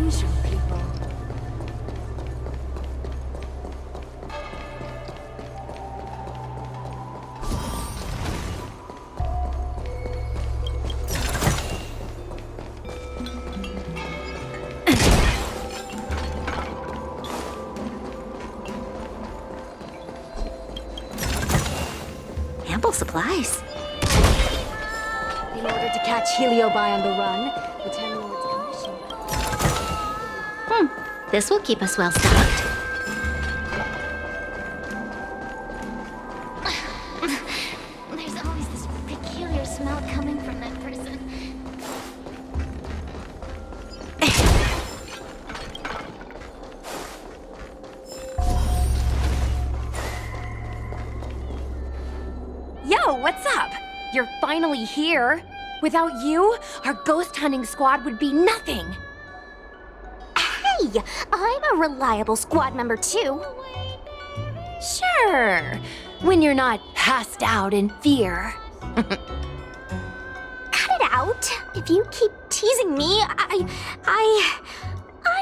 attention, people. Ample supplies. In order to catch Heliobi on the run, the Ten Lords commissioned. This will keep us well stocked. There's always this peculiar smell coming from that person. Yo, what's up? You're finally here. Without you, our ghost hunting squad would be nothing. Hey, I'm a reliable squad member too. Sure, when you're not passed out in fear. Cut it out. If you keep teasing me, I'm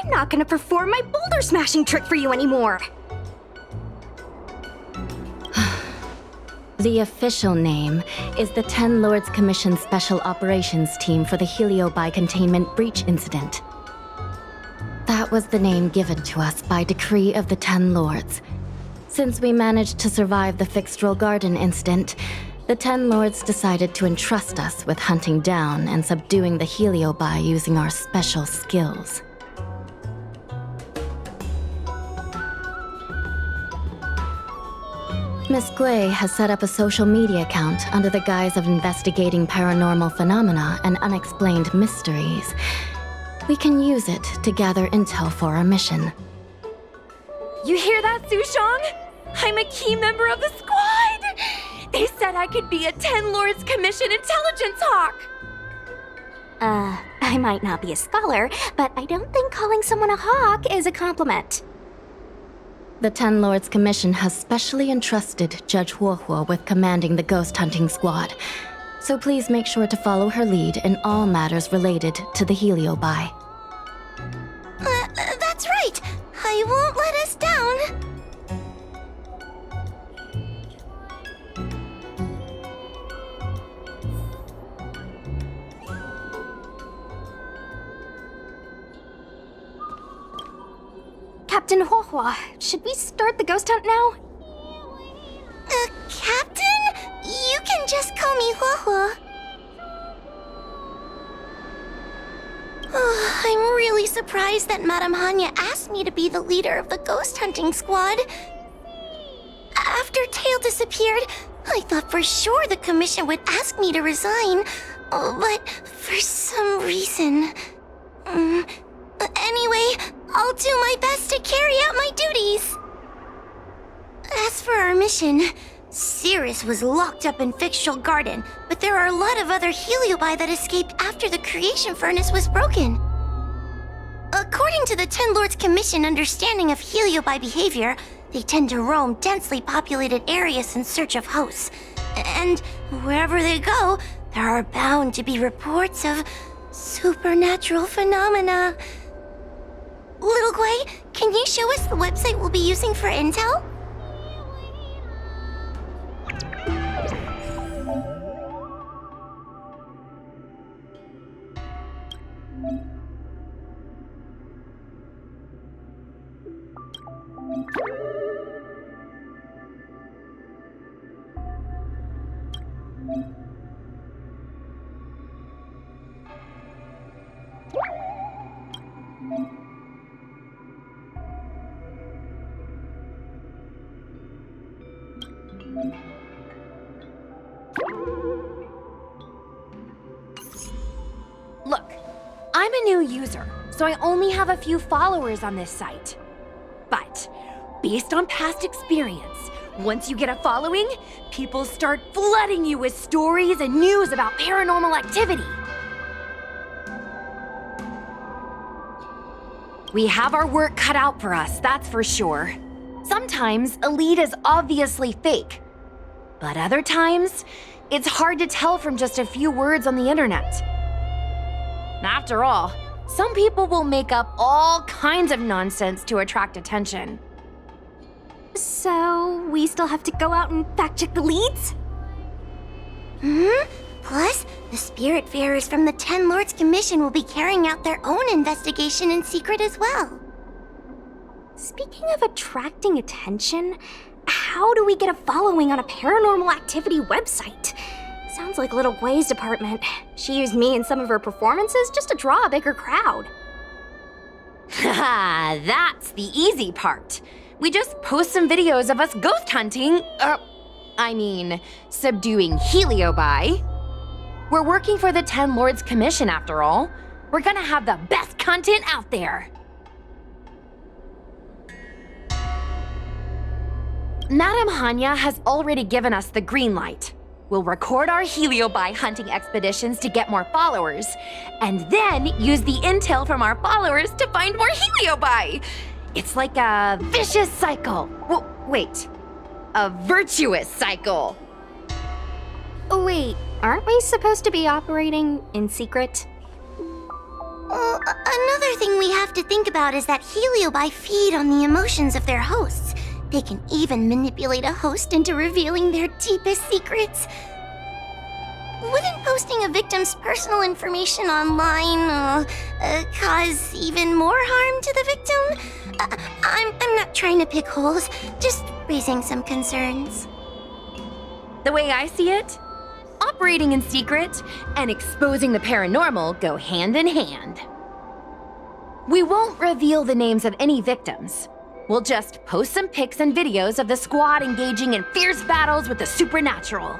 not gonna perform my boulder smashing trick for you anymore. The official name is the Ten Lords Commission Special Operations Team for the Heliobi Containment Breach Incident. That was the name given to us by decree of the Ten Lords. Since we managed to survive the Fixed Roll Garden incident, the Ten Lords decided to entrust us with hunting down and subduing the Heliobi using our special skills. Miss Gui has set up a social media account under the guise of investigating paranormal phenomena and unexplained mysteries. We can use it to gather intel for our mission. You hear that, Fu Xuan? I'm a key member of the squad! They said I could be a Ten Lords Commission intelligence hawk! I might not be a scholar, but I don't think calling someone a hawk is a compliment. The Ten Lords Commission has specially entrusted Judge Huohuo with commanding the ghost hunting squad, so please make sure to follow her lead in all matters related to the Heliobi. That's right. I won't let us down. Captain Huohuo, should we start the ghost hunt now? Captain? You can just call me Huohuo. Oh, I'm really surprised that Madame Hanya asked me to be the leader of the ghost hunting squad. After Tail disappeared, I thought for sure the commission would ask me to resign, but for some reason... Anyway, I'll do my best to carry out my duties. As for our mission, Cirrus was locked up in Fixed Roll Garden, but there are a lot of other Heliobi that escaped after the creation furnace was broken. According to the Ten Lords Commission understanding of Heliobi behavior, they tend to roam densely populated areas in search of hosts. And wherever they go, there are bound to be reports of supernatural phenomena. Little Gui, can you show us the website we'll be using for intel? Look, I'm a new user, so I only have a few followers on this site. But, based on past experience, once you get a following, people start flooding you with stories and news about paranormal activity. We have our work cut out for us, that's for sure. Sometimes a lead is obviously fake, but other times, it's hard to tell from just a few words on the internet. After all, Some people will make up all kinds of nonsense to attract attention. So, we still have to go out and fact-check the leads? Plus, the Spiritfarers from the Ten Lords Commission will be carrying out their own investigation in secret as well. Speaking of attracting attention, how do we get a following on a paranormal activity website? Sounds like Little Gui's department. She used me in some of her performances just to draw a bigger crowd. Haha, that's the easy part. We just post some videos of us ghost hunting, subduing Heliobi. We're working for the Ten Lords Commission after all. We're gonna have the best content out there. Madame Hanya has already given us the green light. We'll record our Heliobi hunting expeditions to get more followers, and then use the intel from our followers to find more Heliobi. It's like a vicious cycle. Wait, a virtuous cycle. Oh wait, aren't we supposed to be operating in secret? Well, another thing we have to think about is that Heliobi feed on the emotions of their hosts. They can even manipulate a host into revealing their deepest secrets. Wouldn't posting a victim's personal information online cause even more harm to the victim? I'm not trying to pick holes, just raising some concerns. The way I see it, operating in secret and exposing the paranormal go hand in hand. We won't reveal the names of any victims. We'll just post some pics and videos of the squad engaging in fierce battles with the supernatural.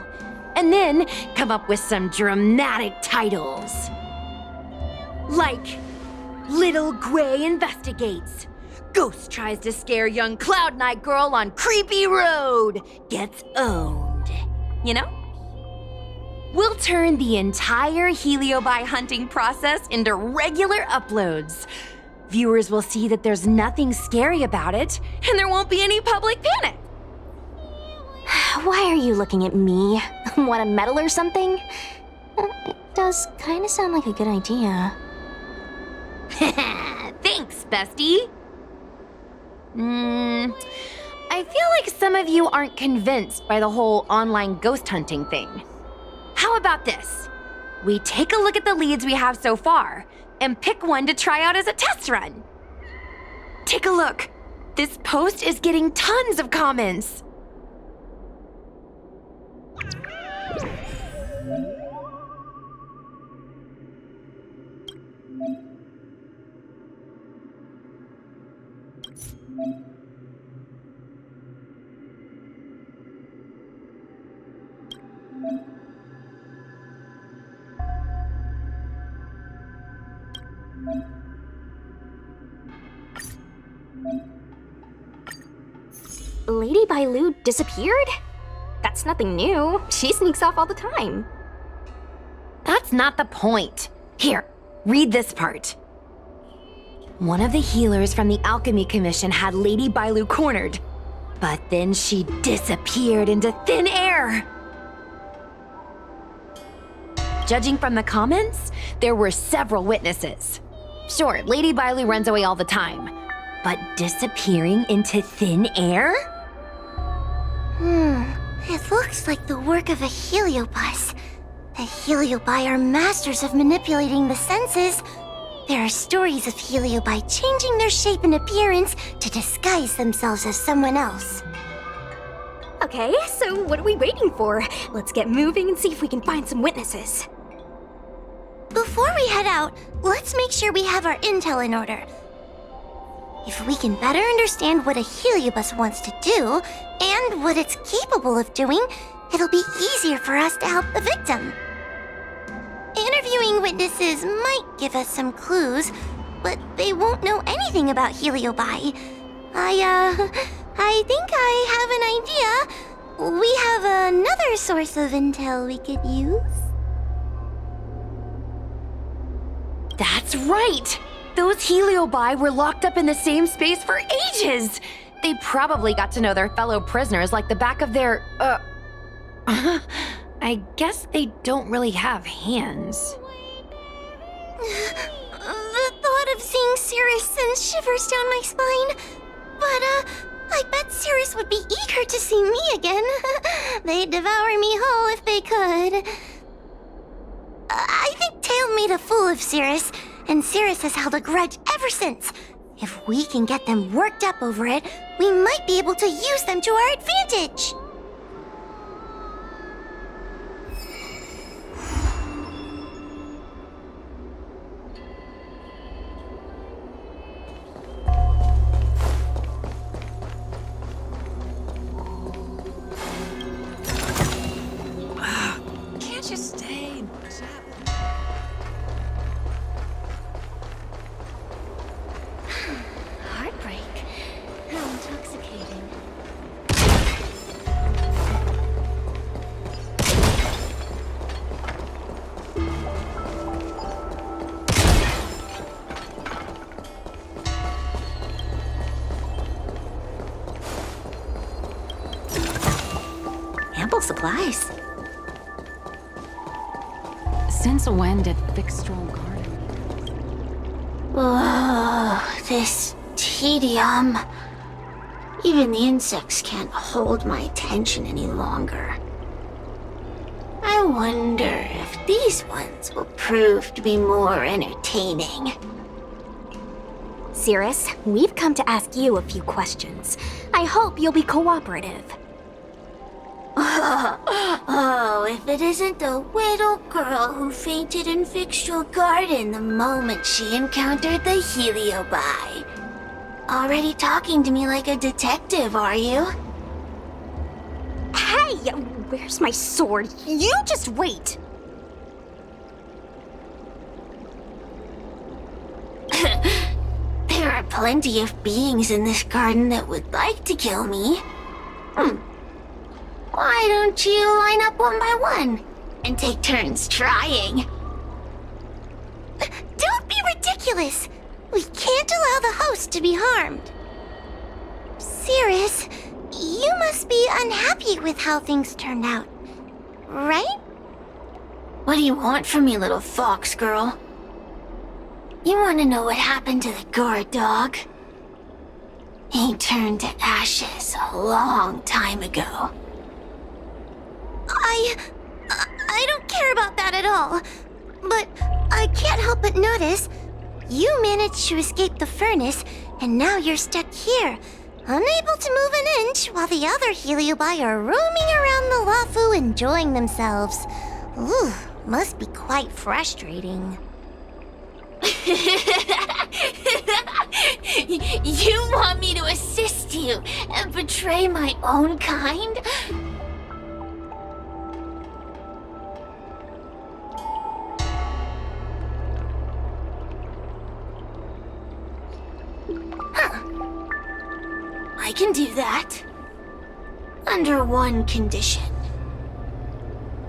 And then come up with some dramatic titles. Like, Little Gui investigates. Ghost tries to scare young Cloud Knight girl on creepy road. Gets owned. You know? We'll turn the entire Heliobi hunting process into regular uploads. Viewers will see that there's nothing scary about it, and there won't be any public panic. Why are you looking at me? Want a medal or something? It does kind of sound like a good idea. Thanks, bestie. I feel like some of you aren't convinced by the whole online ghost hunting thing. How about this? We take a look at the leads we have so far, and pick one to try out as a test run. Take a look. This post is getting tons of comments. Lady Bailu disappeared? That's nothing new. She sneaks off all the time. That's not the point. Here, read this part. One of the healers from the Alchemy Commission had Lady Bailu cornered, but then she disappeared into thin air. Judging from the comments, there were several witnesses. Sure, Lady Bailu runs away all the time, but disappearing into thin air? It looks like the work of a Heliobus. The Heliobi are masters of manipulating the senses. There are stories of Heliobi changing their shape and appearance to disguise themselves as someone else. Okay, so what are we waiting for? Let's get moving and see if we can find some witnesses. Before we head out, let's make sure we have our intel in order. If we can better understand what a Heliobus wants to do, and what it's capable of doing, it'll be easier for us to help the victim. Interviewing witnesses might give us some clues, but they won't know anything about Heliobi. I think I have an idea. We have another source of intel we could use. That's right! Those Heliobi were locked up in the same space for ages! They probably got to know their fellow prisoners like the back of their, I guess they don't really have hands. The shivers down my spine. But, I bet Cirrus would be eager to see me again. They'd devour me whole if they could. I think Tail made a fool of Cirrus, and Cirrus has held a grudge ever since. If we can get them worked up over it, we might be able to use them to our advantage. Can't you stay? What's happening? Heartbreak. How intoxicating. Ample supplies. Since when did Fixstrom Garden? Oh, this tedium. Even the insects can't hold my attention any longer. I wonder if these ones will prove to be more entertaining. Cirrus, we've come to ask you a few questions. I hope you'll be cooperative. Oh, if it isn't the little girl who fainted in Fixstrom Garden the moment she encountered the Heliobi. Already talking to me like a detective, are you? Hey, where's my sword? You just wait. There are plenty of beings in this garden that would like to kill me. Why don't you line up one by one and take turns trying? Don't be ridiculous! We can't allow the host to be harmed. Cirrus, you must be unhappy with how things turned out, right? What do you want from me, little fox girl? You want to know what happened to the guard dog? He turned to ashes a long time ago. I don't care about that at all. But I can't help but notice you managed to escape the furnace, and now you're stuck here, unable to move an inch while the other Heliobi are roaming around the Lafu enjoying themselves. Ooh, must be quite frustrating. You want me to assist you and betray my own kind? I can do that. Under one condition.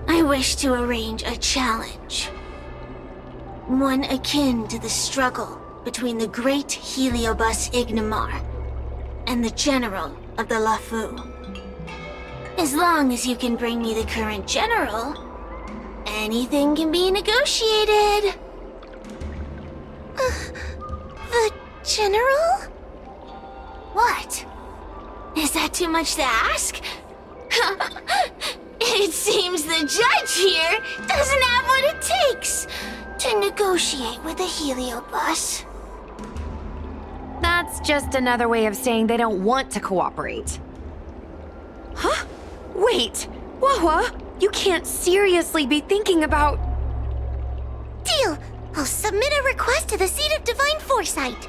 I wish to arrange a challenge. One akin to the struggle between the great Heliobus Ignimar and the general of the Lafu. As long as you can bring me the current general, anything can be negotiated. The general? What? Is that too much to ask? It seems the judge here doesn't have what it takes to negotiate with the Heliobus. That's just another way of saying they don't want to cooperate. Huh? Wait, Huohuo, you can't seriously be thinking about... Deal! I'll submit a request to the Seat of Divine Foresight.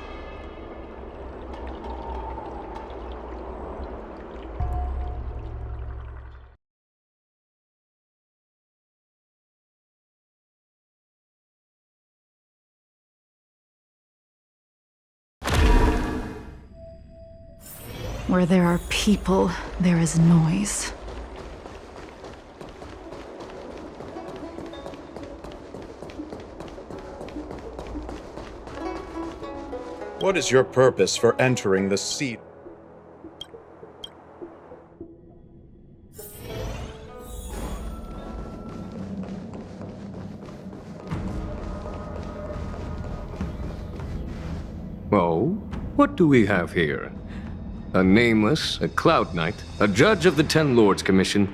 Where there are people, there is noise. What is your purpose for entering the seat? Oh? what do we have here? A nameless, a cloud knight, a judge of the Ten Lords Commission,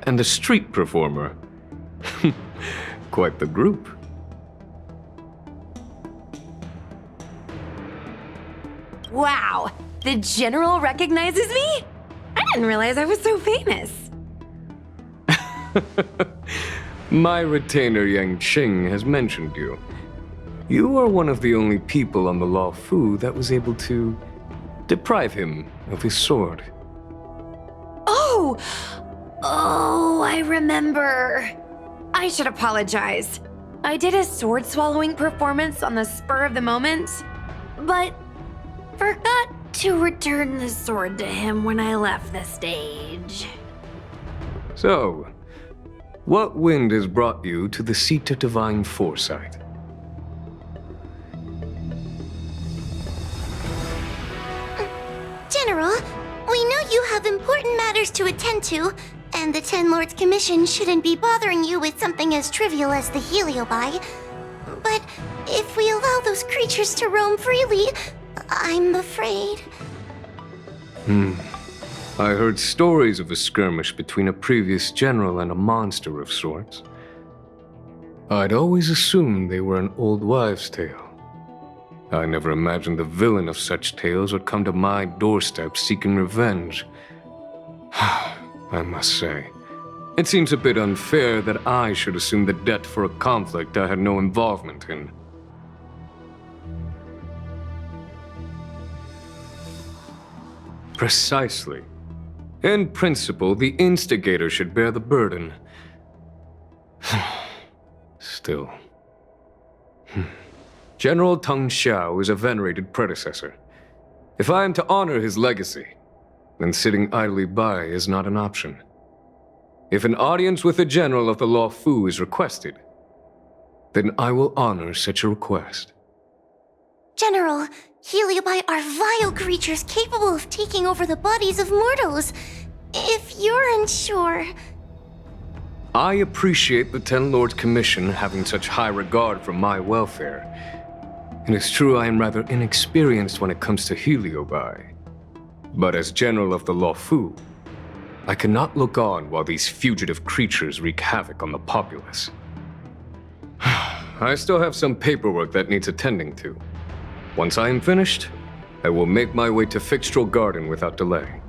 and a street performer. Quite the group. Wow, the General recognizes me? I didn't realize I was so famous. My retainer Yanqing has mentioned you. You are one of the only people on the Law Fu that was able to deprive him of his sword. Oh, I remember. I should apologize. I did a sword swallowing performance on the spur of the moment, but forgot to return the sword to him when I left the stage. So, what wind has brought you to the seat of divine foresight? General, we know you have important matters to attend to, and the Ten Lords Commission shouldn't be bothering you with something as trivial as the Heliobi. But if we allow those creatures to roam freely, I'm afraid... I heard stories of a skirmish between a previous general and a monster of sorts. I'd always assumed they were an old wives' tale. I never imagined the villain of such tales would come to my doorstep seeking revenge. I must say, it seems a bit unfair that I should assume the debt for a conflict I had no involvement in. Precisely. In principle, the instigator should bear the burden. Still. General Teng Xiao is a venerated predecessor. If I am to honor his legacy, then sitting idly by is not an option. If an audience with the general of the Law Fu is requested, then I will honor such a request. General, Heliobi are vile creatures capable of taking over the bodies of mortals. If you're unsure... I appreciate the Ten Lords Commission having such high regard for my welfare. It is true I am rather inexperienced when it comes to Heliobi. But as General of the Law Fu, I cannot look on while these fugitive creatures wreak havoc on the populace. I still have some paperwork that needs attending to. Once I am finished, I will make my way to Fixtral Garden without delay.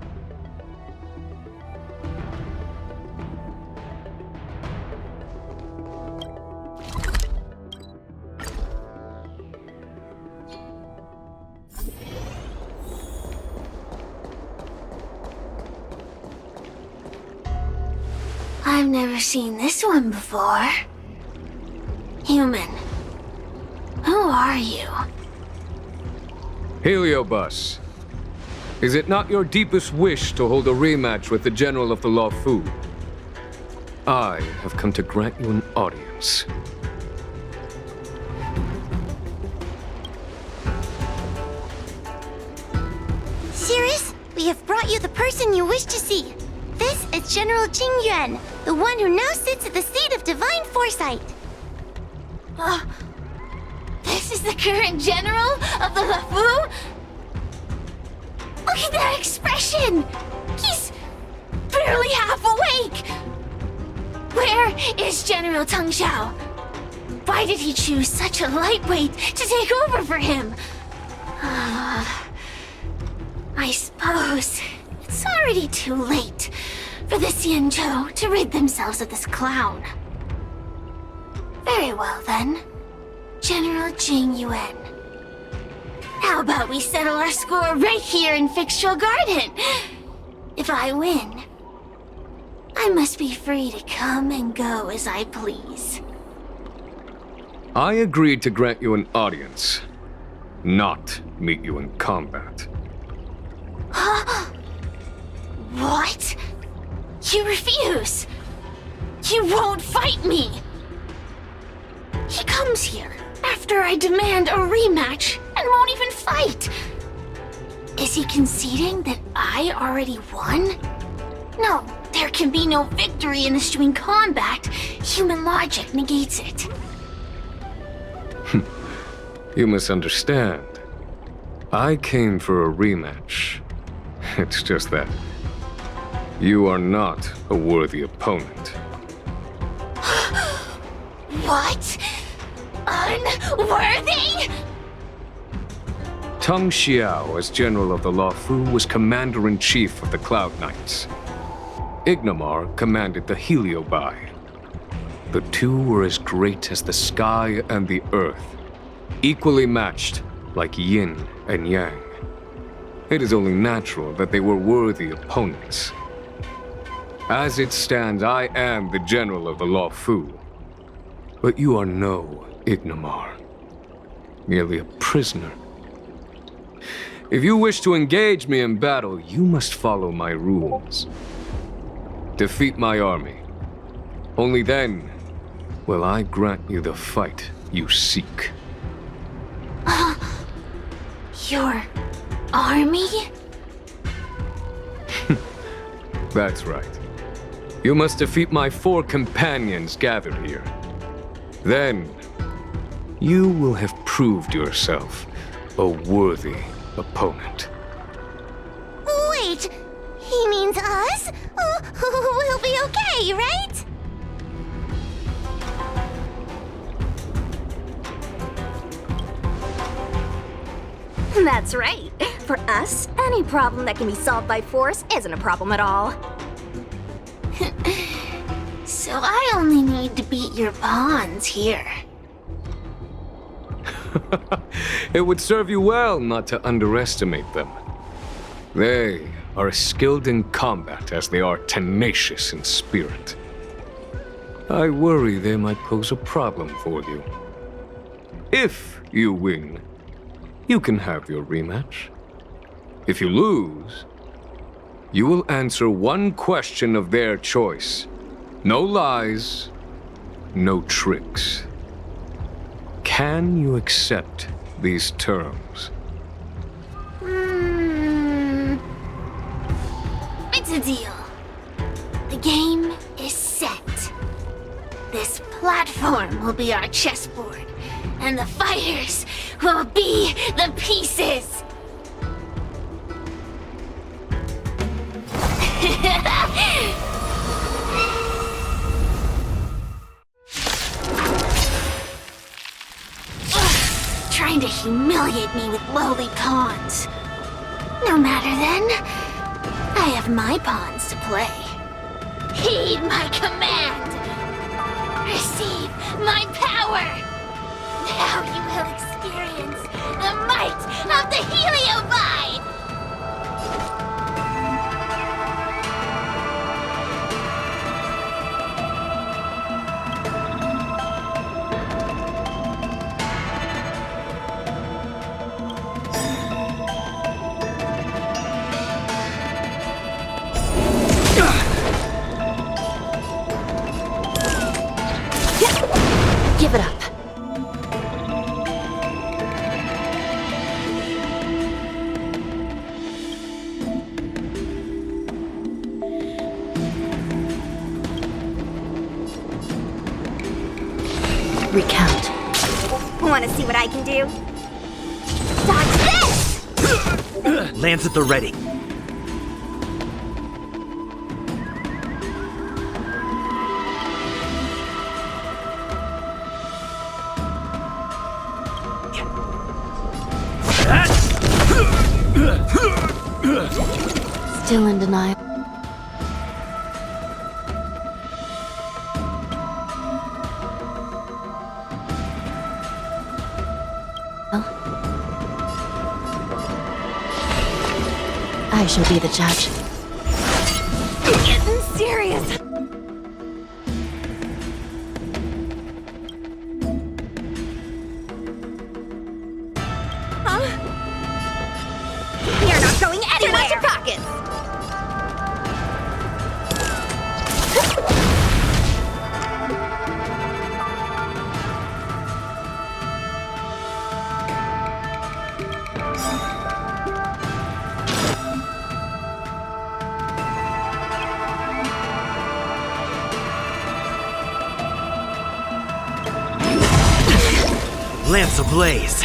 I've never seen this one before. Human. Who are you? Heliobus, is it not your deepest wish to hold a rematch with the General of the Law Fu? I have come to grant you an audience. Cirrus, we have brought you the person you wish to see. This is General Jing Yuan, the one who now sits at the seat of divine foresight. This is the current general of the LeFou? Look at that expression! He's barely half awake! Where is General Teng Xiao? Why did he choose such a lightweight to take over for him? I suppose it's already too late for the Xianzhou to rid themselves of this clown. Very well then. General Jing Yuan. How about we settle our score right here in Fixtral Garden? If I win, I must be free to come and go as I please. I agreed to grant you an audience, not meet you in combat. What? You refuse? You won't fight me! He comes here after I demand a rematch and won't even fight. Is he conceding that I already won? No, there can be no victory in eschewing combat. Human logic negates it. You misunderstand. I came for a rematch. It's just that you are not a worthy opponent. What? Unworthy? Tang Xiao, as General of the Luofu, was Commander-in-Chief of the Cloud Knights. Ignamar commanded the Heliobi. The two were as great as the sky and the earth, equally matched like yin and yang. It is only natural that they were worthy opponents. As it stands, I am the General of the Luofu. But you are no Ignamar, merely a prisoner. If you wish to engage me in battle, you must follow my rules. Defeat my army. Only then will I grant you the fight you seek. Your army? That's right. You must defeat my 4 companions gathered here. Then, you will have proved yourself a worthy opponent. Wait, he means us? We'll be okay, right? That's right. For us, any problem that can be solved by force isn't a problem at all. So I only need to beat your pawns here. It would serve you well not to underestimate them. They are as skilled in combat as they are tenacious in spirit. I worry they might pose a problem for you. If you win, you can have your rematch. If you lose, you will answer one question of their choice. No lies, no tricks. Can you accept these terms? It's a deal. The game is set. This platform will be our chessboard, and the fighters will be the pieces. Trying to humiliate me with lowly pawns. No matter then. I have my pawns to play. Heed my command. Receive my power. Now you will experience the might of the Heliobi. Give it up. Recount. Want to see what I can do? Dodge this! Lance at the ready. Still in denial. I shall be the judge. Getting serious. Huh? You're not going anywhere. Turn out your pockets. Lance ablaze.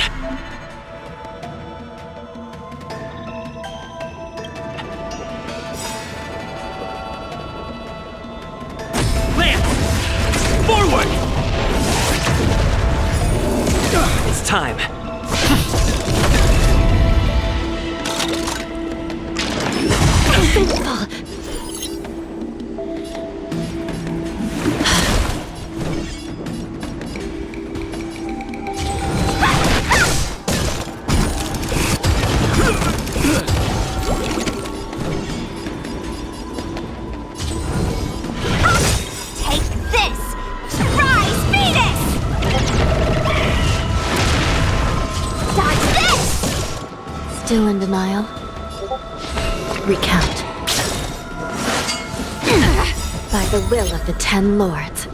Still in denial? Recount. By the will of the 10 Lords.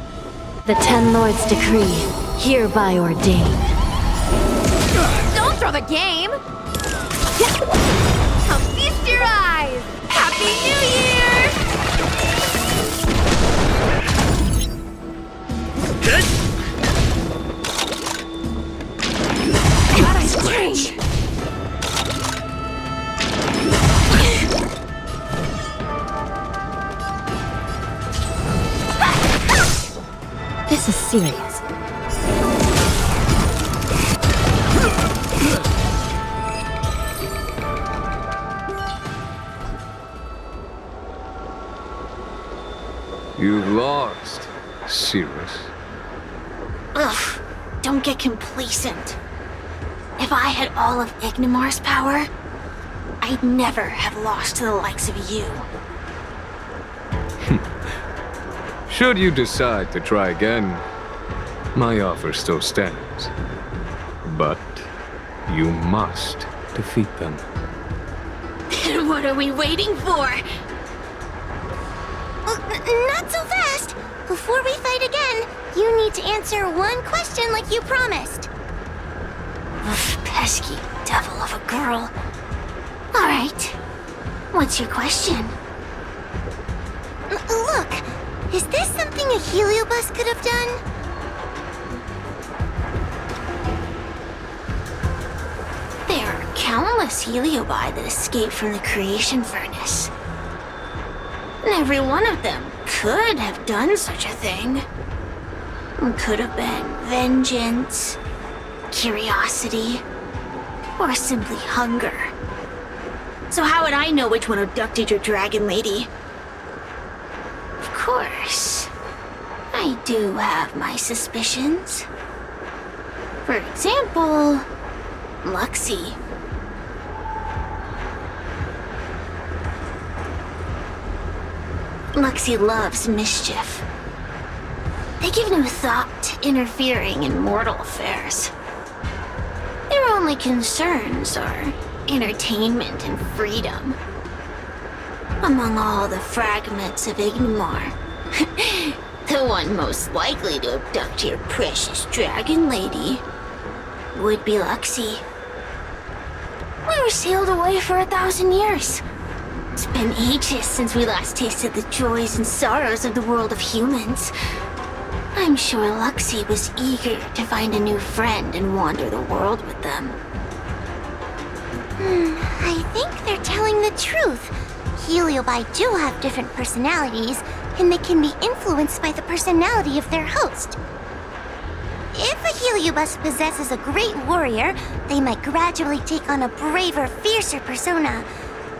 The 10 Lords decree, hereby ordain. Don't throw the game! Now feast your eyes! Happy New Year! God, I'm strange! This is serious. You've lost, Cirrus. Ugh, don't get complacent. If I had all of Ignimar's power, I'd never have lost to the likes of you. Should you decide to try again, my offer still stands. But you must defeat them. Then what are we waiting for? Not so fast! Before we fight again, you need to answer one question like you promised. Ugh, pesky devil of a girl. Alright, what's your question? Look, is this something a Heliobus could have done? There are countless Heliobi that escaped from the creation furnace. And every one of them could have done such a thing. It could have been vengeance, curiosity, or simply hunger. So how would I know which one abducted your dragon lady? Of course, I do have my suspicions. For example, Luxie. Luxie loves mischief. They give no thought to interfering in mortal affairs. Their only concerns are entertainment and freedom. Among all the fragments of Ignimar, the one most likely to abduct your precious dragon lady would be Luxie. We were sealed away for 1,000 years. It's been ages since we last tasted the joys and sorrows of the world of humans. I'm sure Luxie was eager to find a new friend and wander the world with them. I think they're telling the truth. Heliobi do have different personalities, and they can be influenced by the personality of their host. If a Heliobus possesses a great warrior, they might gradually take on a braver, fiercer persona.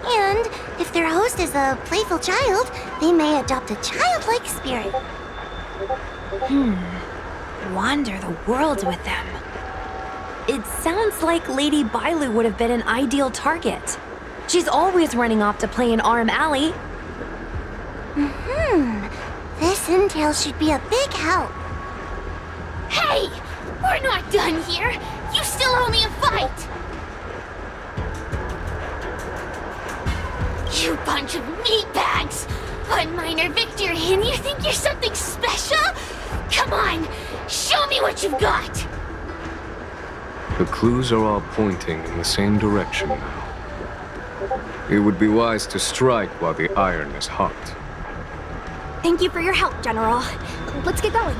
And if their host is a playful child, they may adopt a childlike spirit. Wander the world with them. It sounds like Lady Bailu would have been an ideal target. She's always running off to play in Arm Alley. This intel should be a big help. Hey! We're not done here! You still owe me a fight! You bunch of meatbags! One minor victory and you think you're something special? Come on! Show me what you've got! The clues are all pointing in the same direction now. It would be wise to strike while the iron is hot. Thank you for your help, General. Let's get going.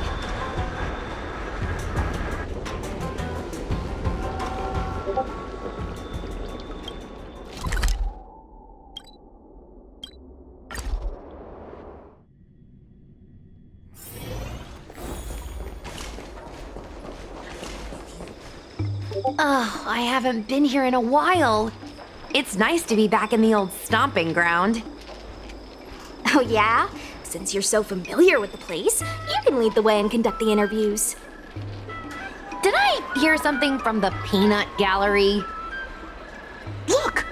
Oh, I haven't been here in a while. It's nice to be back in the old stomping ground. Oh yeah? Since you're so familiar with the place, you can lead the way and conduct the interviews. Did I hear something from the peanut gallery? Look!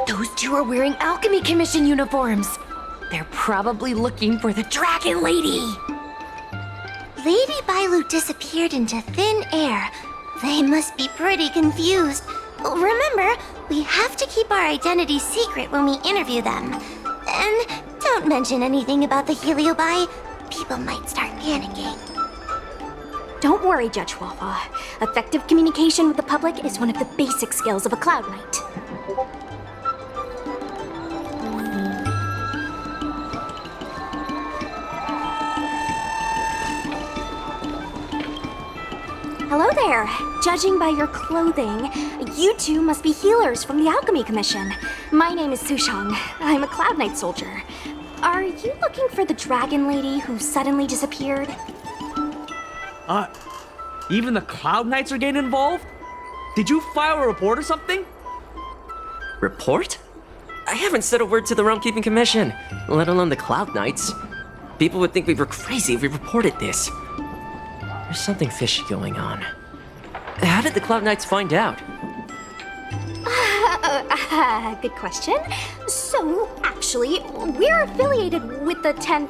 Those two are wearing Alchemy Commission uniforms. They're probably looking for the Dragon Lady. Lady Bailu disappeared into thin air. They must be pretty confused. Remember, we have to keep our identities secret when we interview them. And don't mention anything about the Heliobi. People might start panicking. Don't worry, Judge Huohuo. Effective communication with the public is one of the basic skills of a Cloud Knight. Hello there. Judging by your clothing, you two must be healers from the Alchemy Commission. My name is Fu Xuan. I'm a Cloud Knight soldier. Are you looking for the dragon lady who suddenly disappeared? Even the Cloud Knights are getting involved? Did you file a report or something? Report? I haven't said a word to the Realm-Keeping Commission, let alone the Cloud Knights. People would think we were crazy if we reported this. There's something fishy going on. How did the Cloud Knights find out? Good question. So, actually, we're affiliated with the 10th...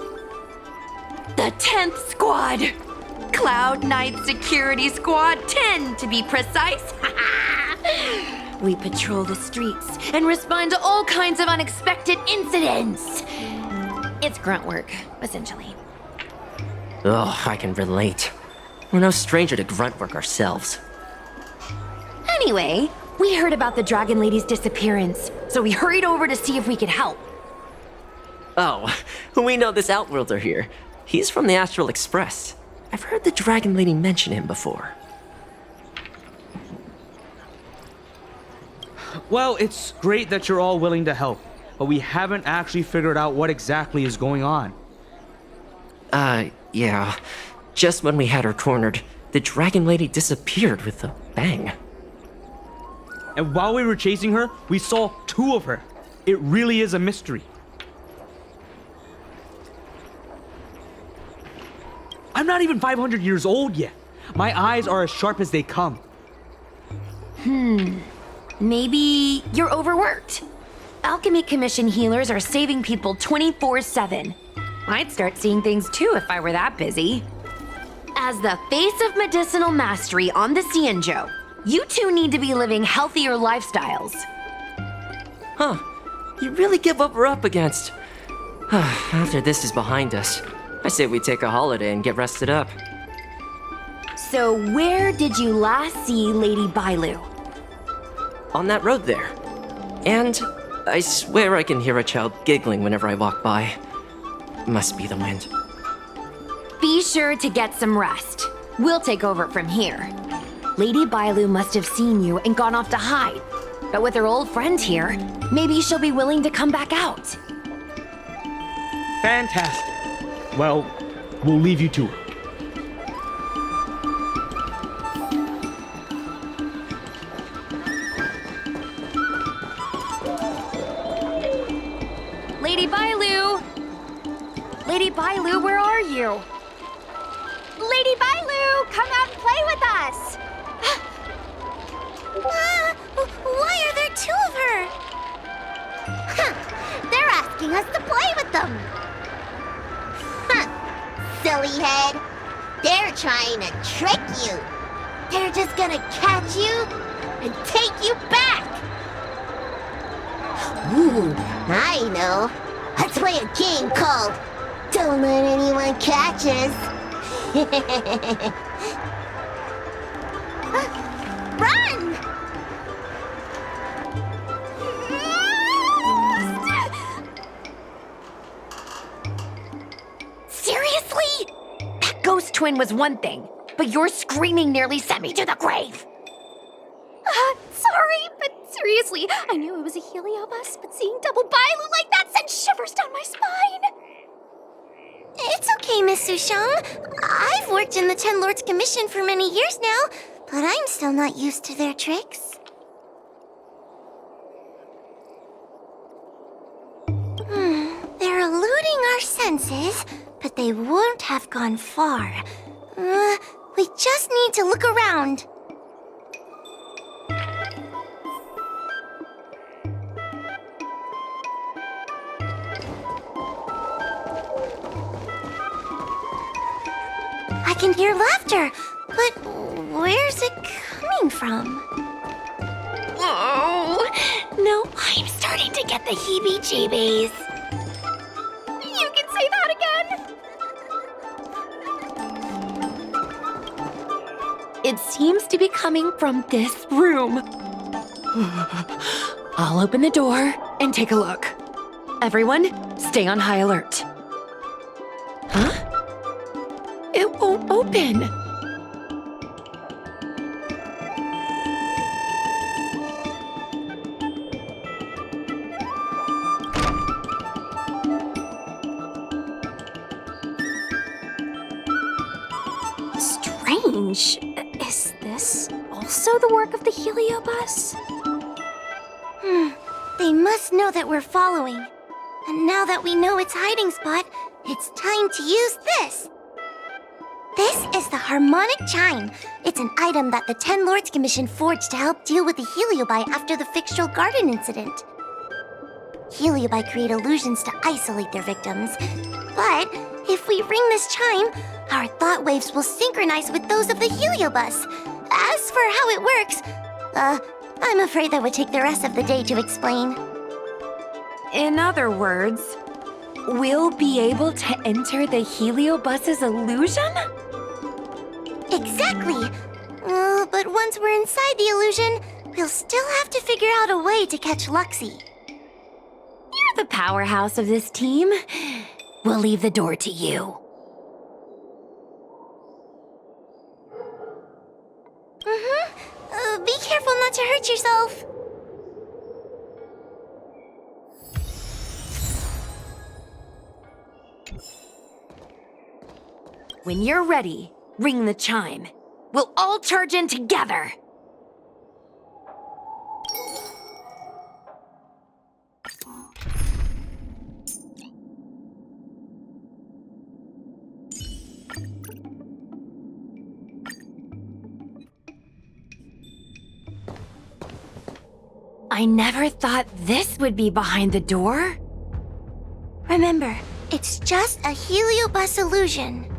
The 10th Squad! Cloud Knight Security Squad 10, to be precise. We patrol the streets and respond to all kinds of unexpected incidents. It's grunt work, essentially. Oh, I can relate. We're no stranger to grunt work ourselves. Anyway, we heard about the Dragon Lady's disappearance, so we hurried over to see if we could help. Oh, we know this Outworlder here. He's from the Astral Express. I've heard the Dragon Lady mention him before. Well, it's great that you're all willing to help, but we haven't actually figured out what exactly is going on. Yeah. Just when we had her cornered, the Dragon Lady disappeared with a bang. And while we were chasing her, we saw two of her. It really is a mystery. I'm not even 500 years old yet. My eyes are as sharp as they come. Maybe you're overworked. Alchemy Commission healers are saving people 24/7. I'd start seeing things too if I were that busy. As the face of medicinal mastery on the Xianzhou, you two need to be living healthier lifestyles. Huh. You really give what we're up against. After this is behind us, I say we take a holiday and get rested up. So where did you last see Lady Bailu? On that road there. And I swear I can hear a child giggling whenever I walk by. Must be the wind. Be sure to get some rest. We'll take over from here. Lady Bailu must have seen you and gone off to hide. But with her old friend here, maybe she'll be willing to come back out. Fantastic. Well, we'll leave you to it. Lady Bailu! Lady Bailu, where are you? Lady Bailu, come out and play with us! Why are there two of her? They're asking us to play with them. Silly head. They're trying to trick you. They're just gonna catch you and take you back. Ooh, I know. Let's play a game called Don't Let Anyone Catch Us. Run! Seriously? That ghost twin was one thing, but your screaming nearly sent me to the grave. Sorry, but seriously, I knew it was a Heliobus, but seeing double Bailu like that sent shivers down my spine. It's okay, Miss Xuan. I've worked in the Ten Lords Commission for many years now, but I'm still not used to their tricks. They're eluding our senses, but they won't have gone far. We just need to look around. I can hear laughter, but where's it coming from? No, I'm starting to get the heebie-jeebies. You can say that again! It seems to be coming from this room. I'll open the door and take a look. Everyone, stay on high alert. Huh? It won't open. Strange. Is this also the work of the Heliobus? They must know that we're following. And now that we know its hiding spot, it's time to use this. This is the harmonic chime. It's an item that the 10 Lords Commission forged to help deal with the Heliobi after the Fictional Garden incident. Heliobi create illusions to isolate their victims. But if we ring this chime, our thought waves will synchronize with those of the Heliobus. As for how it works, I'm afraid that would take the rest of the day to explain. In other words, we'll be able to enter the Heliobus's illusion? Exactly! But once we're inside the illusion, we'll still have to figure out a way to catch Luxie. You're the powerhouse of this team. We'll leave the door to you. Be careful not to hurt yourself. When you're ready, ring the chime. We'll all charge in together. I never thought this would be behind the door. Remember, it's just a Heliobus illusion.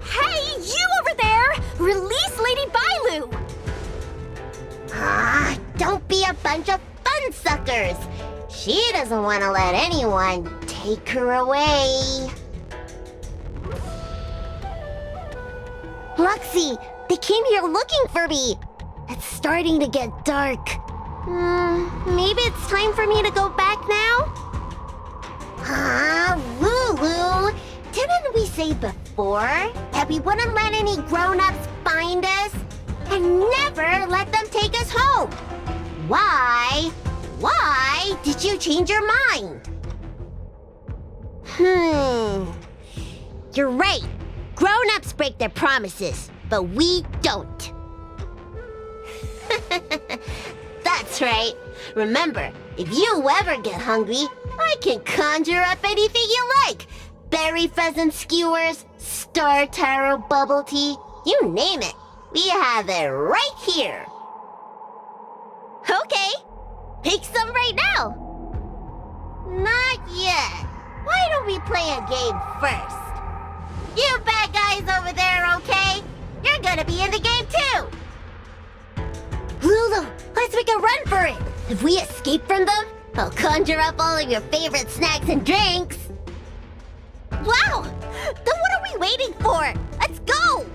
Hey, you over there! Release Lady Bailu! Don't be a bunch of fun suckers. She doesn't want to let anyone take her away. Luxie, they came here looking for me. It's starting to get dark. Maybe it's time for me to go back now? Lulu, didn't we say before that we wouldn't let any grown-ups find us? And never let them take us home? Why? Why did you change your mind? You're right. Grown-ups break their promises, but we don't. That's right. Remember, if you ever get hungry, I can conjure up anything you like. Berry pheasant skewers, star taro bubble tea, you name it. We have it right here. Okay, pick some right now. Not yet. Why don't we play a game first? You bad guys over there, okay? You're gonna be in the game too! Lulu, let's make a run for it! If we escape from them, I'll conjure up all of your favorite snacks and drinks! Wow! Then what are we waiting for? Let's go!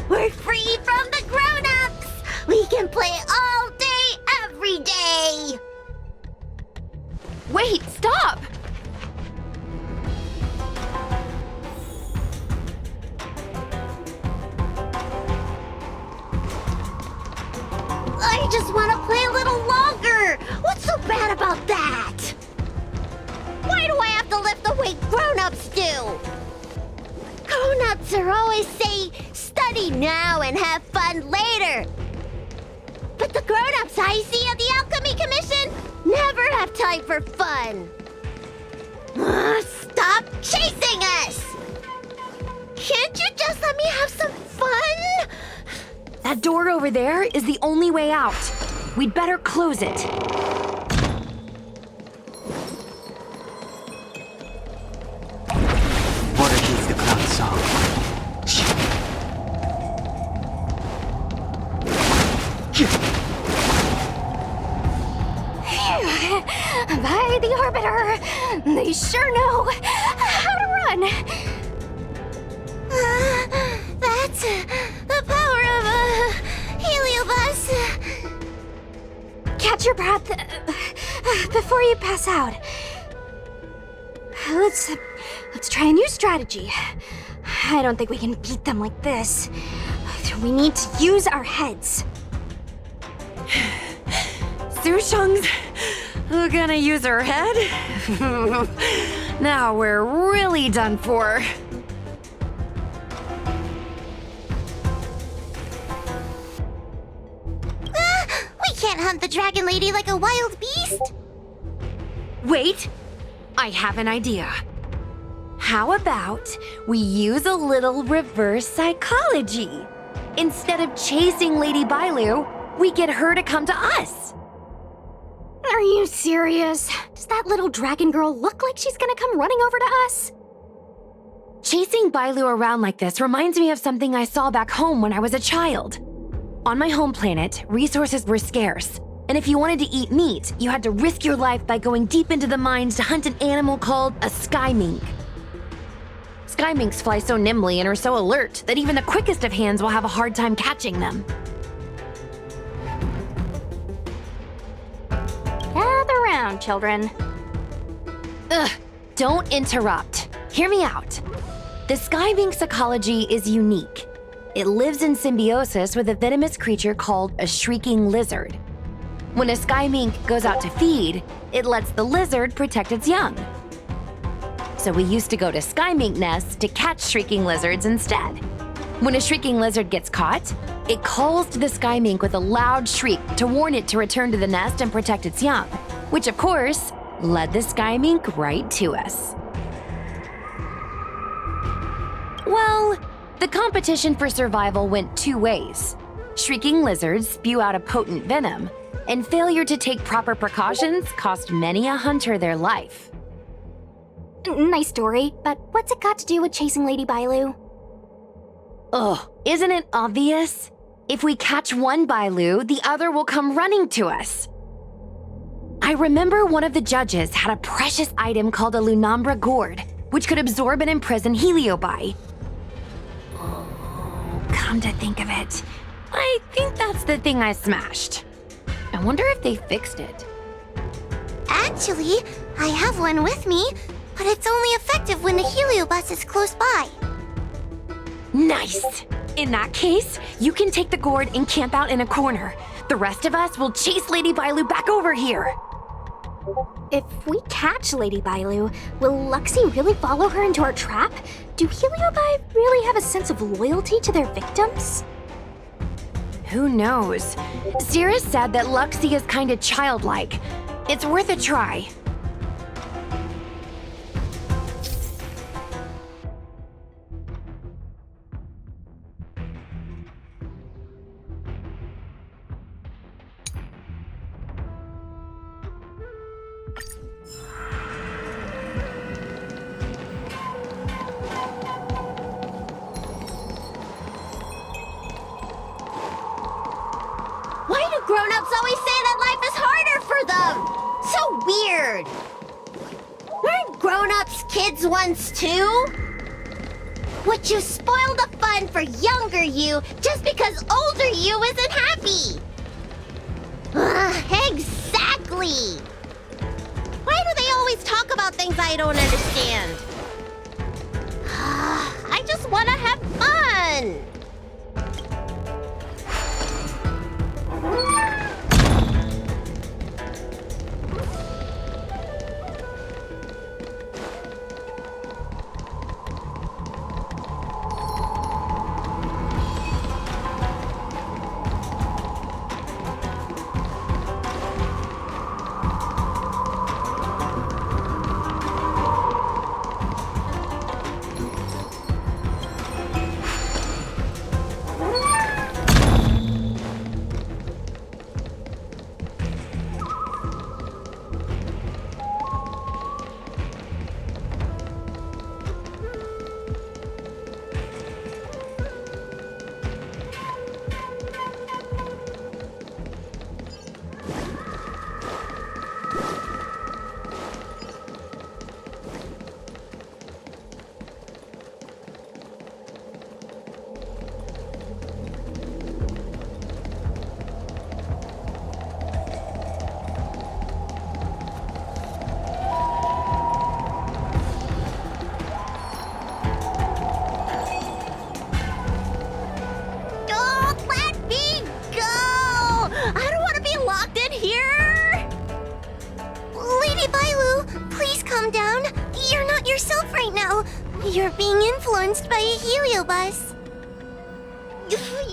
We're free from the grown-ups! We can play all day, every day! Wait, stop! I just want to play a little longer! What's so bad about that? Why do I have to lift the weight grown-ups do? Grown-ups are always say, study now and have fun later. But the grown-ups I see at the Alchemy Commission never have time for fun. Stop chasing us! Can't you just let me have some fun? That door over there is the only way out. We'd better close it. Water heats the cloud song. They sure know how to run. That's the power of a Heliobus. Catch your breath before you pass out. Let's try a new strategy. I don't think we can beat them like this. We need to use our heads. Susheng's gonna use her head? Now we're really done for. We can't hunt the dragon lady like a wild beast. Wait, I have an idea. How about we use a little reverse psychology? Instead of chasing Lady Bailu, we get her to come to us. Are you serious? Does that little dragon girl look like she's gonna come running over to us? Chasing Bailu around like this reminds me of something I saw back home when I was a child. On my home planet, resources were scarce, and if you wanted to eat meat, you had to risk your life by going deep into the mines to hunt an animal called a sky mink. Sky minks fly so nimbly and are so alert that even the quickest of hands will have a hard time catching them. Gather round, children. Ugh, don't interrupt. Hear me out. The sky mink's ecology is unique. It lives in symbiosis with a venomous creature called a shrieking lizard. When a sky mink goes out to feed, it lets the lizard protect its young. So we used to go to sky mink nests to catch shrieking lizards instead. When a shrieking lizard gets caught, it calls to the sky mink with a loud shriek to warn it to return to the nest and protect its young, which of course led the sky mink right to us. Well, the competition for survival went two ways. Shrieking lizards spew out a potent venom, and failure to take proper precautions cost many a hunter their life. Nice story, but what's it got to do with chasing Lady Bailu? Ugh, isn't it obvious? If we catch one Bailu, the other will come running to us. I remember one of the judges had a precious item called a Lunambra gourd, which could absorb and imprison Heliobi. Come to think of it, I think that's the thing I smashed. I wonder if they fixed it. Actually, I have one with me, but it's only effective when the Heliobus is close by. Nice! In that case, you can take the gourd and camp out in a corner. The rest of us will chase Lady Bailu back over here. If we catch Lady Bailu, will Luxie really follow her into our trap? Do Heliobi really have a sense of loyalty to their victims? Who knows? Cirrus said that Luxie is kinda childlike. It's worth a try. Why do grown-ups always say that life is harder for them? So weird. Weren't grown-ups kids once too? Would you spoil the fun for younger you just because older you isn't happy? Exactly. Why do they always talk about things I don't understand? I just want to have fun. calm down. You're not yourself right now. You're being influenced by a Heliobus.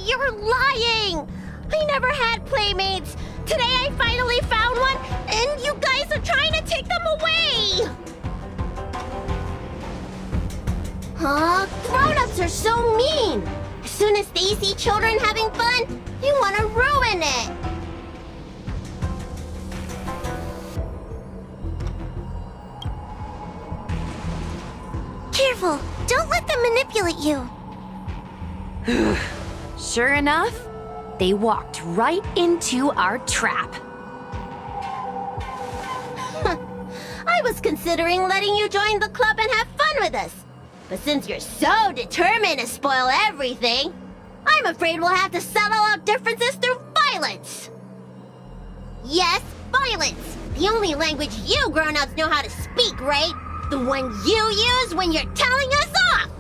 You're lying! I never had playmates. Today I finally found one, and you guys are trying to take them away! Grown-ups are so mean! As soon as they see children having fun, they want to ruin it! Careful, don't let them manipulate you. Sure enough, they walked right into our trap. I was considering letting you join the club and have fun with us. But since you're so determined to spoil everything, I'm afraid we'll have to settle out differences through violence. Yes, violence. The only language you grown-ups know how to speak, right? The one you use when you're telling us off!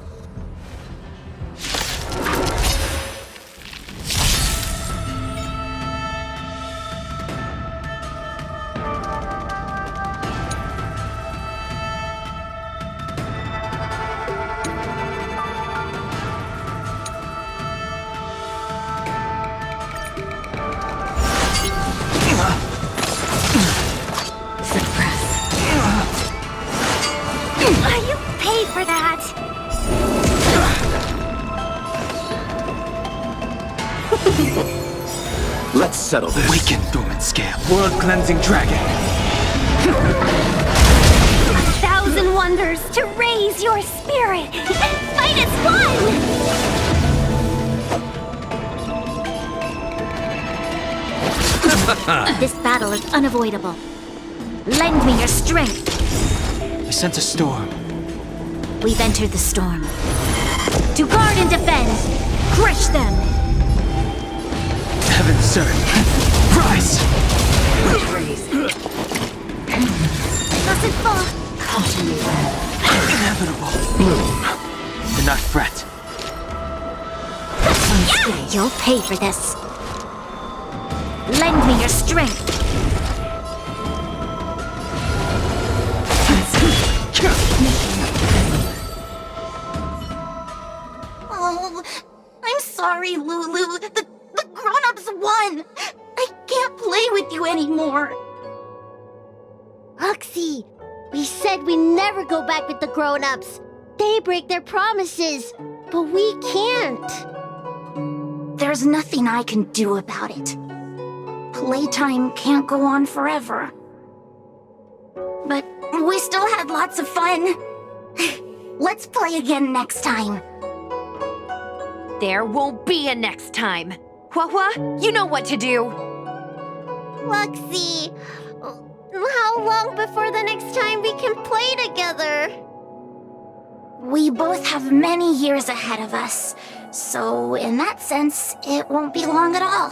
You paid for that. Let's settle this. Weaken dormant scale. World-cleansing dragon. 1,000 wonders to raise your spirit. Fight is fun! This battle is unavoidable. Lend me your strength. I sense a storm. We've entered the storm. To guard and defend. Crush them. Heaven, sir. Rise! Doesn't fall. Inevitable. Bloom. Do not fret. You'll pay for this. Lend me your strength. Oh, I'm sorry, Lulu. The grown-ups won. I can't play with you anymore. Huxie, we said we never go back with the grown-ups. They break their promises, but we can't. There's nothing I can do about it. Playtime can't go on forever. But we still had lots of fun. Let's play again next time. There won't be a next time. Huohuo, you know what to do. Luxie, how long before the next time we can play together? We both have many years ahead of us, so in that sense, it won't be long at all.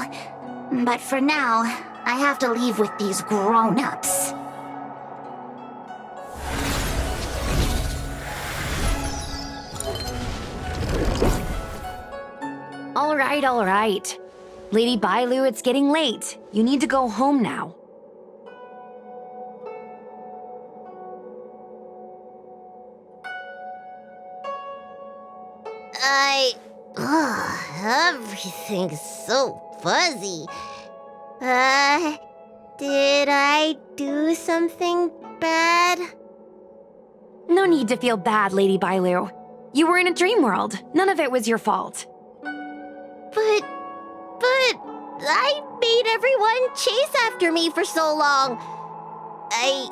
But for now, I have to leave with these grown-ups. All right. Lady Bailu, it's getting late. You need to go home now. Everything's so fuzzy. Did I do something bad? No need to feel bad, Lady Bailu. You were in a dream world. None of it was your fault. But I made everyone chase after me for so long. I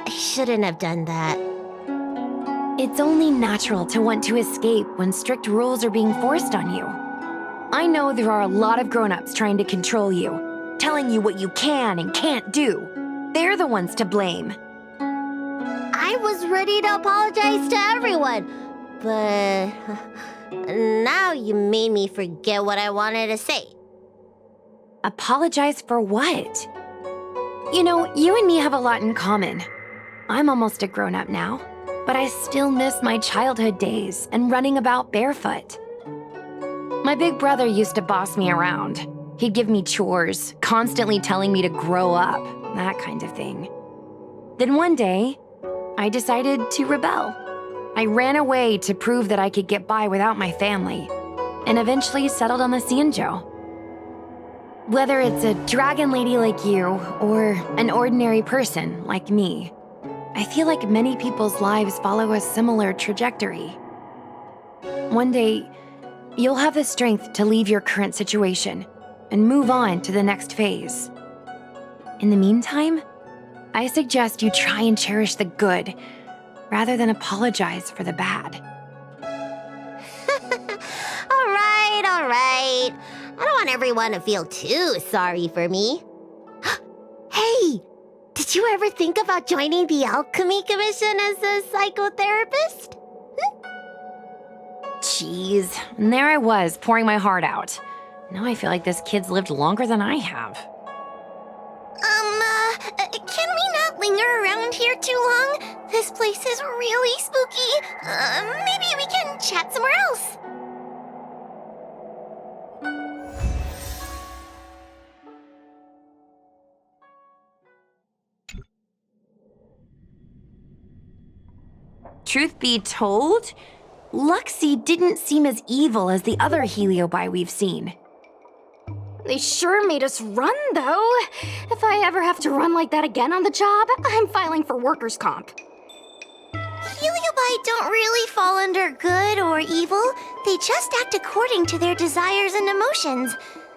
shouldn't have done that. It's only natural to want to escape when strict rules are being forced on you. I know there are a lot of grown-ups trying to control you, telling you what you can and can't do. They're the ones to blame. I was ready to apologize to everyone, but now you made me forget what I wanted to say. Apologize for what? You know, you and me have a lot in common. I'm almost a grown-up now, but I still miss my childhood days and running about barefoot. My big brother used to boss me around. He'd give me chores, constantly telling me to grow up, that kind of thing. Then one day, I decided to rebel. I ran away to prove that I could get by without my family, and eventually settled on the Xianzhou. Whether it's a dragon lady like you, or an ordinary person like me, I feel like many people's lives follow a similar trajectory. One day, you'll have the strength to leave your current situation and move on to the next phase. In the meantime, I suggest you try and cherish the good rather than apologize for the bad. All right. I don't want everyone to feel too sorry for me. Hey, did you ever think about joining the Alchemy Commission as a psychotherapist? Jeez, and there I was, pouring my heart out. Now I feel like this kid's lived longer than I have. Can we not linger around here too long? This place is really spooky. Maybe we can chat somewhere else. Truth be told, Luxie didn't seem as evil as the other Heliobi we've seen. They sure made us run, though. If I ever have to run like that again on the job, I'm filing for workers' comp. Heliobi don't really fall under good or evil. They just act according to their desires and emotions.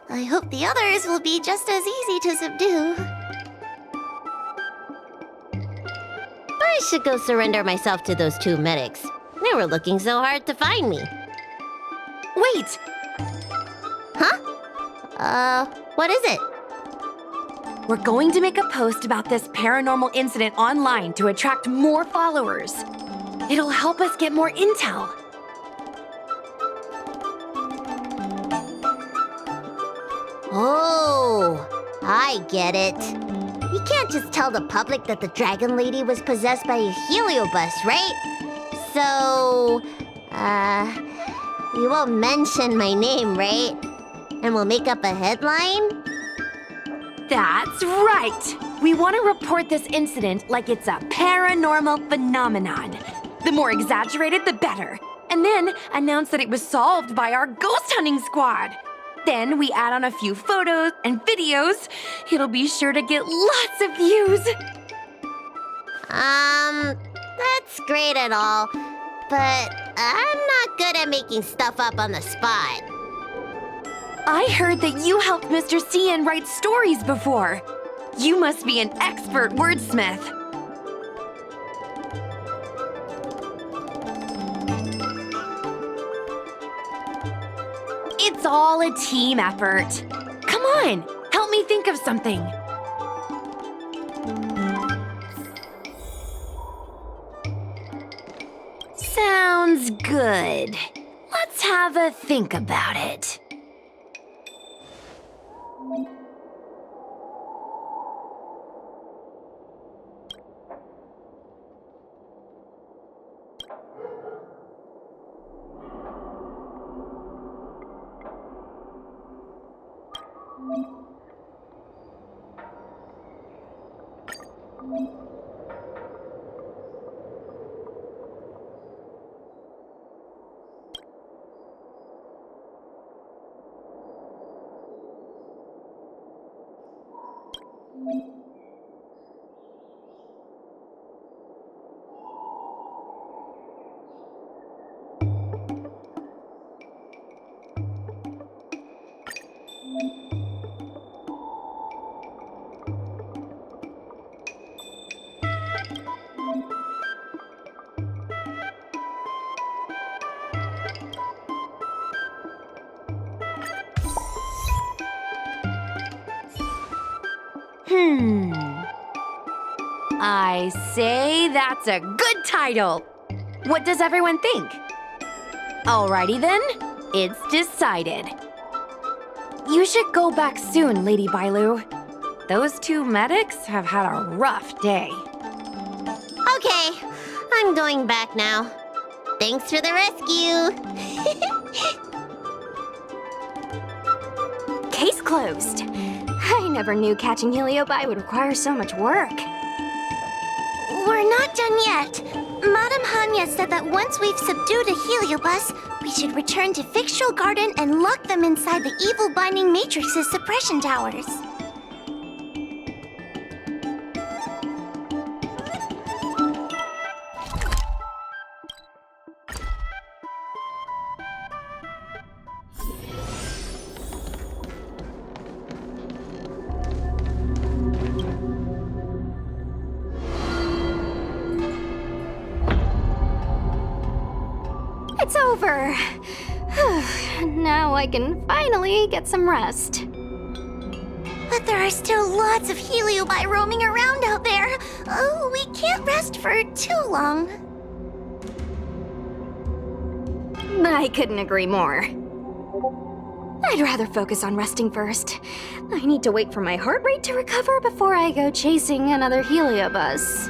I hope the others will be just as easy to subdue. I should go surrender myself to those two medics. They were looking so hard to find me. Wait! What is it? We're going to make a post about this paranormal incident online to attract more followers. It'll help us get more intel. Oh, I get it. You can't just tell the public that the dragon lady was possessed by a heliobus, right? So, you won't mention my name, right? And we'll make up a headline? That's right! We want to report this incident like it's a paranormal phenomenon. The more exaggerated, the better. And then announce that it was solved by our ghost hunting squad. Then we add on a few photos and videos. It'll be sure to get lots of views. That's great and all, but I'm not good at making stuff up on the spot. I heard that you helped Mr. Cian write stories before. You must be an expert wordsmith. It's all a team effort. Come on, help me think of something. Sounds good. Let's have a think about it. I say that's a good title. What does everyone think? Alrighty then, it's decided. You should go back soon, Lady Bailu. Those two medics have had a rough day. Okay, I'm going back now. Thanks for the rescue. Case closed. I never knew catching Heliobi would require so much work. We're not done yet. Madame Hanya said that once we've subdued a Heliobus, we should return to Fictional Garden and lock them inside the evil binding matrix's suppression towers. It's over. Now I can finally get some rest. But there are still lots of Heliobi roaming around out there. Oh, we can't rest for too long. I couldn't agree more. I'd rather focus on resting first. I need to wait for my heart rate to recover before I go chasing another Heliobus.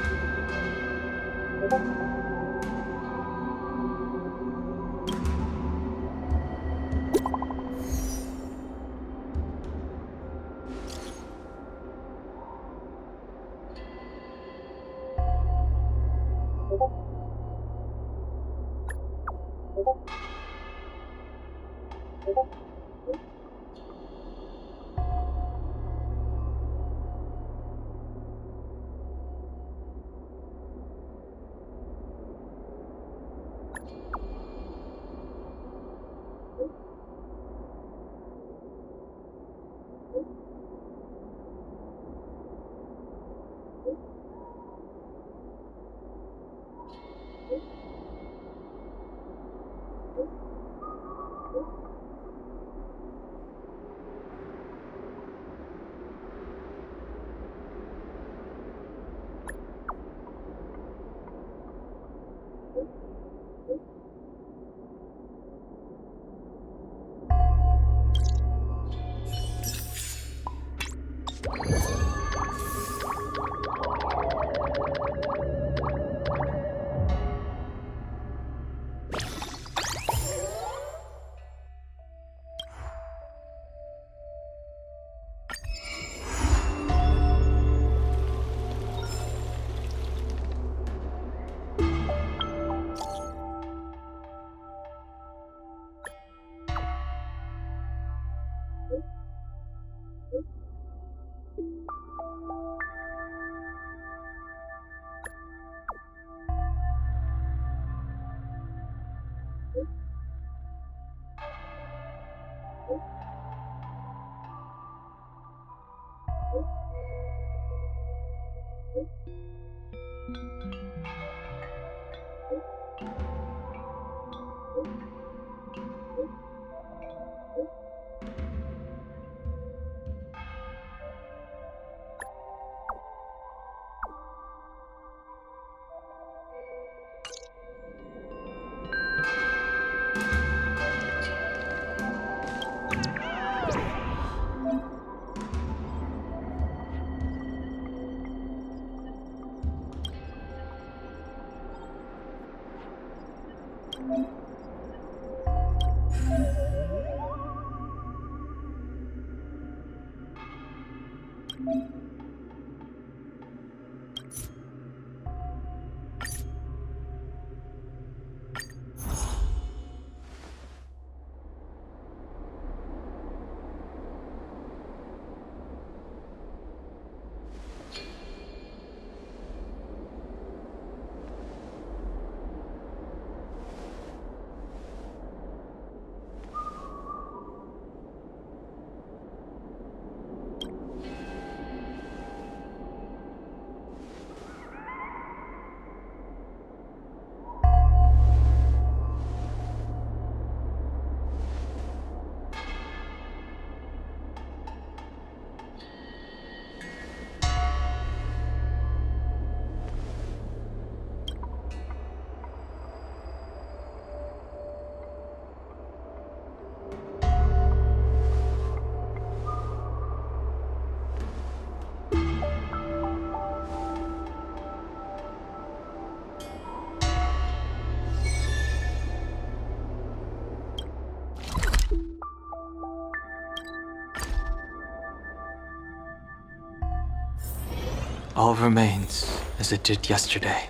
All remains as it did yesterday.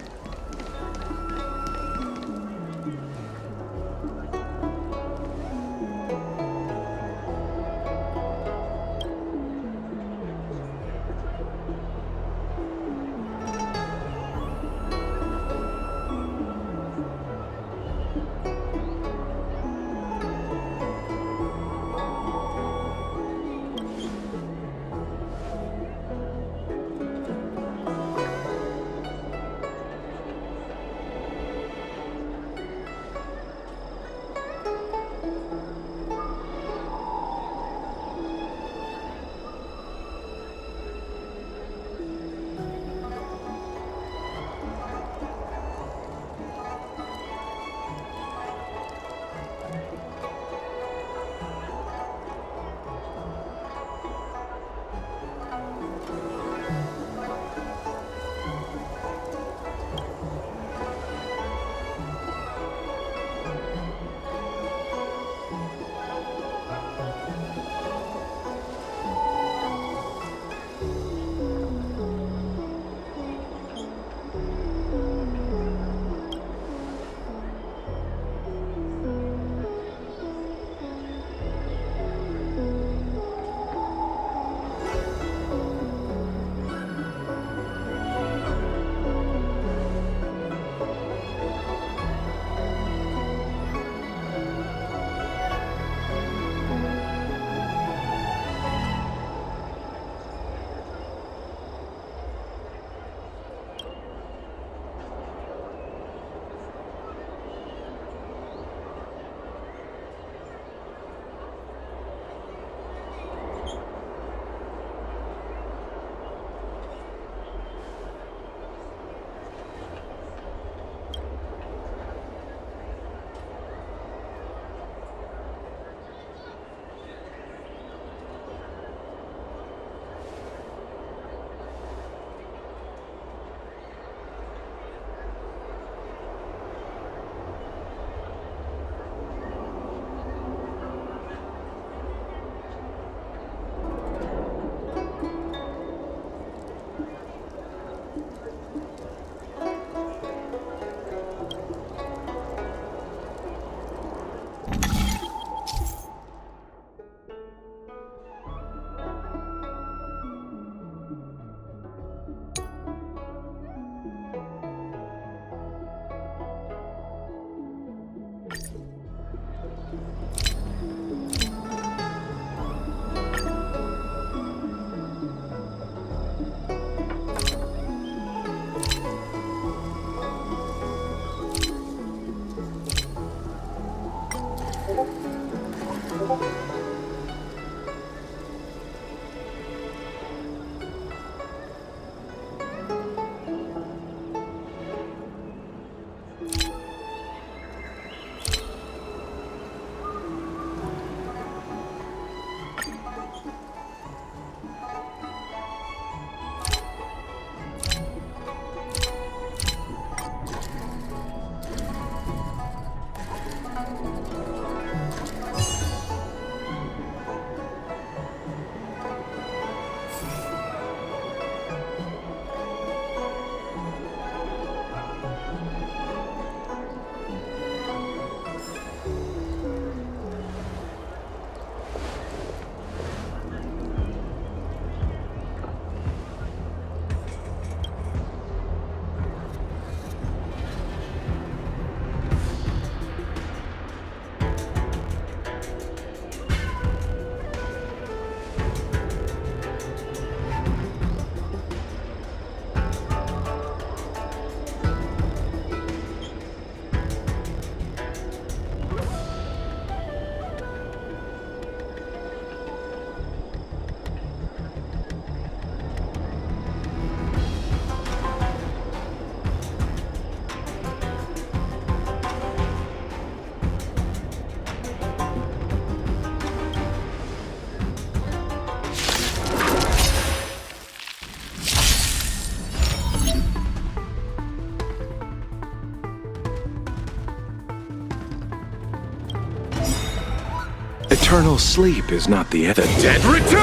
Eternal sleep is not the end. The dead return!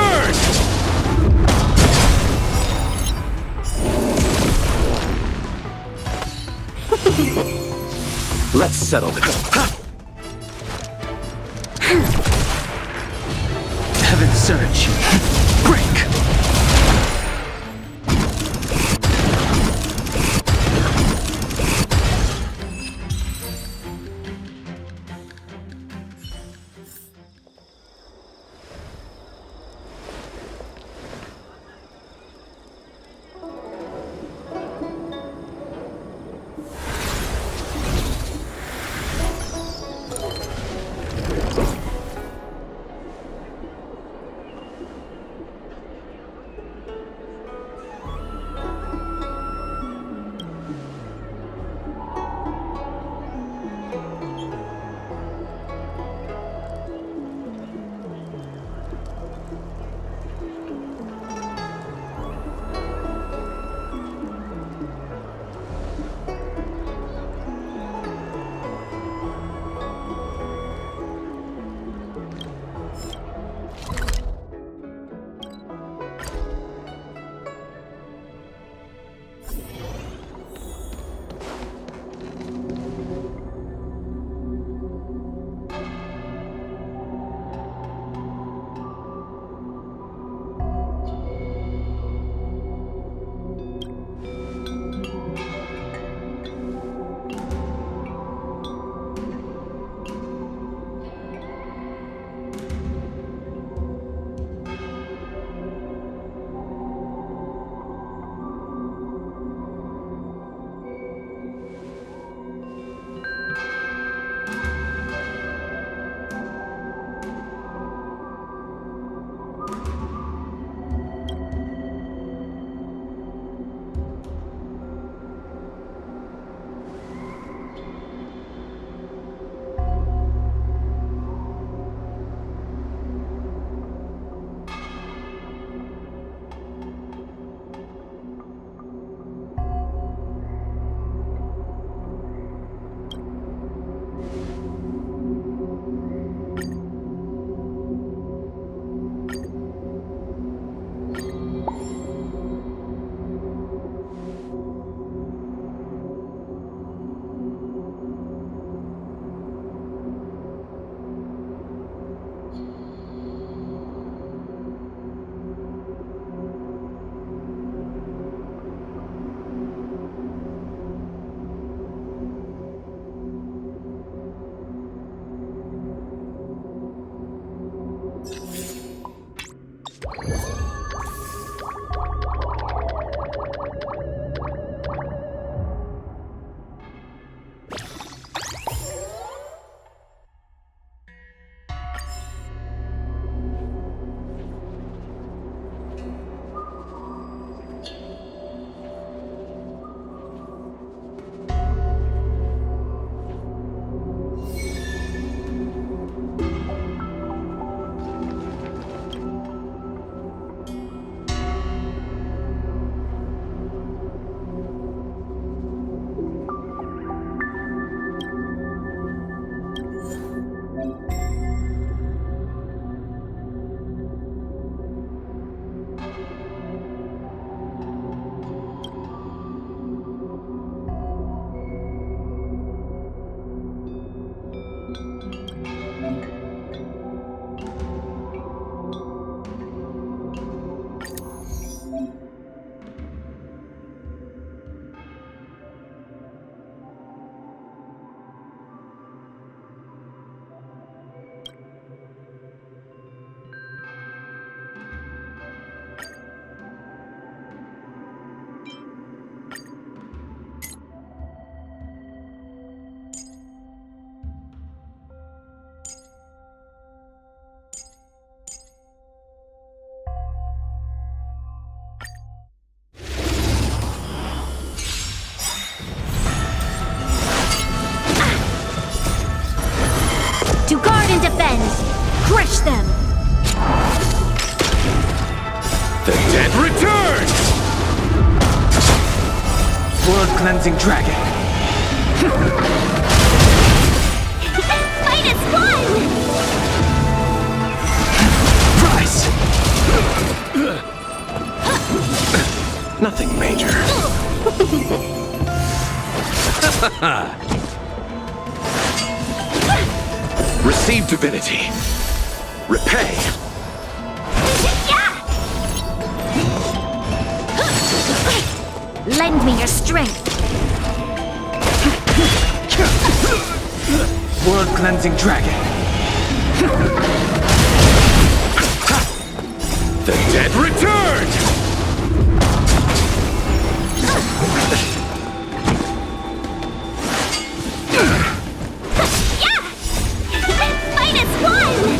Let's settle this. Heaven Surge. Break! Crush them! The dead return! Blood-cleansing dragon. Fight is fun! Rise! Nothing major. Receive divinity. Repay. Lend me your strength. Blood cleansing dragon. The dead return! Minus one!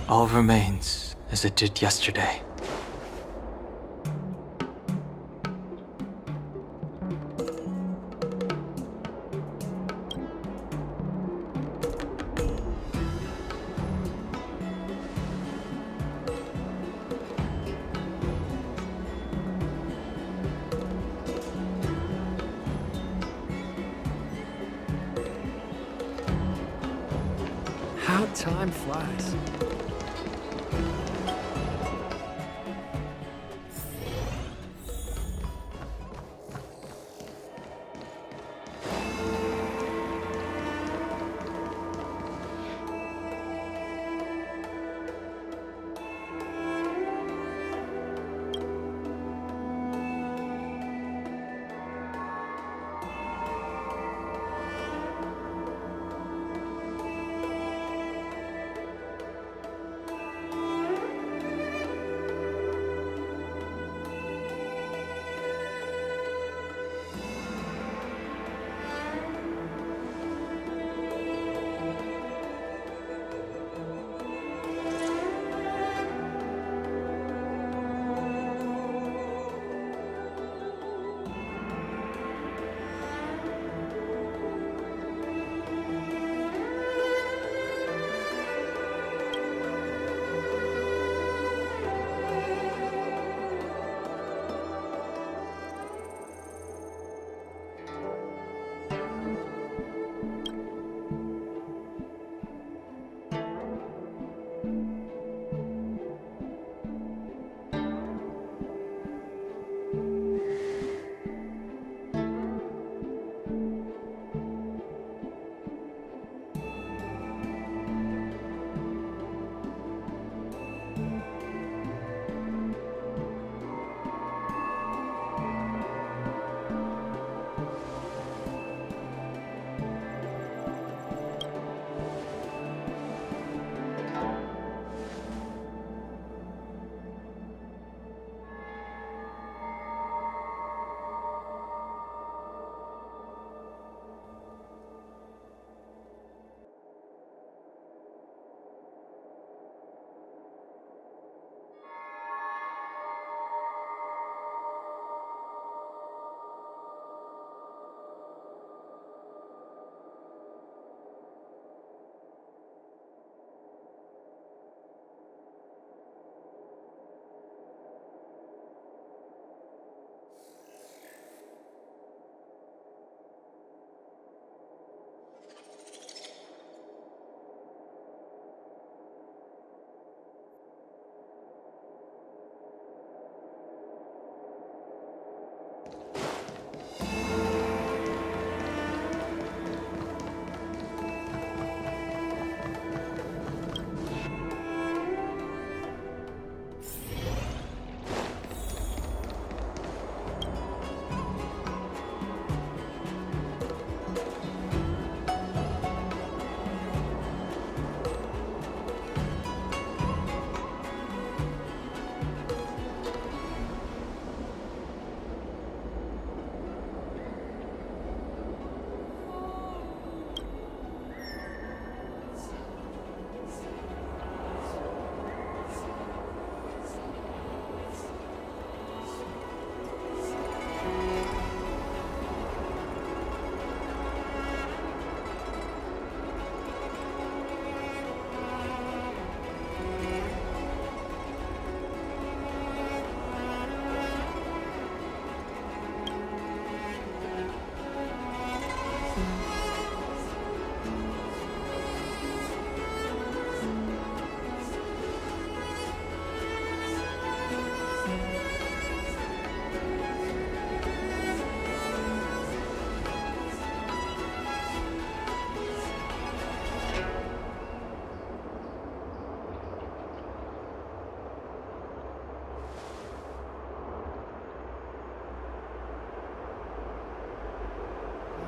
All remains as it did yesterday. How time flies.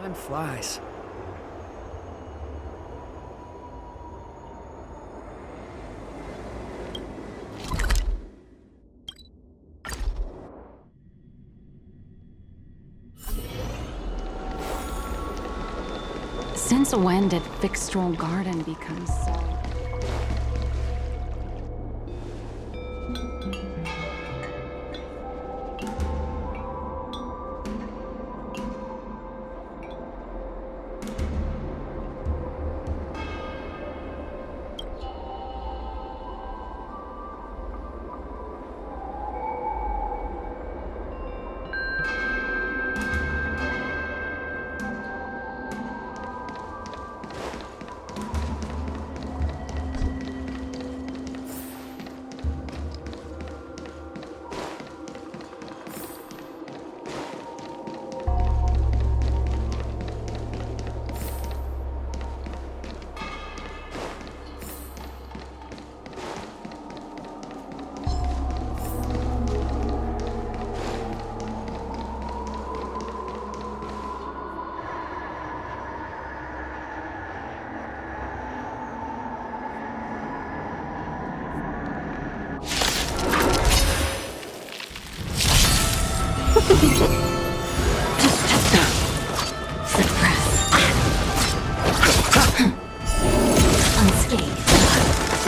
Time flies. Since when did Fixstral Garden become so...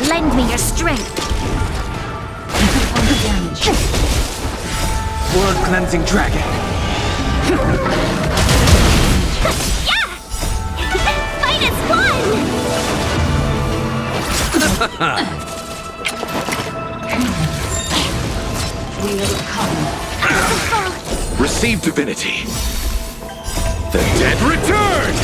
Lend me your strength. World cleansing dragon. Yeah! Fight is fun! We'll come. Receive divinity. The dead return!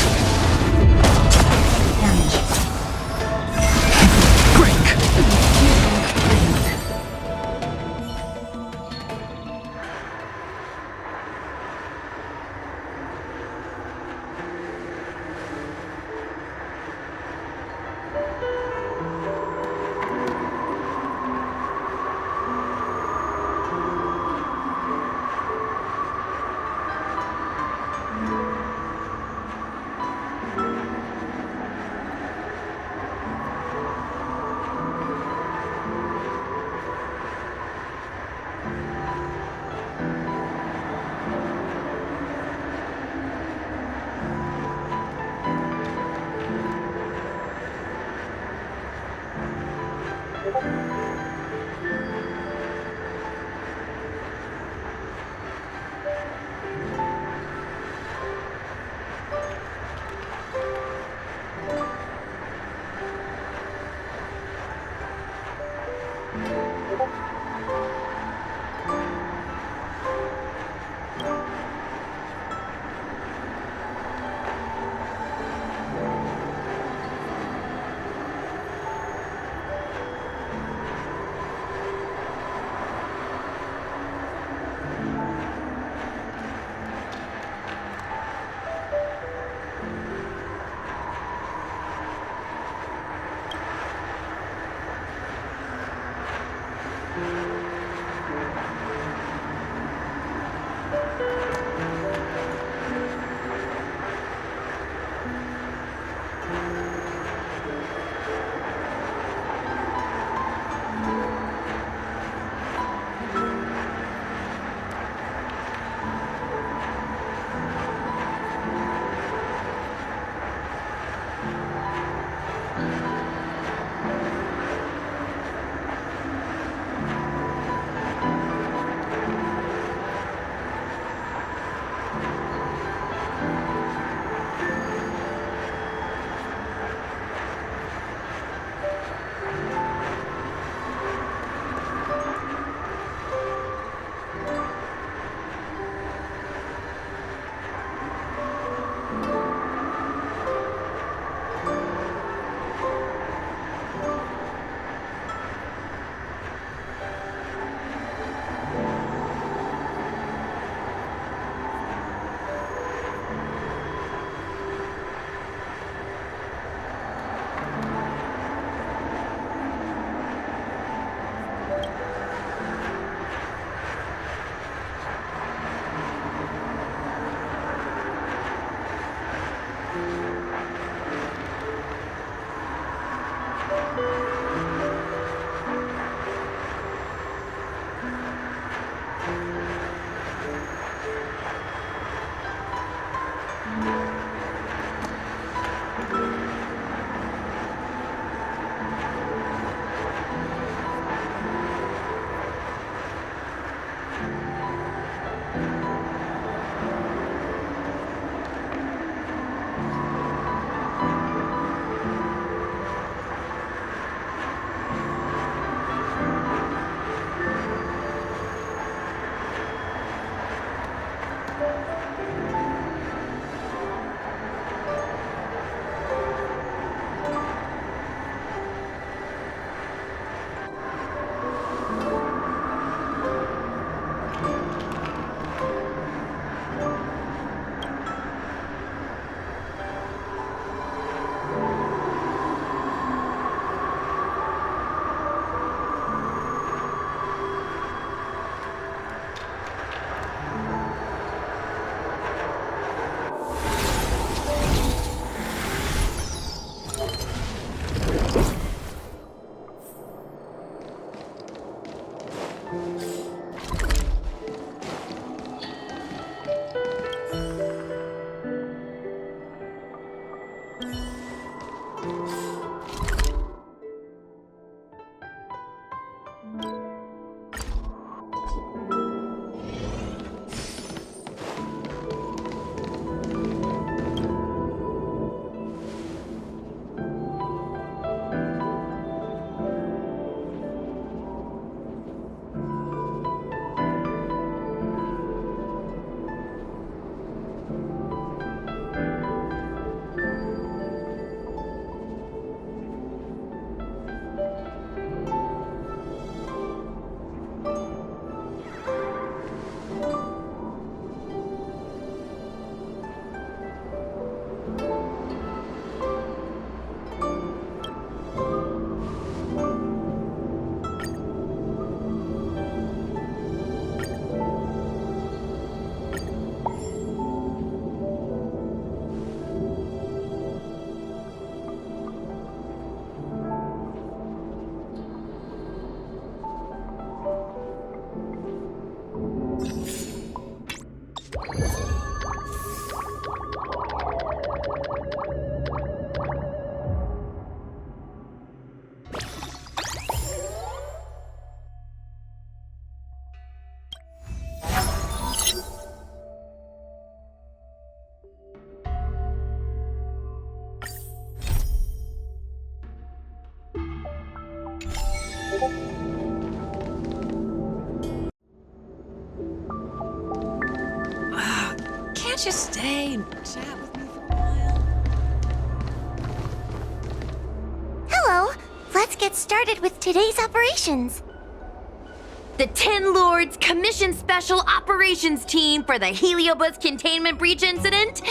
Can't you stay and chat with me for a while? Hello! Let's get started with today's operations. The 10 Lords Commission Special Operations Team for the Heliobi's Containment Breach Incident,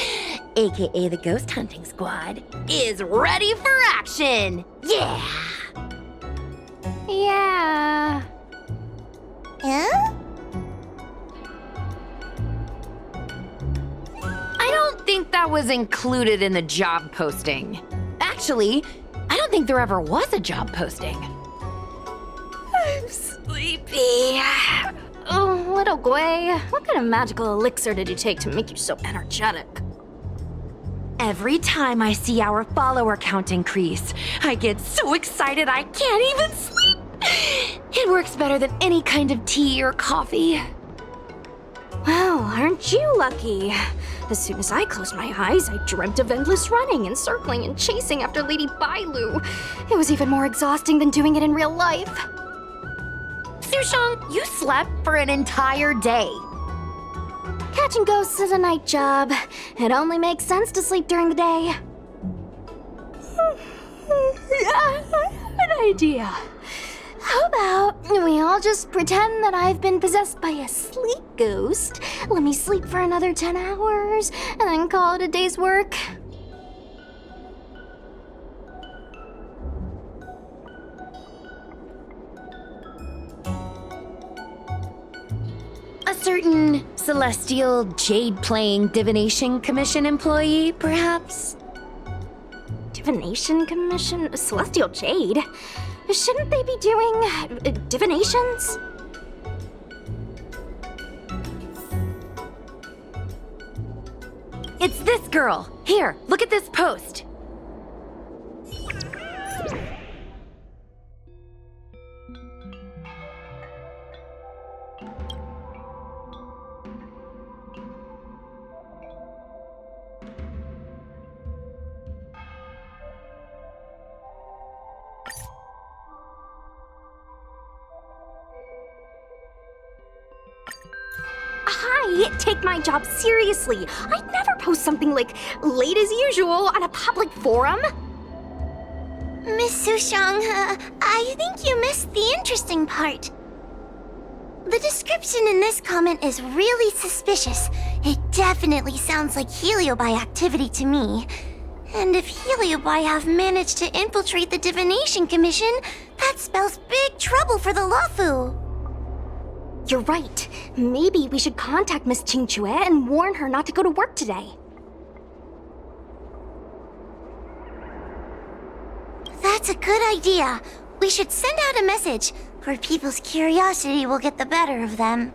aka the Ghost Hunting Squad, is ready for action! Yeah! Yeah. Huh? I don't think that was included in the job posting. Actually, I don't think there ever was a job posting. I'm sleepy. Oh, little Gwei, what kind of magical elixir did you take to make you so energetic? Every time I see our follower count increase, I get so excited I can't even sleep. It works better than any kind of tea or coffee. Well, aren't you lucky? As soon as I closed my eyes, I dreamt of endless running and circling and chasing after Lady Bailu. It was even more exhausting than doing it in real life. Xuan, you slept for an entire day. Catching ghosts is a night job. It only makes sense to sleep during the day. Yeah, I have an idea. How about we all just pretend that I've been possessed by a sleep ghost? Let me sleep for another 10 hours, and then call it a day's work. A certain celestial jade-playing divination commission employee, perhaps? Divination Commission? Celestial Jade? Shouldn't they be doing divinations? It's this girl. Here, look at this post. Hi, take my job seriously. I'd never post something like late as usual on a public forum. Miss Xuan, I think you missed the interesting part. The description in this comment is really suspicious. It definitely sounds like Heliobi activity to me. And if Heliobi have managed to infiltrate the Divination Commission, that spells big trouble for the Luofu. You're right. Maybe we should contact Miss Qingque and warn her not to go to work today. That's a good idea. We should send out a message, or people's curiosity will get the better of them.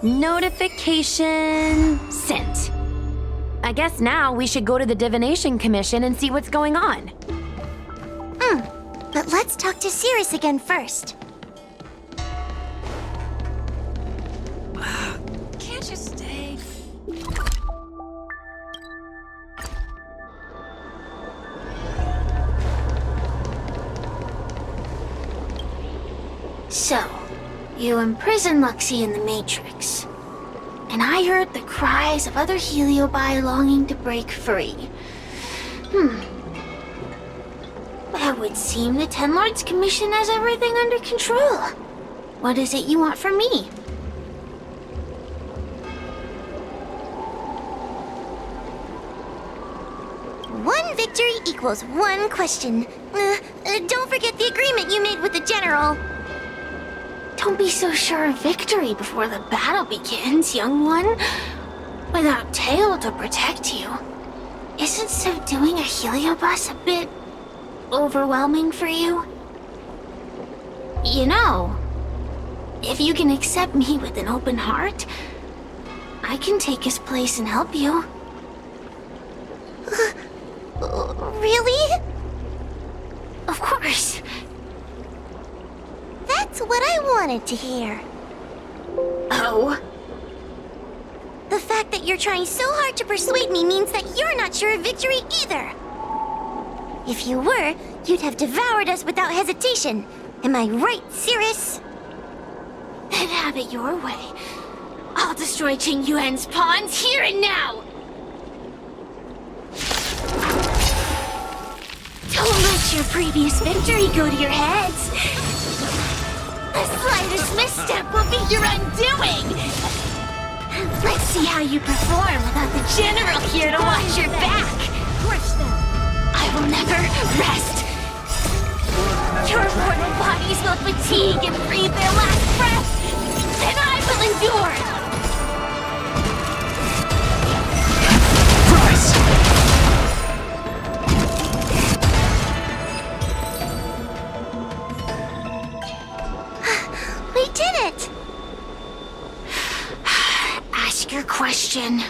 Notification sent. I guess now we should go to the Divination Commission and see what's going on. But let's talk to Cirrus again first. Can't you stay? So, you imprisoned Luxie in the Matrix. And I heard the cries of other Heliobi longing to break free. It would seem the Ten Lords Commission has everything under control. What is it you want from me? One victory equals one question. Don't forget the agreement you made with the General. Don't be so sure of victory before the battle begins, young one. Without Tail to protect you, isn't subduing a Heliobus a bit overwhelming for you? You know, if you can accept me with an open heart, I can take his place and help you. Really? Of course. That's what I wanted to hear. Oh? The fact that you're trying so hard to persuade me means that you're not sure of victory either. If you were, you'd have devoured us without hesitation. Am I right, Cirrus? Then have it your way. I'll destroy Qing Yuan's pawns here and now! Don't let your previous victory go to your heads. The slightest misstep will be your undoing! Let's see how you perform without the General here to watch your back! Crush them! I will never rest! Your mortal bodies will fatigue and breathe their last breath! Then I will endure! Rise! We did it! Ask your question.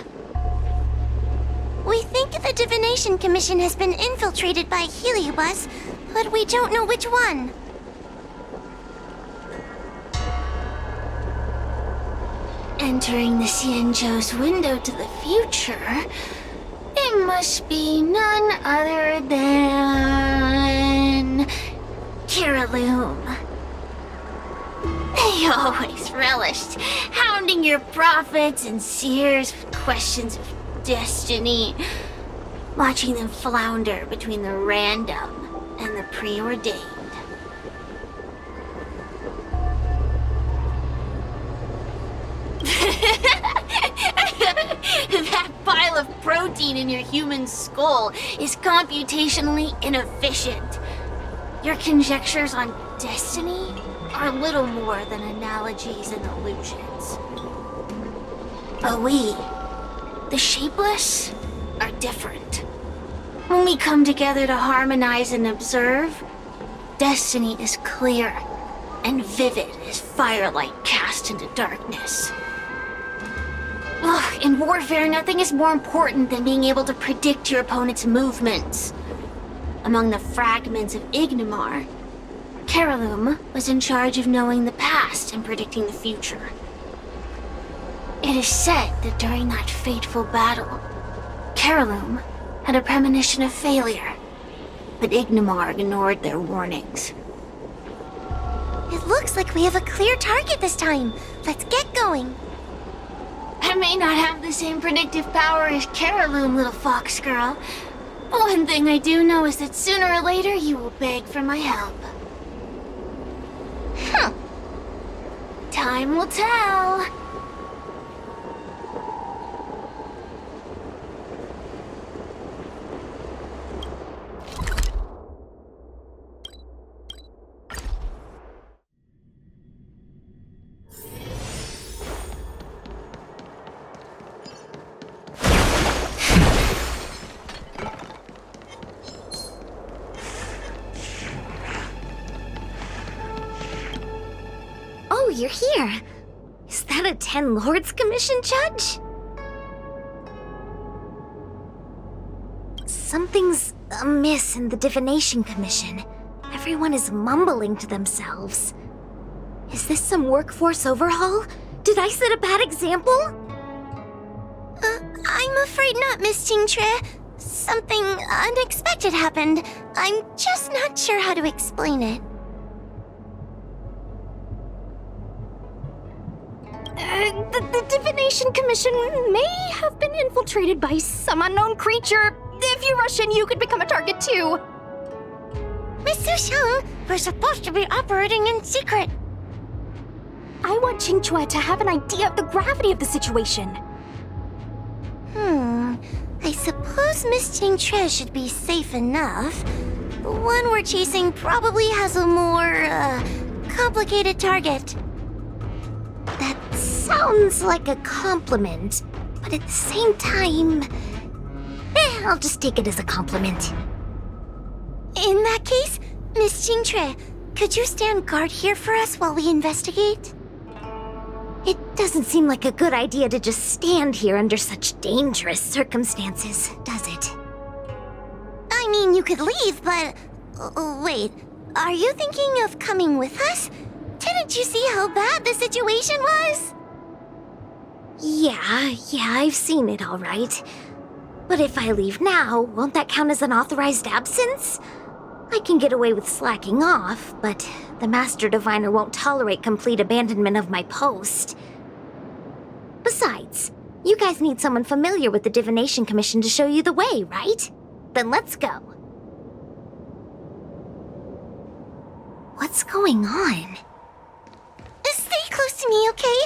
We think the Divination Commission has been infiltrated by Heliobus, but we don't know which one. Entering the Xianzhou's window to the future, it must be none other than Kiraloom. They always relished hounding your prophets and seers with questions of destiny, watching them flounder between the random and the preordained. That pile of protein in your human skull is computationally inefficient. Your conjectures on destiny are little more than analogies and illusions. But we, the shapeless, are different. When we come together to harmonize and observe, destiny is clear and vivid as firelight cast into darkness. Ugh, in warfare, nothing is more important than being able to predict your opponent's movements. Among the fragments of Ignimar, Kiraloom was in charge of knowing the past and predicting the future. It is said that during that fateful battle, Kiraloom had a premonition of failure, but Ignimar ignored their warnings. It looks like we have a clear target this time. Let's get going. I may not have the same predictive power as Kiraloom, little fox girl, but one thing I do know is that sooner or later you will beg for my help. Time will tell. Oh, you're here. Is that a 10 Lords Commission judge? Something's amiss in the Divination Commission. Everyone is mumbling to themselves. Is this some workforce overhaul? Did I set a bad example? I'm afraid not, Miss Qingtre. Something unexpected happened. I'm just not sure how to explain it. The Divination Commission may have been infiltrated by some unknown creature. If you rush in, you could become a target too. Miss Fu Xuan, we're supposed to be operating in secret. I want Qingtre to have an idea of the gravity of the situation. I suppose Miss Qingtre should be safe enough. The one we're chasing probably has a more, complicated target. That sounds like a compliment, but at the same time... I'll just take it as a compliment. In that case, Miss Qingtre, could you stand guard here for us while we investigate? It doesn't seem like a good idea to just stand here under such dangerous circumstances, does it? I mean, you could leave, but... wait, are you thinking of coming with us? Didn't you see how bad the situation was? Yeah, I've seen it all right. But if I leave now, won't that count as an authorized absence? I can get away with slacking off, but the Master Diviner won't tolerate complete abandonment of my post. Besides, you guys need someone familiar with the Divination Commission to show you the way, right? Then let's go. What's going on? Stay close to me, okay?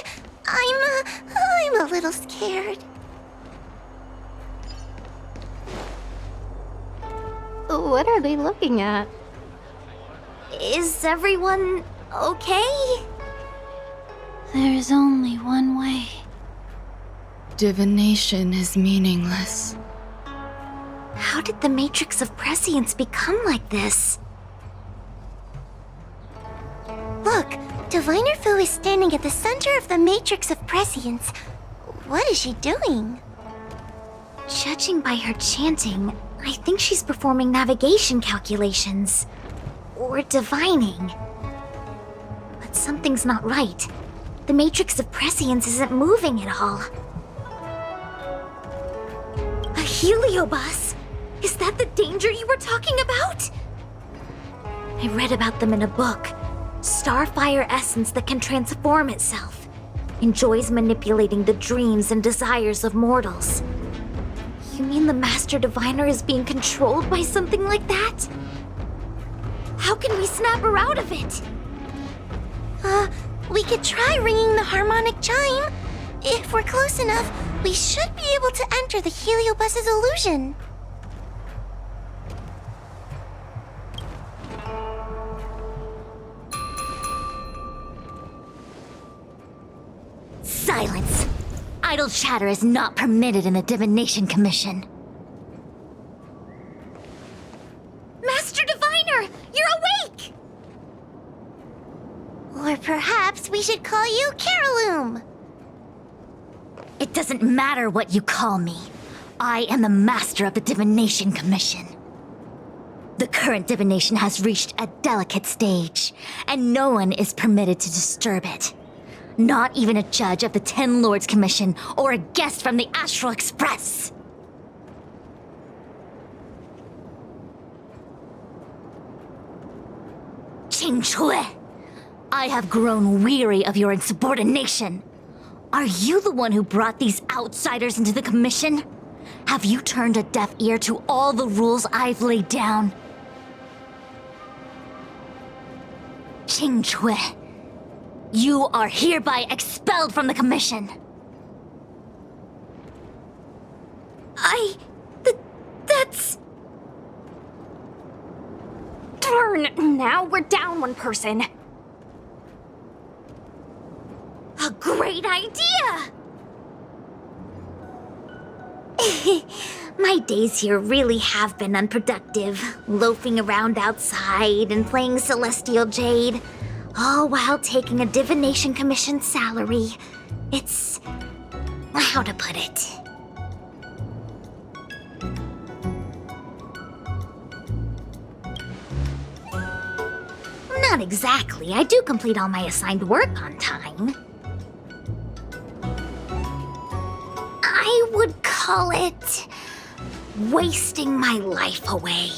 I'm a little scared. What are they looking at? Is everyone okay? There's only one way. Divination is meaningless. How did the Matrix of Prescience become like this? Look, Diviner Fu is standing at the center of the Matrix of Prescience. What is she doing? Judging by her chanting, I think she's performing navigation calculations. Or divining. But something's not right. The Matrix of Prescience isn't moving at all. A Heliobus? Is that the danger you were talking about? I read about them in a book. Starfire essence that can transform itself. Enjoys manipulating the dreams and desires of mortals. You mean the Master Diviner is being controlled by something like that? How can we snap her out of it? We could try ringing the harmonic chime. If we're close enough, we should be able to enter the Heliobus's illusion. Silence! Idle chatter is not permitted in the Divination Commission. Master Diviner, you're awake! Or perhaps we should call you Caroloom. It doesn't matter what you call me. I am the master of the Divination Commission. The current divination has reached a delicate stage, and no one is permitted to disturb it. Not even a judge of the 10 Lords Commission or a guest from the Astral Express. Qingtre, I have grown weary of your insubordination. Are you the one who brought these outsiders into the commission? Have you turned a deaf ear to all the rules I've laid down? Qingtre, you are hereby expelled from the commission. That's... Darn, now we're down one person. A great idea! My days here really have been unproductive, loafing around outside and playing Celestial Jade. All while taking a divination commission salary. It's... how to put it? Not exactly. I do complete all my assigned work on time. I would call it... wasting my life away.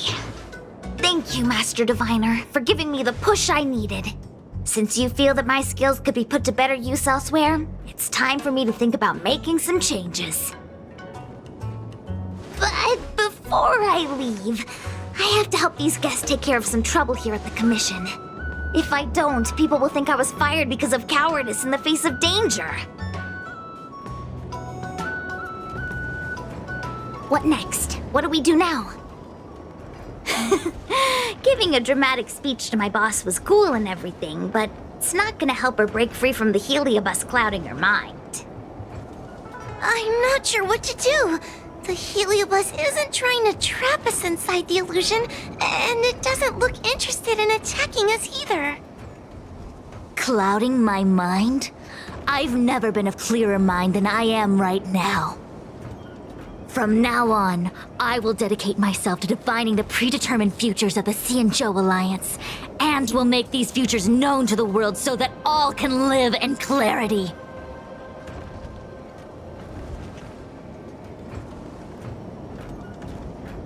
Thank you, Master Diviner, for giving me the push I needed. Since you feel that my skills could be put to better use elsewhere, it's time for me to think about making some changes. But before I leave, I have to help these guests take care of some trouble here at the Commission. If I don't, people will think I was fired because of cowardice in the face of danger. What next? What do we do now? Giving a dramatic speech to my boss was cool and everything, but it's not gonna help her break free from the heliobus clouding her mind. I'm not sure what to do. The heliobus isn't trying to trap us inside the illusion, and it doesn't look interested in attacking us either. Clouding my mind? I've never been of clearer mind than I am right now. From now on, I will dedicate myself to defining the predetermined futures of the Xianzhou Alliance, and will make these futures known to the world so that all can live in clarity.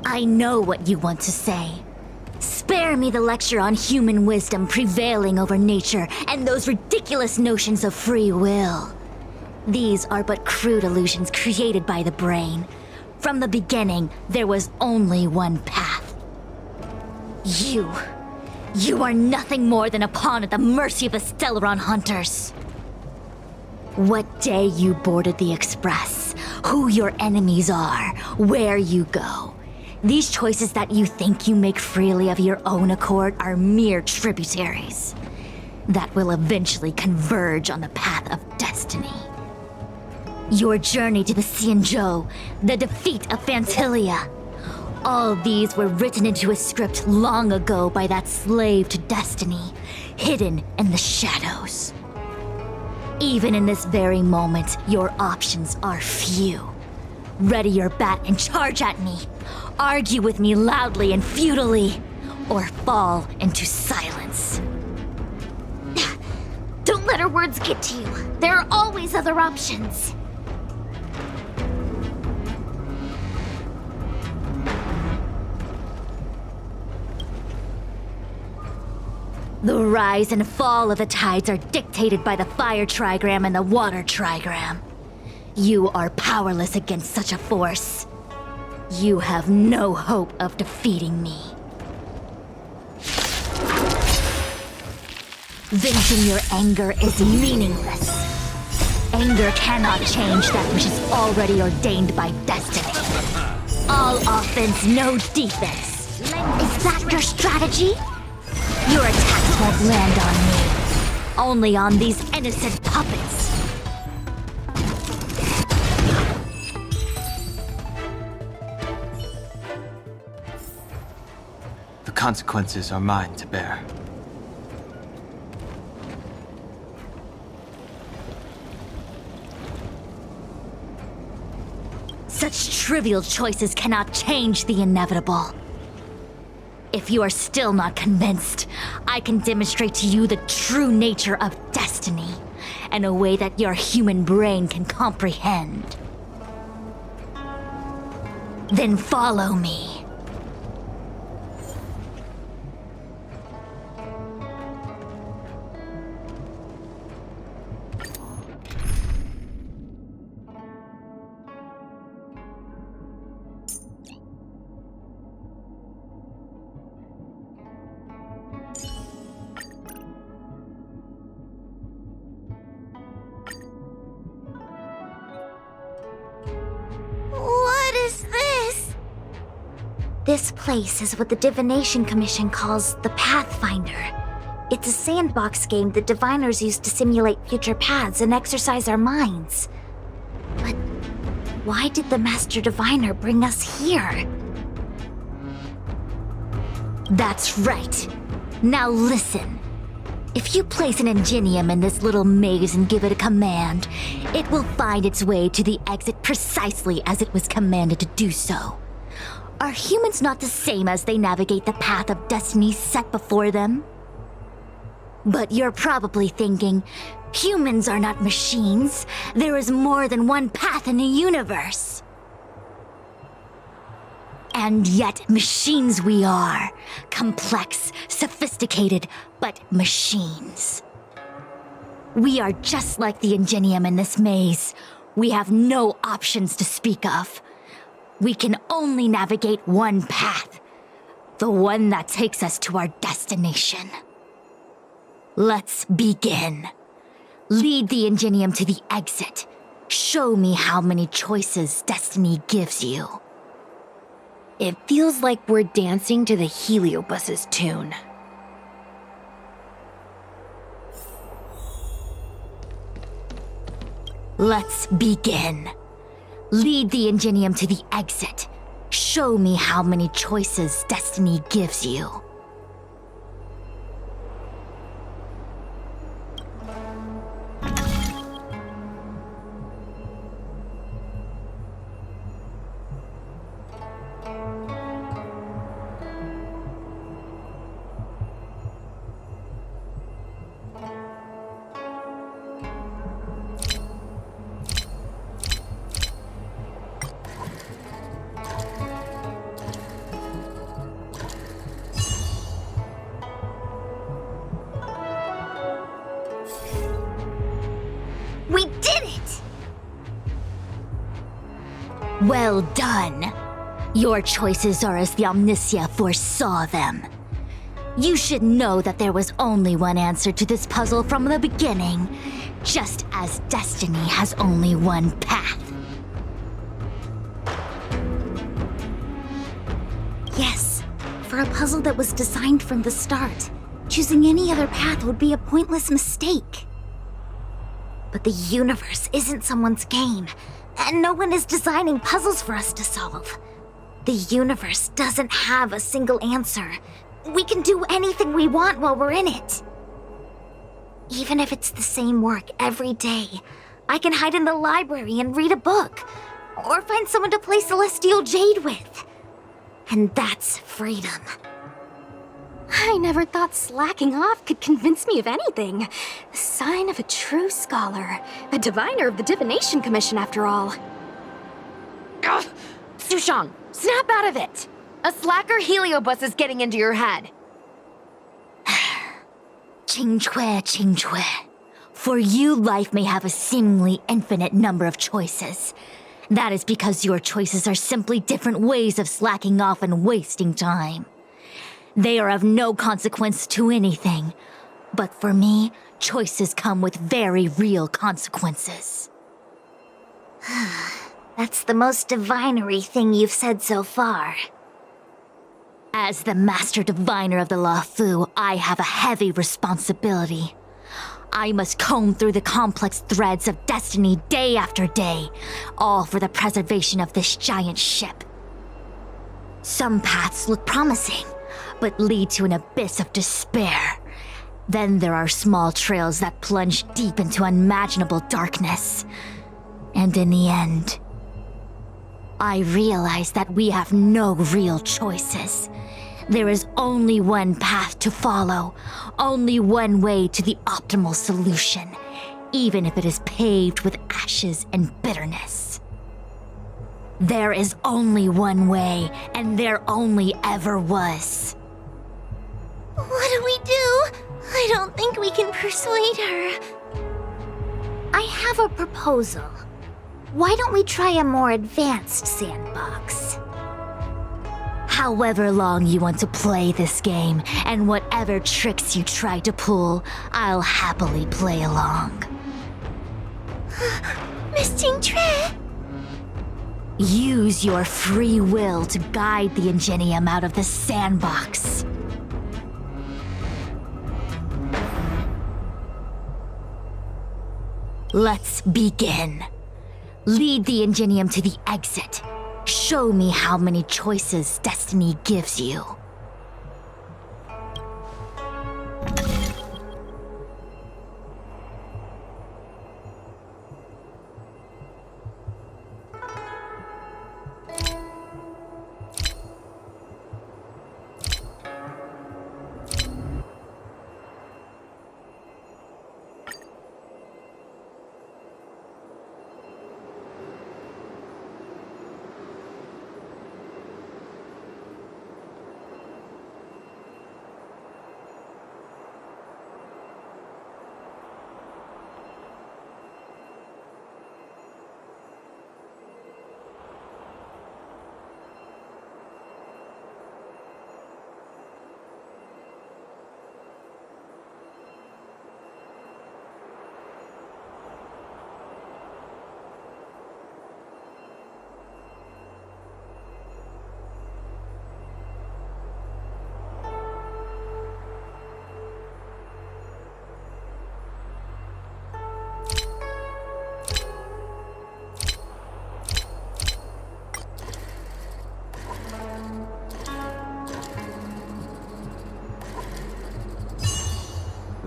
I know what you want to say. Spare me the lecture on human wisdom prevailing over nature and those ridiculous notions of free will. These are but crude illusions created by the brain. From the beginning, there was only one path. You are nothing more than a pawn at the mercy of the Stellaron hunters. What day you boarded the Express, who your enemies are, where you go. These choices that you think you make freely of your own accord are mere tributaries that will eventually converge on the path of destiny. Your journey to the Xianzhou, the defeat of Phantilia. All these were written into a script long ago by that slave to destiny, hidden in the shadows. Even in this very moment, your options are few. Ready your bat and charge at me. Argue with me loudly and futilely, or fall into silence. Don't let her words get to you. There are always other options. The rise and fall of the tides are dictated by the fire trigram and the water trigram. You are powerless against such a force. You have no hope of defeating me. Venting your anger is meaningless. Anger cannot change that which is already ordained by destiny. All offense, no defense. Is that your strategy? Your attacks won't land on me. Only on these innocent puppets. The consequences are mine to bear. Such trivial choices cannot change the inevitable. If you are still not convinced, I can demonstrate to you the true nature of destiny in a way that your human brain can comprehend. Then follow me. This place is what the Divination Commission calls the Pathfinder. It's a sandbox game that diviners use to simulate future paths and exercise our minds. But why did the Master Diviner bring us here? That's right. Now listen. If you place an ingenium in this little maze and give it a command, it will find its way to the exit precisely as it was commanded to do so. Are humans not the same as they navigate the path of destiny set before them? But you're probably thinking, humans are not machines. There is more than one path in the universe. And yet machines we are. Complex, sophisticated, but machines. We are just like the ingenium in this maze. We have no options to speak of. We can only navigate one path. The one that takes us to our destination. Let's begin. Lead the ingenium to the exit. Show me how many choices destiny gives you. It feels like we're dancing to the Heliobus's tune. Let's begin. Lead the ingenium to the exit. Show me how many choices destiny gives you. We did it! Well done. Your choices are as the Omnisia foresaw them. You should know that there was only one answer to this puzzle from the beginning, just as destiny has only one path. Yes, for a puzzle that was designed from the start, choosing any other path would be a pointless mistake. But the universe isn't someone's game, and no one is designing puzzles for us to solve. The universe doesn't have a single answer. We can do anything we want while we're in it. Even if it's the same work every day, I can hide in the library and read a book, or find someone to play Celestial Jade with. And that's freedom. I never thought slacking off could convince me of anything. The sign of a true scholar. A diviner of the Divination Commission, after all. Ugh! Xuan, snap out of it! A slacker Heliobus is getting into your head. Qingque. For you, life may have a seemingly infinite number of choices. That is because your choices are simply different ways of slacking off and wasting time. They are of no consequence to anything. But for me, choices come with very real consequences. That's the most divinery thing you've said so far. As the master diviner of the Law Fu, I have a heavy responsibility. I must comb through the complex threads of destiny day after day, all for the preservation of this giant ship. Some paths look promising, but lead to an abyss of despair. Then there are small trails that plunge deep into unimaginable darkness. And in the end, I realize that we have no real choices. There is only one path to follow, only one way to the optimal solution, even if it is paved with ashes and bitterness. There is only one way, and there only ever was. What do we do? I don't think we can persuade her. I have a proposal. Why don't we try a more advanced sandbox? However long you want to play this game, and whatever tricks you try to pull, I'll happily play along. Miss Qingque? Use your free will to guide the ingenium out of the sandbox. Let's begin. Lead the ingenium to the exit. Show me how many choices destiny gives you.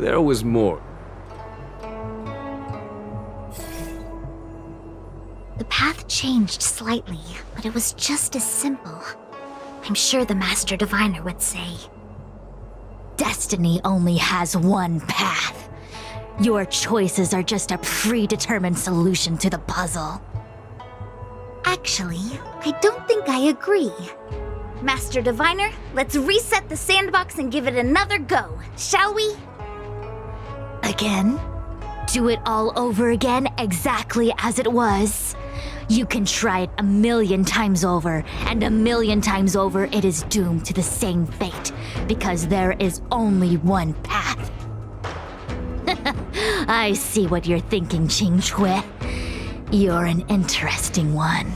there was more. The path changed slightly, but it was just as simple. I'm sure the Master Diviner would say. Destiny only has one path. Your choices are just a predetermined solution to the puzzle. Actually, I don't think I agree. Master Diviner, let's reset the sandbox and give it another go, shall we? Again? Do it all over again exactly as it was? You can try it 1,000,000 times over, and 1,000,000 times over it is doomed to the same fate, because there is only one path. I see what you're thinking, Qingque. You're an interesting one.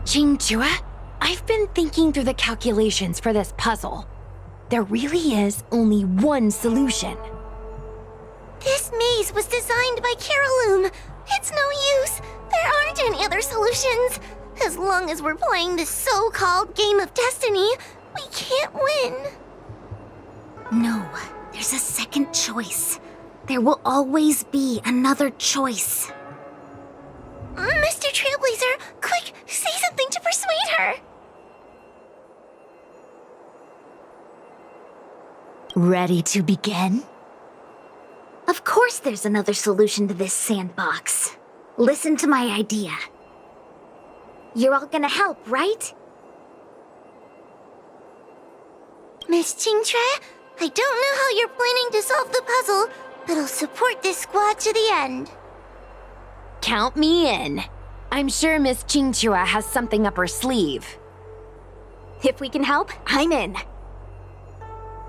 Qingque, I've been thinking through the calculations for this puzzle. There really is only one solution. This maze was designed by Caroloom. It's no use. There aren't any other solutions. As long as we're playing this so-called game of destiny, we can't win. No, there's a second choice. There will always be another choice. Mr. Trailblazer, quick, say something to persuade her. Ready to begin? Of course there's another solution to this sandbox. Listen to my idea. You're all gonna help, right? Miss Qingque, I don't know how you're planning to solve the puzzle, but I'll support this squad to the end. Count me in. I'm sure Miss Qingque has something up her sleeve. If we can help, I'm in.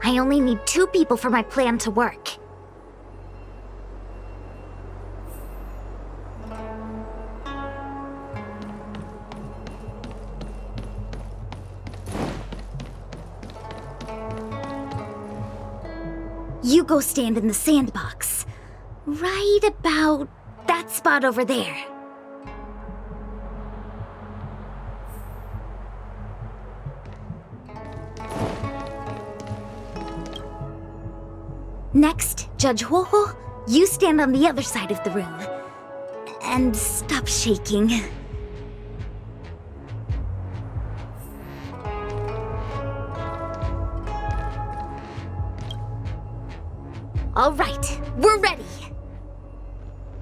I only need 2 people for my plan to work. You go stand in the sandbox. Right about that spot over there. Next, Judge Huohuo, you stand on the other side of the room. And stop shaking. All right, we're ready.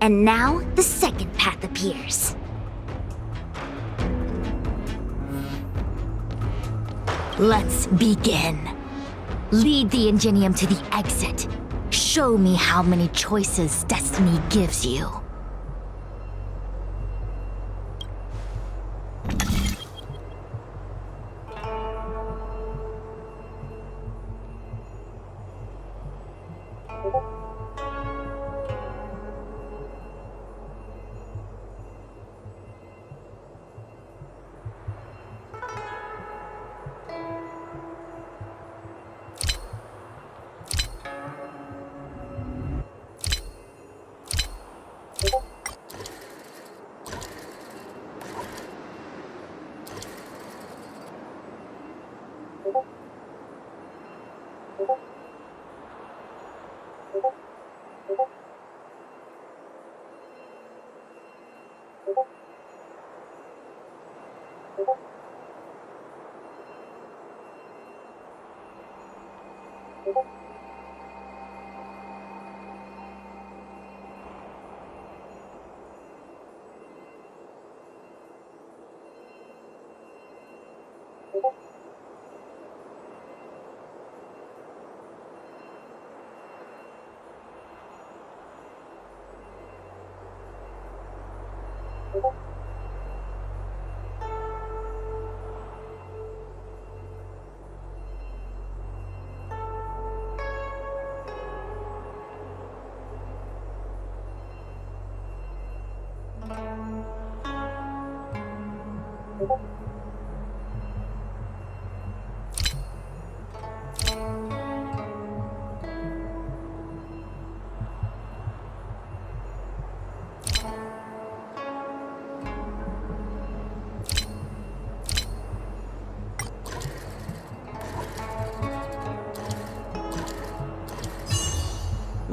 And now, the second path appears. Let's begin. Lead the Ingenium to the exit. Show me how many choices destiny gives you.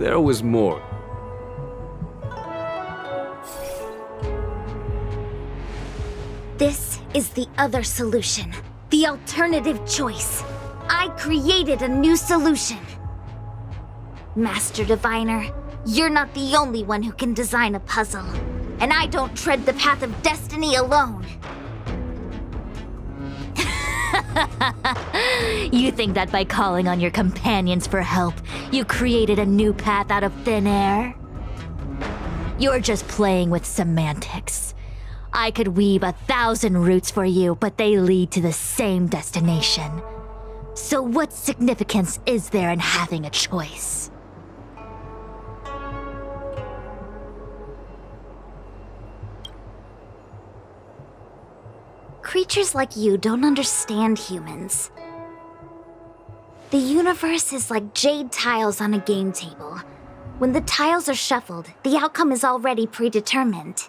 there was more. This is the other solution. The alternative choice. I created a new solution. Master Diviner, you're not the only one who can design a puzzle. And I don't tread the path of destiny alone. You think that by calling on your companions for help, you created a new path out of thin air? You're just playing with semantics. I could weave 1,000 routes for you, but they lead to the same destination. So what significance is there in having a choice? Creatures like you don't understand humans. The universe is like jade tiles on a game table. When the tiles are shuffled, the outcome is already predetermined.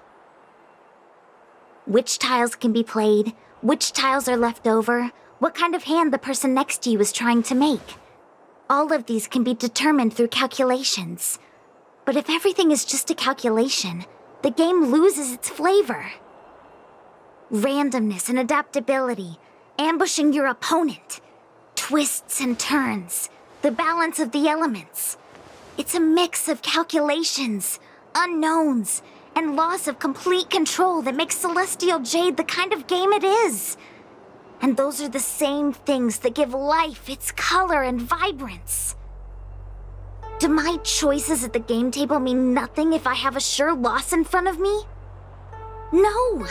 Which tiles can be played, which tiles are left over, what kind of hand the person next to you is trying to make. All of these can be determined through calculations. But if everything is just a calculation, the game loses its flavor. Randomness and adaptability, ambushing your opponent, twists and turns, the balance of the elements. It's a mix of calculations, unknowns, and loss of complete control that makes Celestial Jade the kind of game it is. And those are the same things that give life its color and vibrance. Do my choices at the game table mean nothing if I have a sure loss in front of me? No!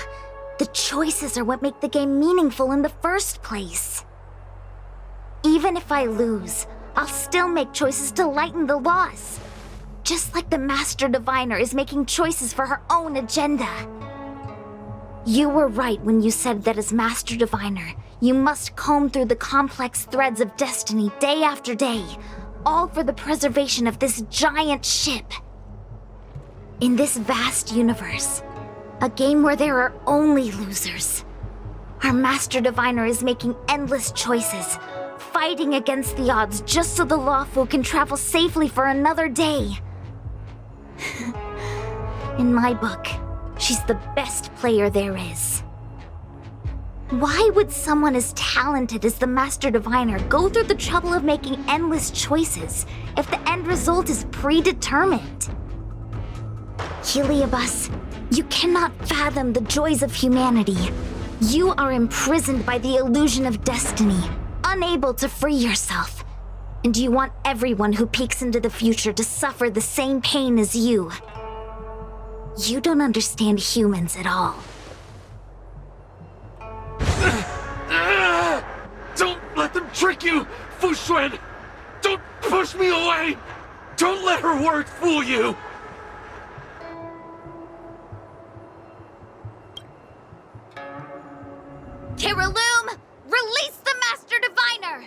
The choices are what make the game meaningful in the first place. Even if I lose, I'll still make choices to lighten the loss. Just like the Master Diviner is making choices for her own agenda. You were right when you said that as Master Diviner, you must comb through the complex threads of destiny day after day, all for the preservation of this giant ship. In this vast universe, a game where there are only losers, our Master Diviner is making endless choices, fighting against the odds just so the lawful can travel safely for another day. In my book, she's the best player there is. Why would someone as talented as the Master Diviner go through the trouble of making endless choices if the end result is predetermined? Heliobus, you cannot fathom the joys of humanity. You are imprisoned by the illusion of destiny, unable to free yourself. And you want everyone who peeks into the future to suffer the same pain as you. You don't understand humans at all. Don't let them trick you, Fu Xuan! Don't push me away! Don't let her words fool you! Kiriloom, release the Master Diviner!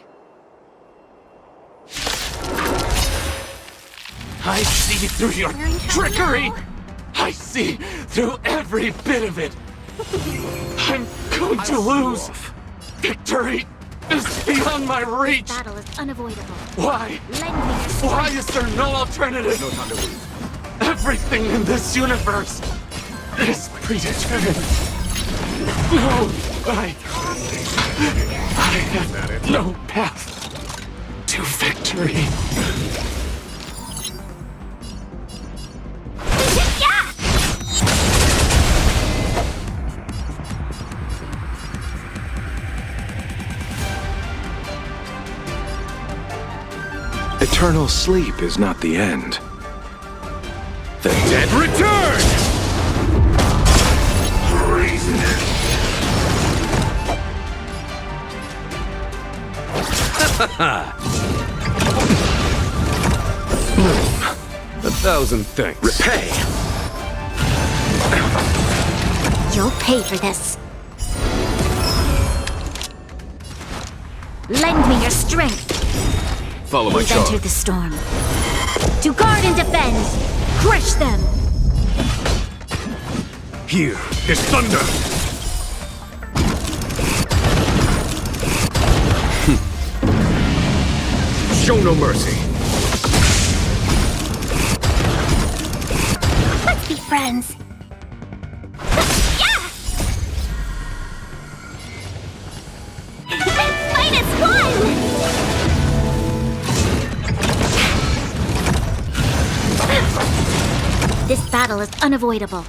I see through your trickery! I see through every bit of it! I'm going to lose! Victory is beyond my reach! Battle is unavoidable. Why? Lend me your strength. Why is there no alternative? No time to lose. Everything in this universe is predetermined. No, I have no path to victory. Eternal sleep is not the end. The dead return! A thousand thanks. Repay! You'll pay for this. Lend me your strength. Follow my We've charge. entered the storm. To guard and defend! Crush them! Here is thunder! Show no mercy. friends. This battle is unavoidable.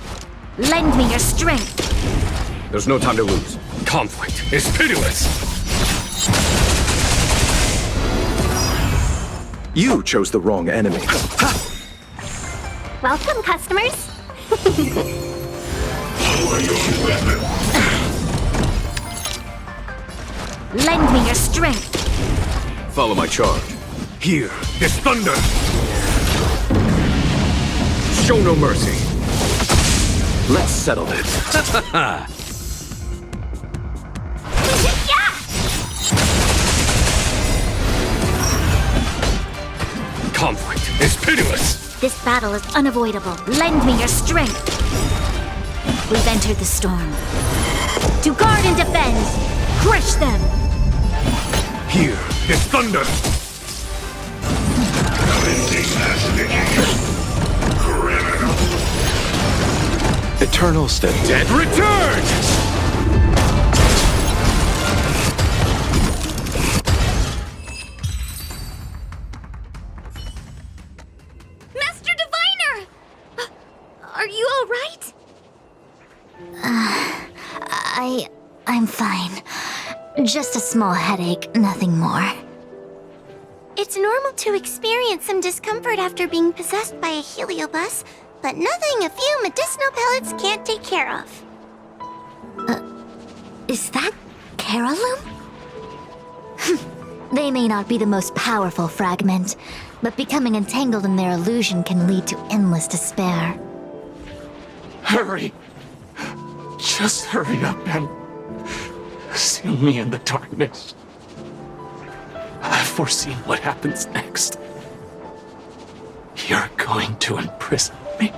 Lend me your strength. There's no time to lose. Conflict is pitiless! You chose the wrong enemy. Welcome, customers. Lend me your strength. Follow my charge. Here, this thunder! Show no mercy. Let's settle this. Conflict is pitiless! This battle is unavoidable. Lend me your strength. We've entered the storm. To guard and defend! Crush them! Here, this thunder! Eternal step. Dead return! Master Diviner! Are you all right? I'm fine. Just a small headache, nothing more. It's normal to experience some discomfort after being possessed by a heliobus, but nothing a few medicinal pellets can't take care of. Is that Carolum? They may not be the most powerful fragment, but becoming entangled in their illusion can lead to endless despair. Hurry! Just hurry up and seal me in the darkness. I've foreseen what happens next. You're going to imprison me.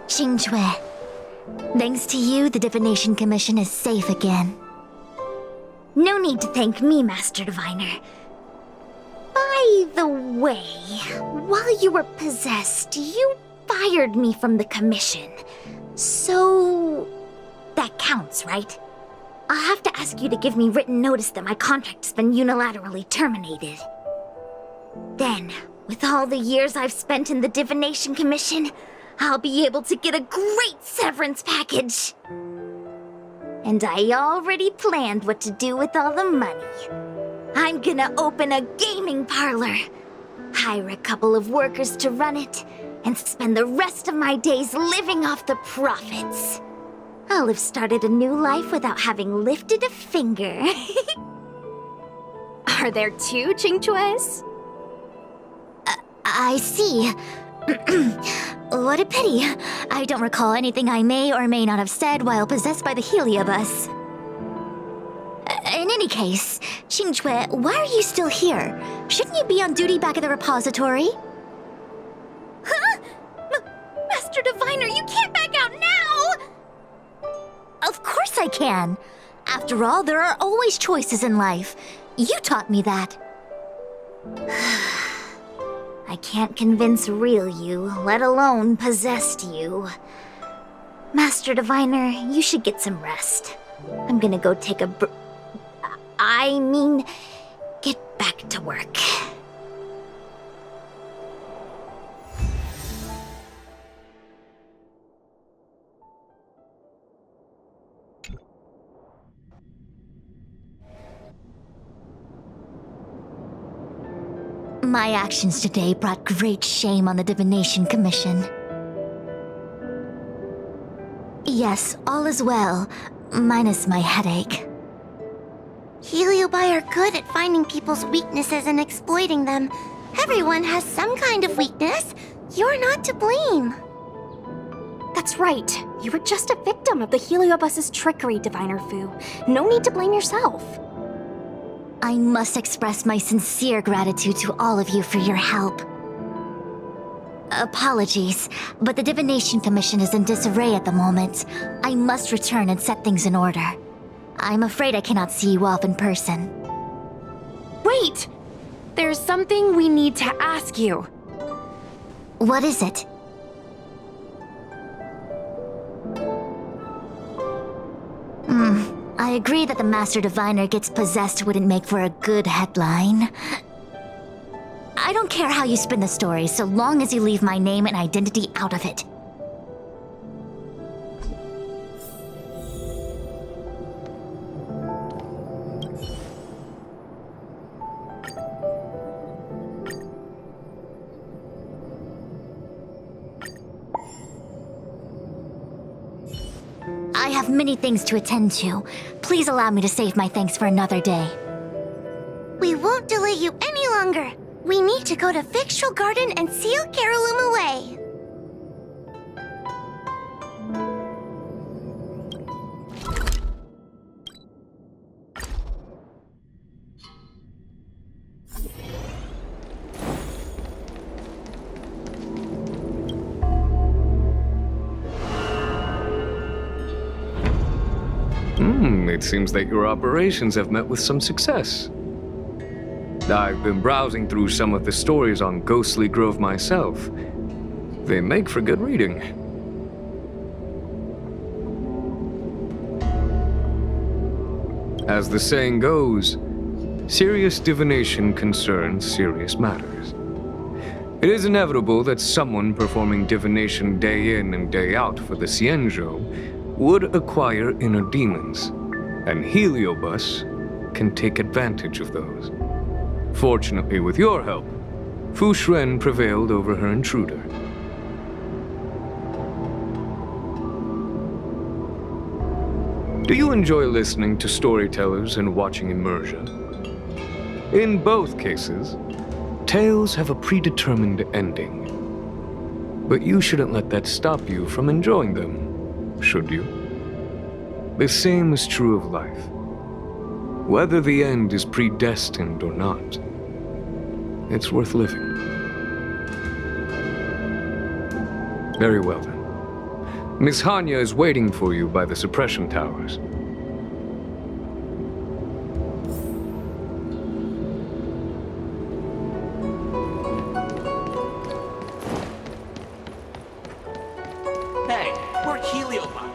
Qingque, thanks to you, the Divination Commission is safe again. No need to thank me, Master Diviner. By the way, while you were possessed, you fired me from the commission. So... that counts, right? I'll have to ask you to give me written notice that my contract's been unilaterally terminated. Then, with all the years I've spent in the Divination Commission, I'll be able to get a great severance package. And I already planned what to do with all the money. I'm gonna open a gaming parlor, hire a couple of workers to run it, and spend the rest of my days living off the profits. I'll have started a new life without having lifted a finger. Are there two Qingques? I see. What a pity. I don't recall anything I may or may not have said while possessed by the Heliobus. In any case, Qingque, why are you still here? Shouldn't you be on duty back at the repository? Huh? Master Diviner, you can't back out now! Of course I can. After all, there are always choices in life. You taught me that. I can't convince real you, let alone possessed you. Master Diviner, you should get some rest. I'm gonna go take a get back to work. My actions today brought great shame on the Divination Commission. Yes, all is well, minus my headache. Heliobi are good at finding people's weaknesses and exploiting them. Everyone has some kind of weakness. You're not to blame. That's right. You were just a victim of the Heliobus's trickery, Diviner Fu. No need to blame yourself. I must express my sincere gratitude to all of you for your help. Apologies, but the Divination Commission is in disarray at the moment. I must return and set things in order. I'm afraid I cannot see you off in person. Wait! There's something we need to ask you. What is it? I agree that the Master Diviner gets possessed wouldn't make for a good headline. I don't care how you spin the story, so long as you leave my name and identity out of it. I have many things to attend to. Please allow me to save my thanks for another day. We won't delay you any longer. We need to go to Fictional Garden and seal Carolum away. It seems that your operations have met with some success. I've been browsing through some of the stories on Ghostly Grove myself. They make for good reading. As the saying goes, serious divination concerns serious matters. It is inevitable that someone performing divination day in and day out for the Xianzhou would acquire inner demons, and Heliobus can take advantage of those. Fortunately, with your help, Fu Xuan prevailed over her intruder. Do you enjoy listening to storytellers and watching immersion? In both cases, tales have a predetermined ending. But you shouldn't let that stop you from enjoying them, should you? The same is true of life. Whether the end is predestined or not, it's worth living. Very well then. Miss Hanya is waiting for you by the suppression towers. Hey, we're Heliobi.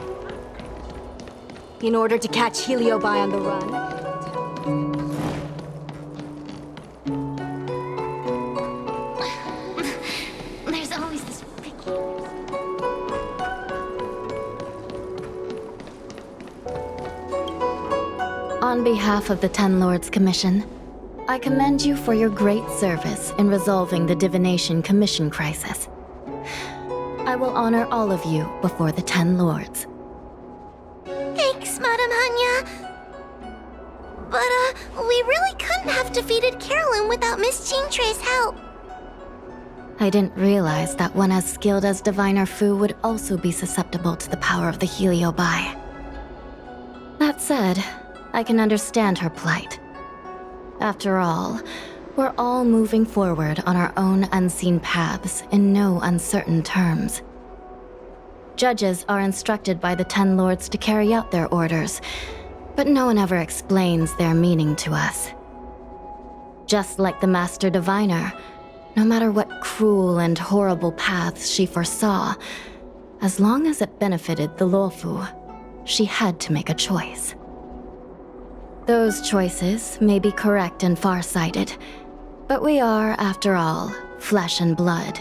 In order to catch Heliobi on the run. There's always this picky. On behalf of the Ten Lords Commission, I commend you for your great service in resolving the Divination Commission crisis. I will honor all of you before the Ten Lords. Thanks, Madame Hanya. But, we really couldn't have defeated Carolyn without Miss Jean-Trey's help. I didn't realize that one as skilled as Diviner Fu would also be susceptible to the power of the Heliobi. That said, I can understand her plight. After all, we're all moving forward on our own unseen paths in no uncertain terms. Judges are instructed by the Ten Lords to carry out their orders, but no one ever explains their meaning to us. Just like the Master Diviner, no matter what cruel and horrible paths she foresaw, as long as it benefited the Luofu, she had to make a choice. Those choices may be correct and far-sighted, but we are, after all, flesh and blood,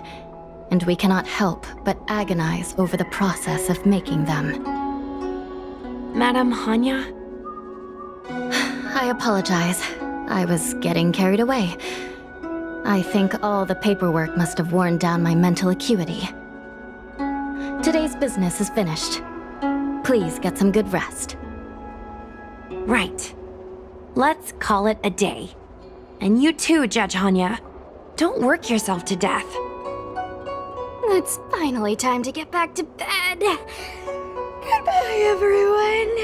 and we cannot help but agonize over the process of making them. Madame Hanya? I apologize. I was getting carried away. I think all the paperwork must have worn down my mental acuity. Today's business is finished. Please get some good rest. Right. Let's call it a day. And you too, Judge Hanya. Don't work yourself to death. It's finally time to get back to bed. Goodbye, everyone.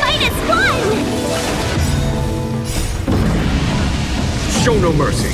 Fight is fun! Show no mercy.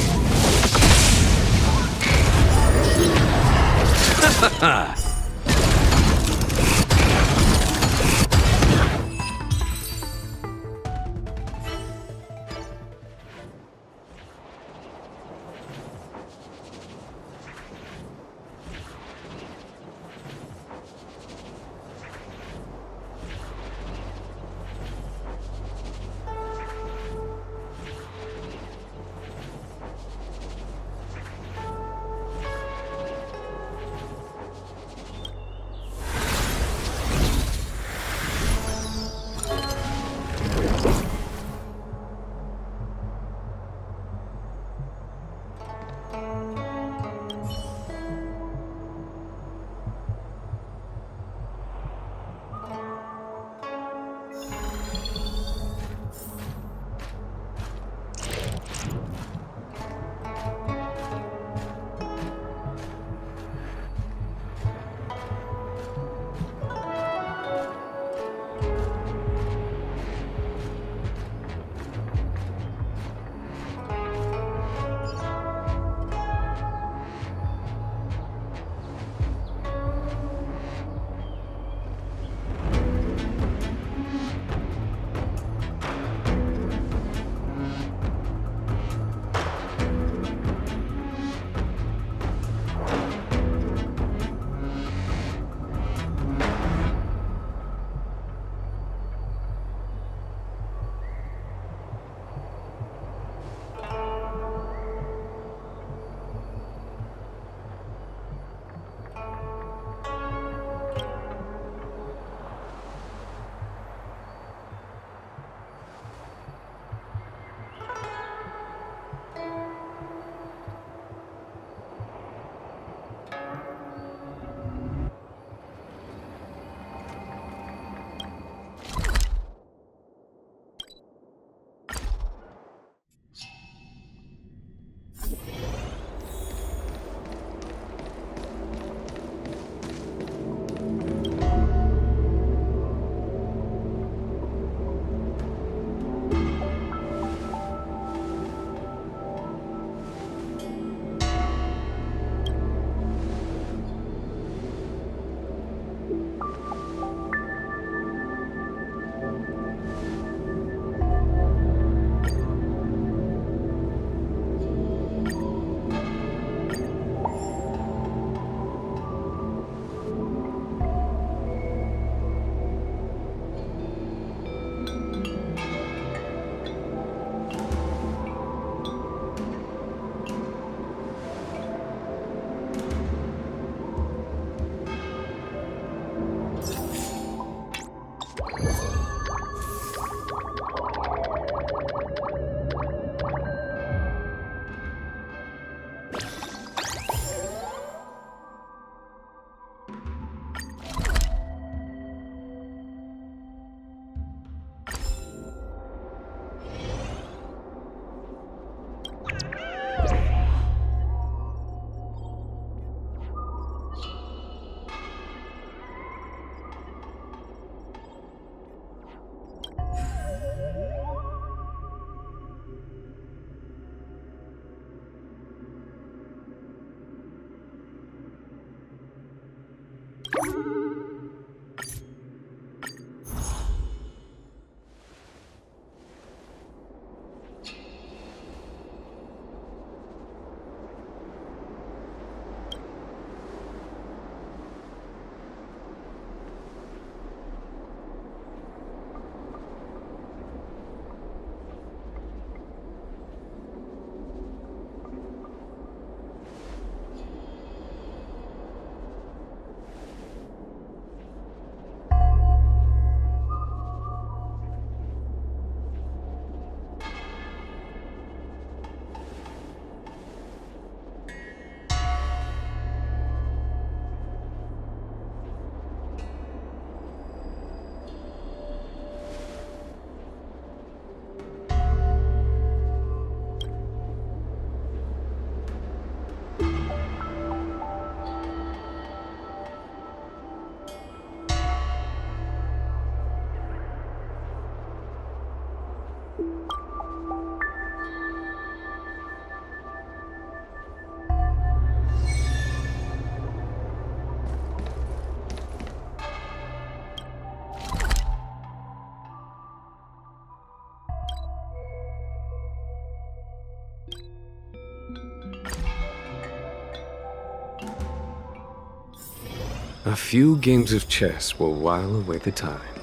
A few games of chess will while away the time.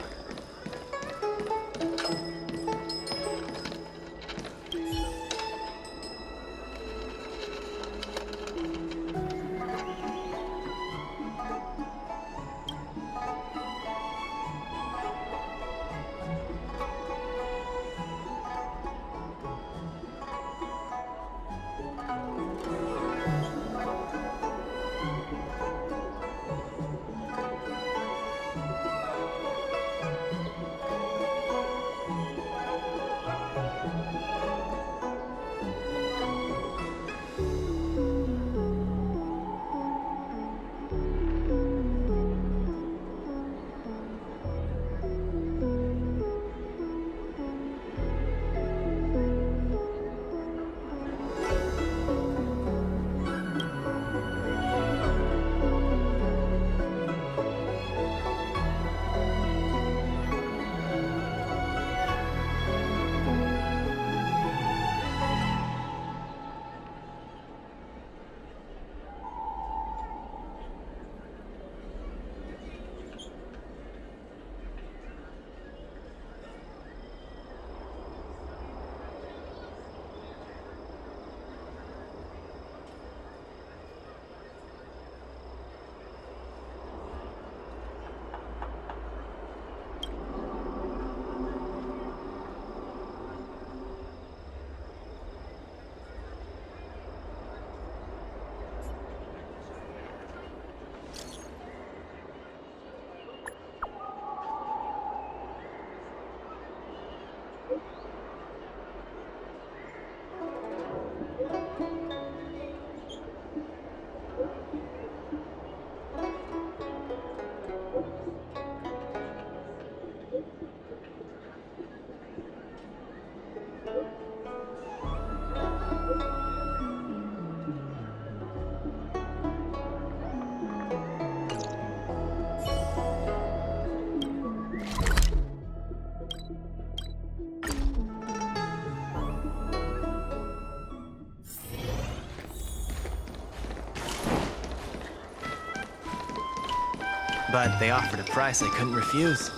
But they offered a price I couldn't refuse.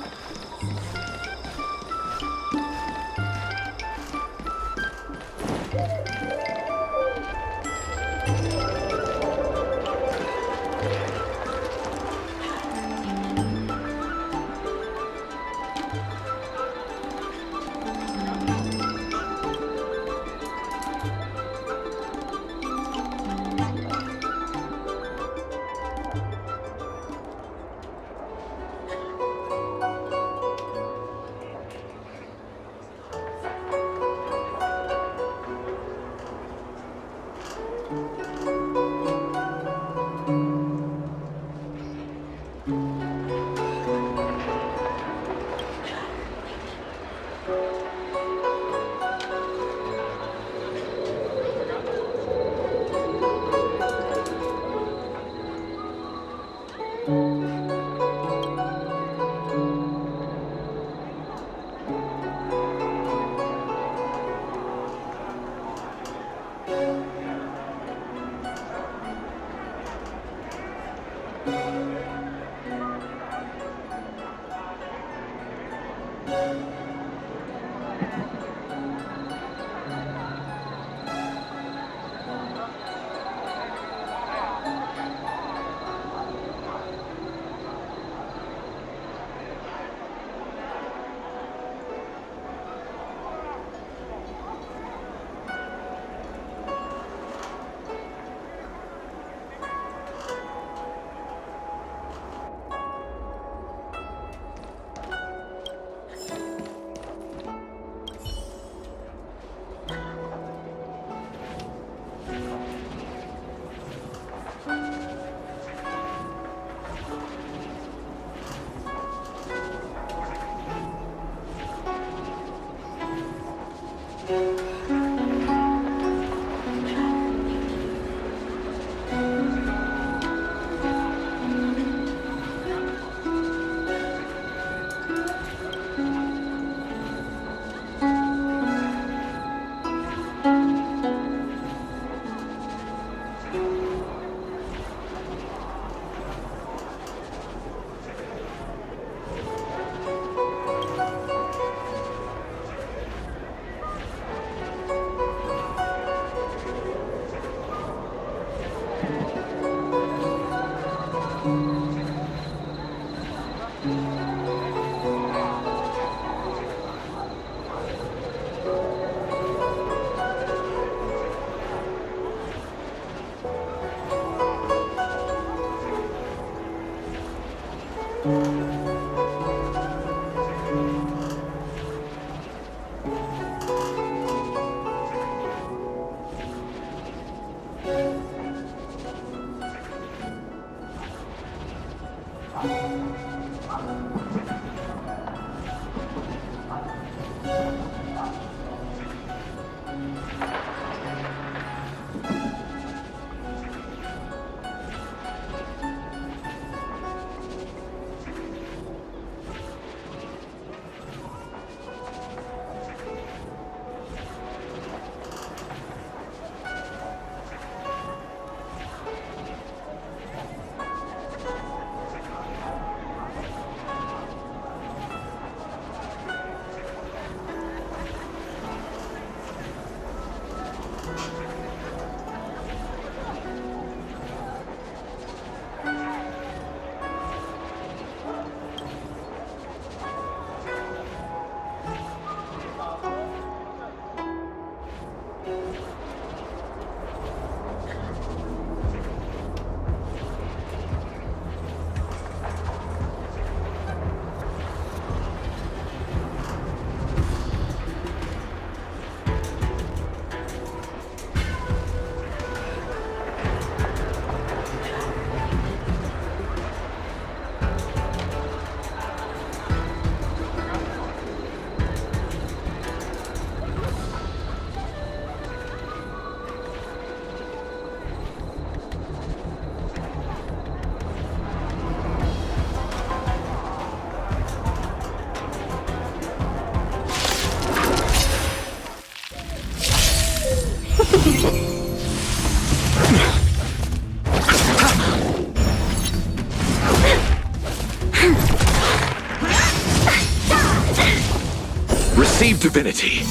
Receive divinity.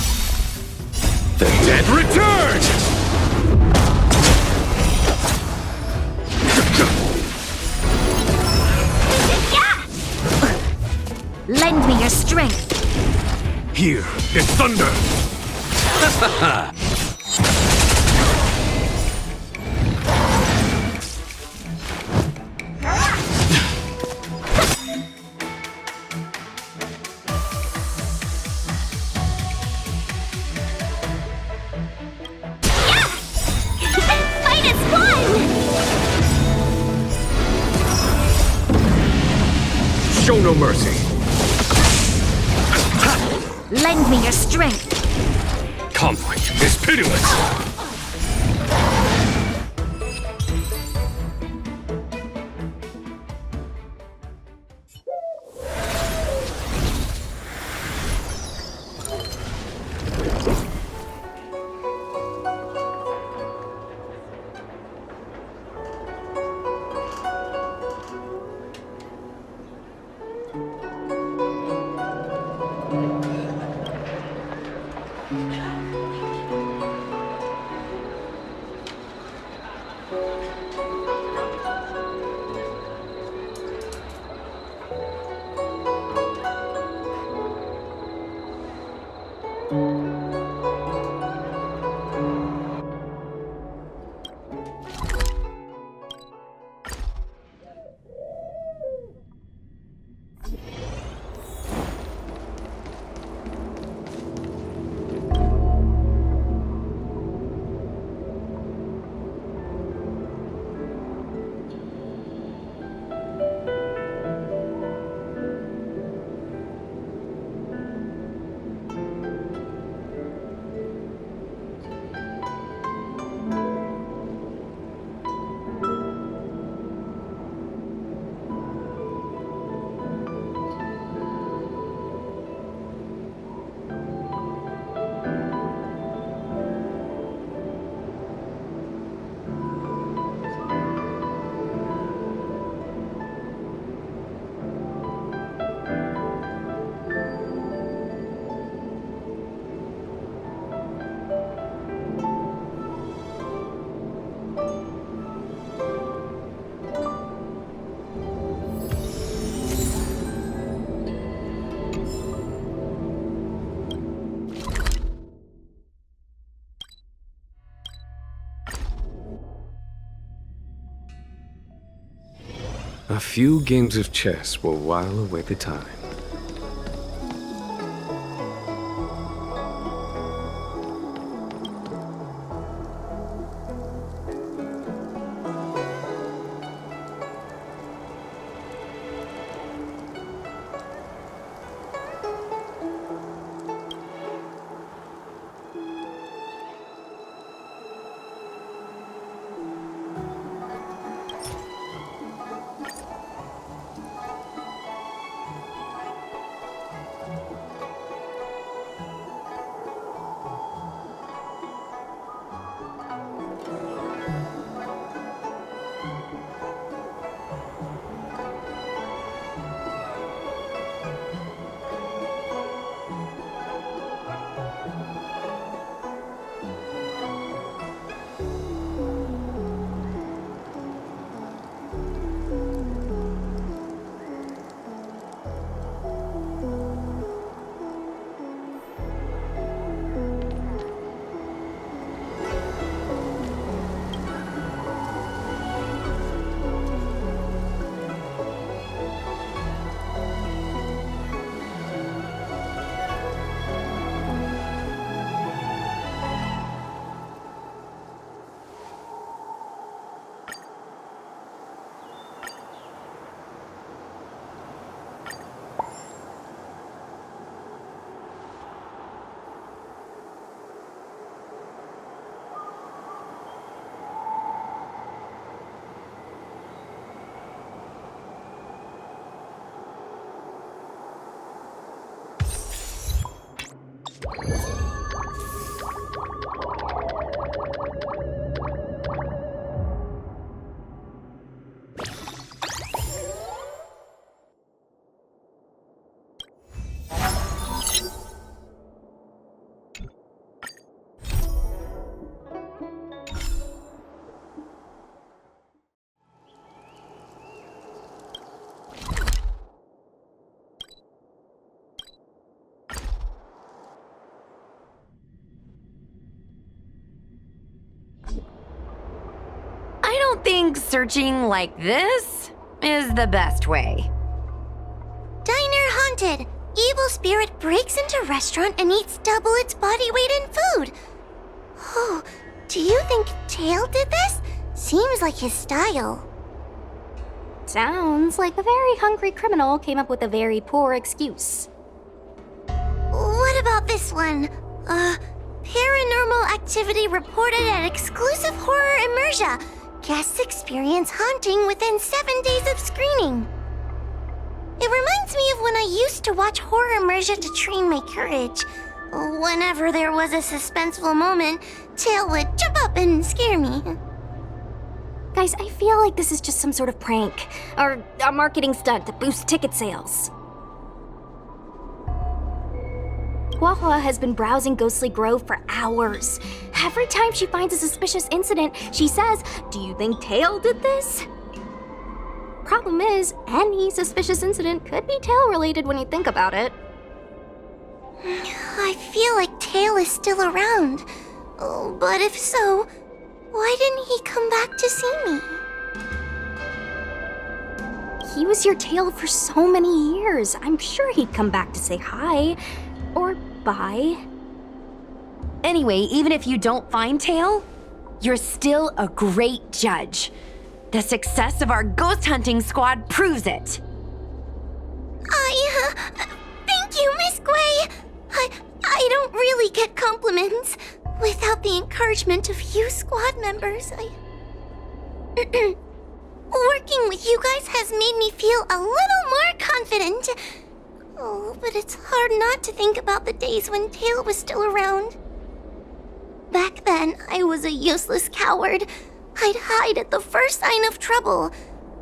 The dead return! Lend me your strength. Here is thunder! Show no mercy. Lend me your strength. Conflict is pitiless. A few games of chess will while away the time. I don't think searching like this is the best way. Diner haunted. Evil spirit breaks into restaurant and eats double its body weight in food. Oh, do you think Tail did this? Seems like his style. Sounds like a very hungry criminal came up with a very poor excuse. What about this one? Paranormal activity reported at exclusive horror immersia. Guests experience haunting within 7 days of screening. It reminds me of when I used to watch horror immersia to train my courage. Whenever there was a suspenseful moment, Tail would jump up and scare me. Guys, I feel like this is just some sort of prank, or a marketing stunt to boost ticket sales. Huohuo has been browsing Ghostly Grove for hours. Every time she finds a suspicious incident, she says, "Do you think Tail did this?" Problem is, any suspicious incident could be Tail-related when you think about it. I feel like Tail is still around. Oh, but if so, why didn't he come back to see me? He was your Tail for so many years. I'm sure he'd come back to say hi. Or bye. Anyway, even if you don't find Tail, you're still a great judge. The success of our ghost hunting squad proves it. Thank you, Miss Gui. I don't really get compliments. Without the encouragement of you squad members, working with you guys has made me feel a little more confident. Oh, but it's hard not to think about the days when Tail was still around. Back then, I was a useless coward. I'd hide at the first sign of trouble.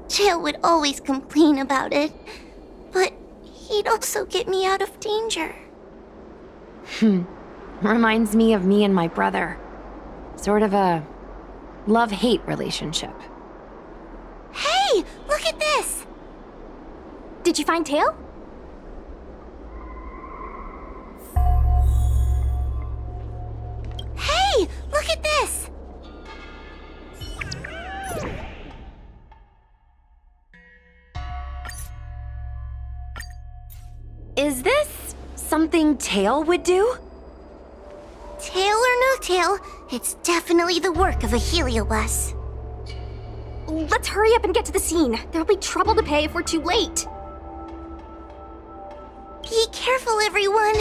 Tail would always complain about it, but he'd also get me out of danger. Reminds me of me and my brother. Sort of a love-hate relationship. Hey, look at this! Did you find Tail? Hey, look at this! Is this something Tail would do? Tail or no tail, it's definitely the work of a Heliobus. Let's hurry up and get to the scene. There'll be trouble to pay if we're too late. Be careful, everyone.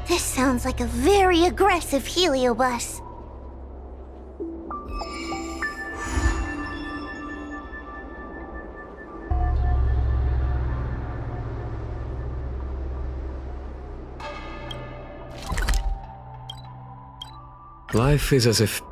This sounds like a very aggressive Heliobus. Life is as if...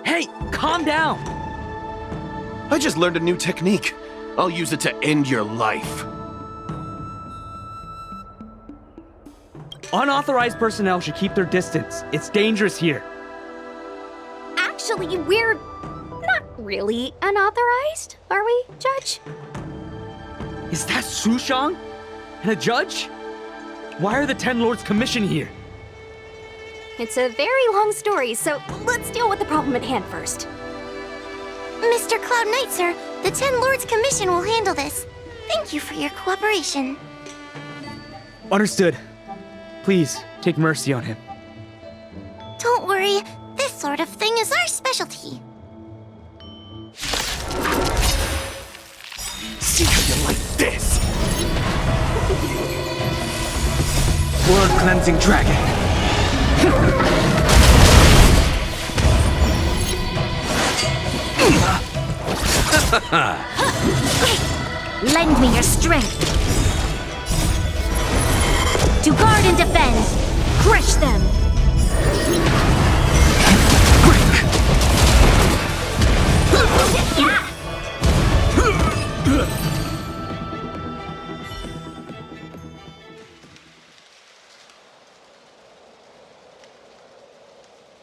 Hey, calm down! I just learned a new technique. I'll use it to end your life. Unauthorized personnel should keep their distance. It's dangerous here. Actually, we're not really unauthorized, are we, Judge? Is that Fu Xuan? And a judge? Why are the 10 Lords Commission here? It's a very long story, so let's deal with the problem at hand first. Mr. Cloud Knight, sir, the 10 Lords Commission will handle this. Thank you for your cooperation. Understood. Please, take mercy on him. Don't worry, this sort of thing is our specialty. See how you like this? Blood cleansing dragon. Lend me your strength. To guard and defend. Crush them.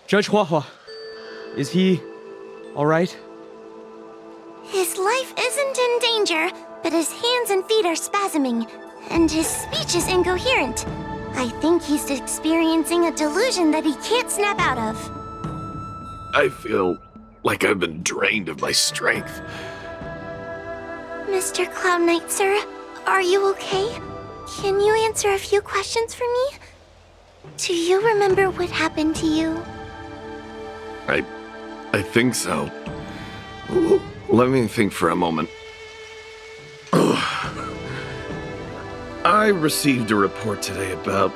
Judge Huohuo, is he all right? His life isn't in danger, but his hands and feet are spasming, and his speech is incoherent. I think he's experiencing a delusion that he can't snap out of. I feel like I've been drained of my strength. Mr. Cloud Knight, sir, are you okay? Can you answer a few questions for me? Do you remember what happened to you? I think so. Let me think for a moment. I received a report today about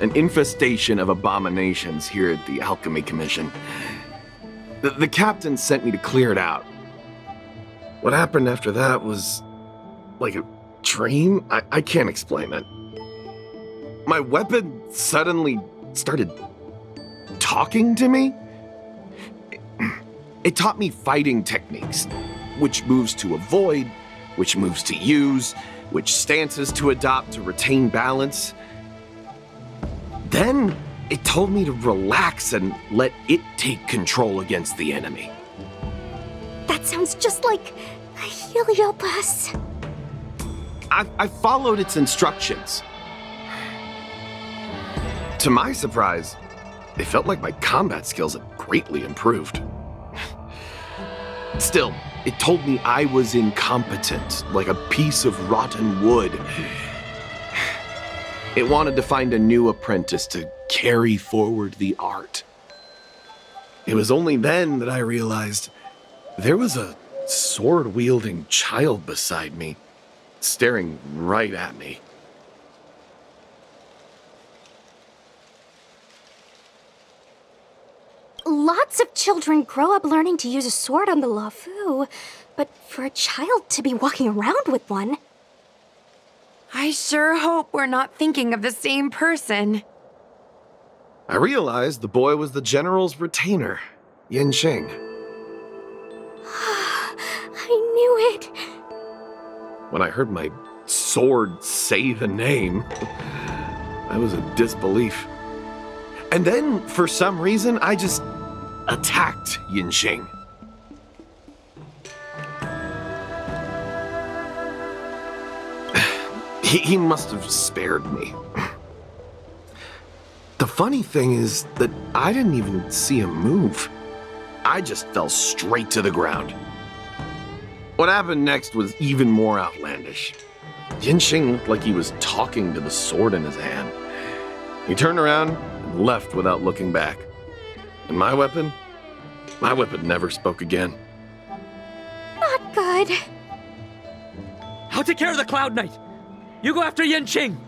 an infestation of abominations here at the Alchemy Commission. The captain sent me to clear it out. What happened after that was like a dream? I can't explain it. My weapon suddenly started talking to me? It taught me fighting techniques, which moves to avoid, which moves to use, which stances to adopt to retain balance. Then it told me to relax and let it take control against the enemy. That sounds just like a Heliobus. I followed its instructions. To my surprise, it felt like my combat skills had greatly improved. Still, it told me I was incompetent, like a piece of rotten wood. It wanted to find a new apprentice to carry forward the art. It was only then that I realized there was a sword-wielding child beside me, staring right at me. Lots of children grow up learning to use a sword on the Luofu, but for a child to be walking around with one... I sure hope we're not thinking of the same person. I realized the boy was the general's retainer, Yanqing. I knew it. When I heard my sword say the name, I was in disbelief. And then, for some reason, I just attacked He must have spared me. The funny thing is that I didn't even see him move. I just fell straight to the ground. What happened next was even more outlandish. Yanqing looked like he was talking to the sword in his hand. He turned around and left without looking back. And my weapon never spoke again. Not good. I'll take care of the Cloud Knight. You go after Yanqing.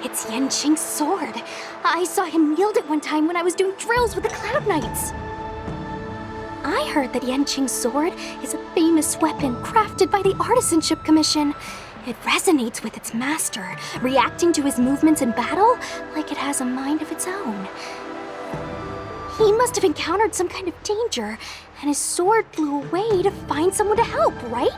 It's Yanqing's sword. I saw him wield it one time when I was doing drills with the Cloud Knights. I heard that Yanqing's sword is a famous weapon crafted by the Artisanship Commission. It resonates with its master, reacting to his movements in battle like it has a mind of its own. He must have encountered some kind of danger, and his sword flew away to find someone to help, right?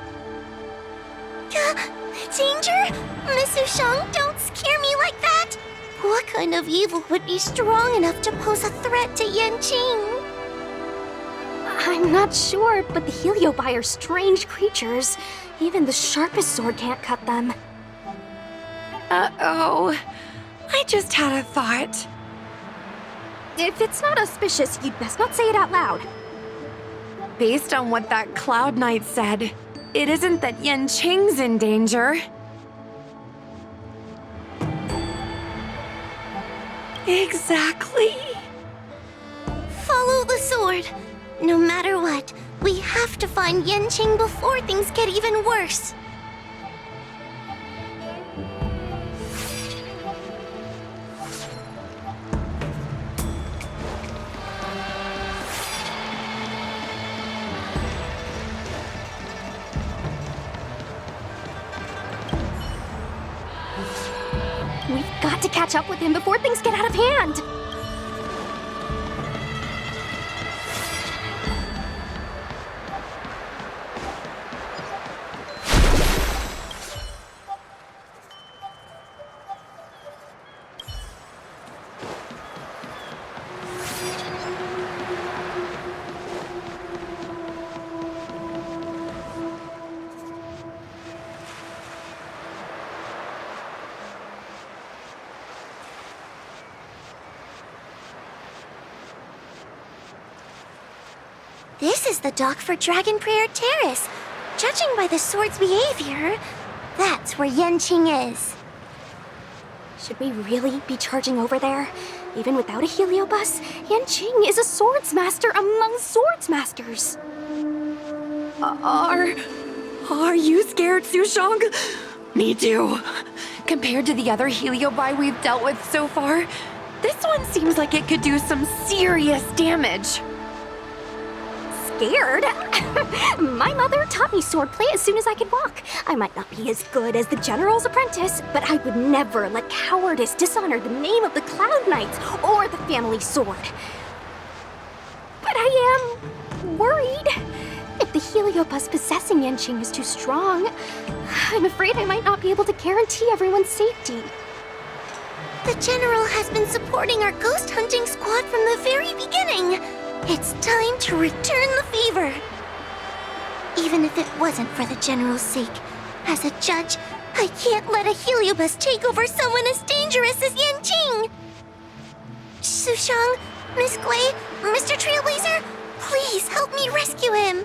Danger? Miss Xuan, don't scare me like that! What kind of evil would be strong enough to pose a threat to Yanqing? I'm not sure, but the Heliobi are strange creatures. Even the sharpest sword can't cut them. Uh-oh. I just had a thought. If it's not auspicious, you'd best not say it out loud. Based on what that Cloud Knight said, it isn't that Yanqing's in danger. Exactly. Follow the sword. No matter what, we have to find Yanqing before things get even worse. We've got to catch up with him before things get out of hand. This is the dock for Dragon Prayer Terrace. Judging by the sword's behavior, that's where Yanqing is. Should we really be charging over there? Even without a Heliobus, Yanqing is a swordsmaster among swordsmasters. Are you scared, Fu Xuan? Me too. Compared to the other Heliobi we've dealt with so far, this one seems like it could do some serious damage. scared. My mother taught me swordplay as soon as I could walk. I might not be as good as the general's apprentice, but I would never let cowardice dishonor the name of the Cloud Knights or the family sword. But I am worried. If the Heliobus possessing Yanqing is too strong, I'm afraid I might not be able to guarantee everyone's safety. The General has been supporting our ghost hunting squad from the very beginning. It's time to return the favor. Even if it wasn't for the General's sake, as a judge, I can't let a Heliobus take over someone as dangerous as Yanqing. Fu Xuan, Miss Gui, Mr. Trailblazer, please help me rescue him.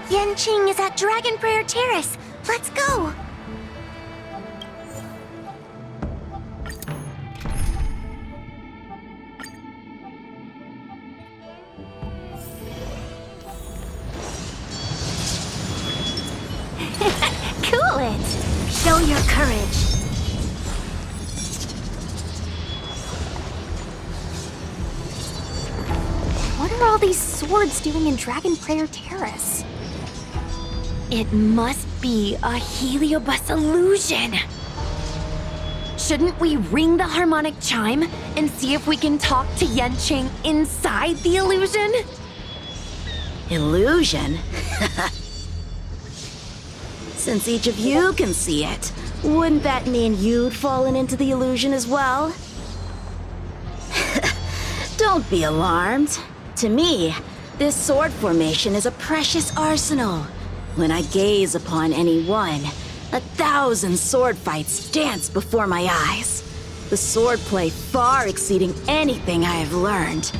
Yanqing is at Dragon Prayer Terrace. Let's go. Cool it. Show your courage. What are all these swords doing in Dragon Prayer Terrace? It must be a Heliobus illusion. Shouldn't we ring the harmonic chime and see if we can talk to Yanqing inside the illusion? Illusion? Since each of you can see it, wouldn't that mean you'd fallen into the illusion as well? Don't be alarmed. To me, this sword formation is a precious arsenal. When I gaze upon any one, 1,000 sword fights dance before my eyes. The swordplay far exceeding anything I have learned.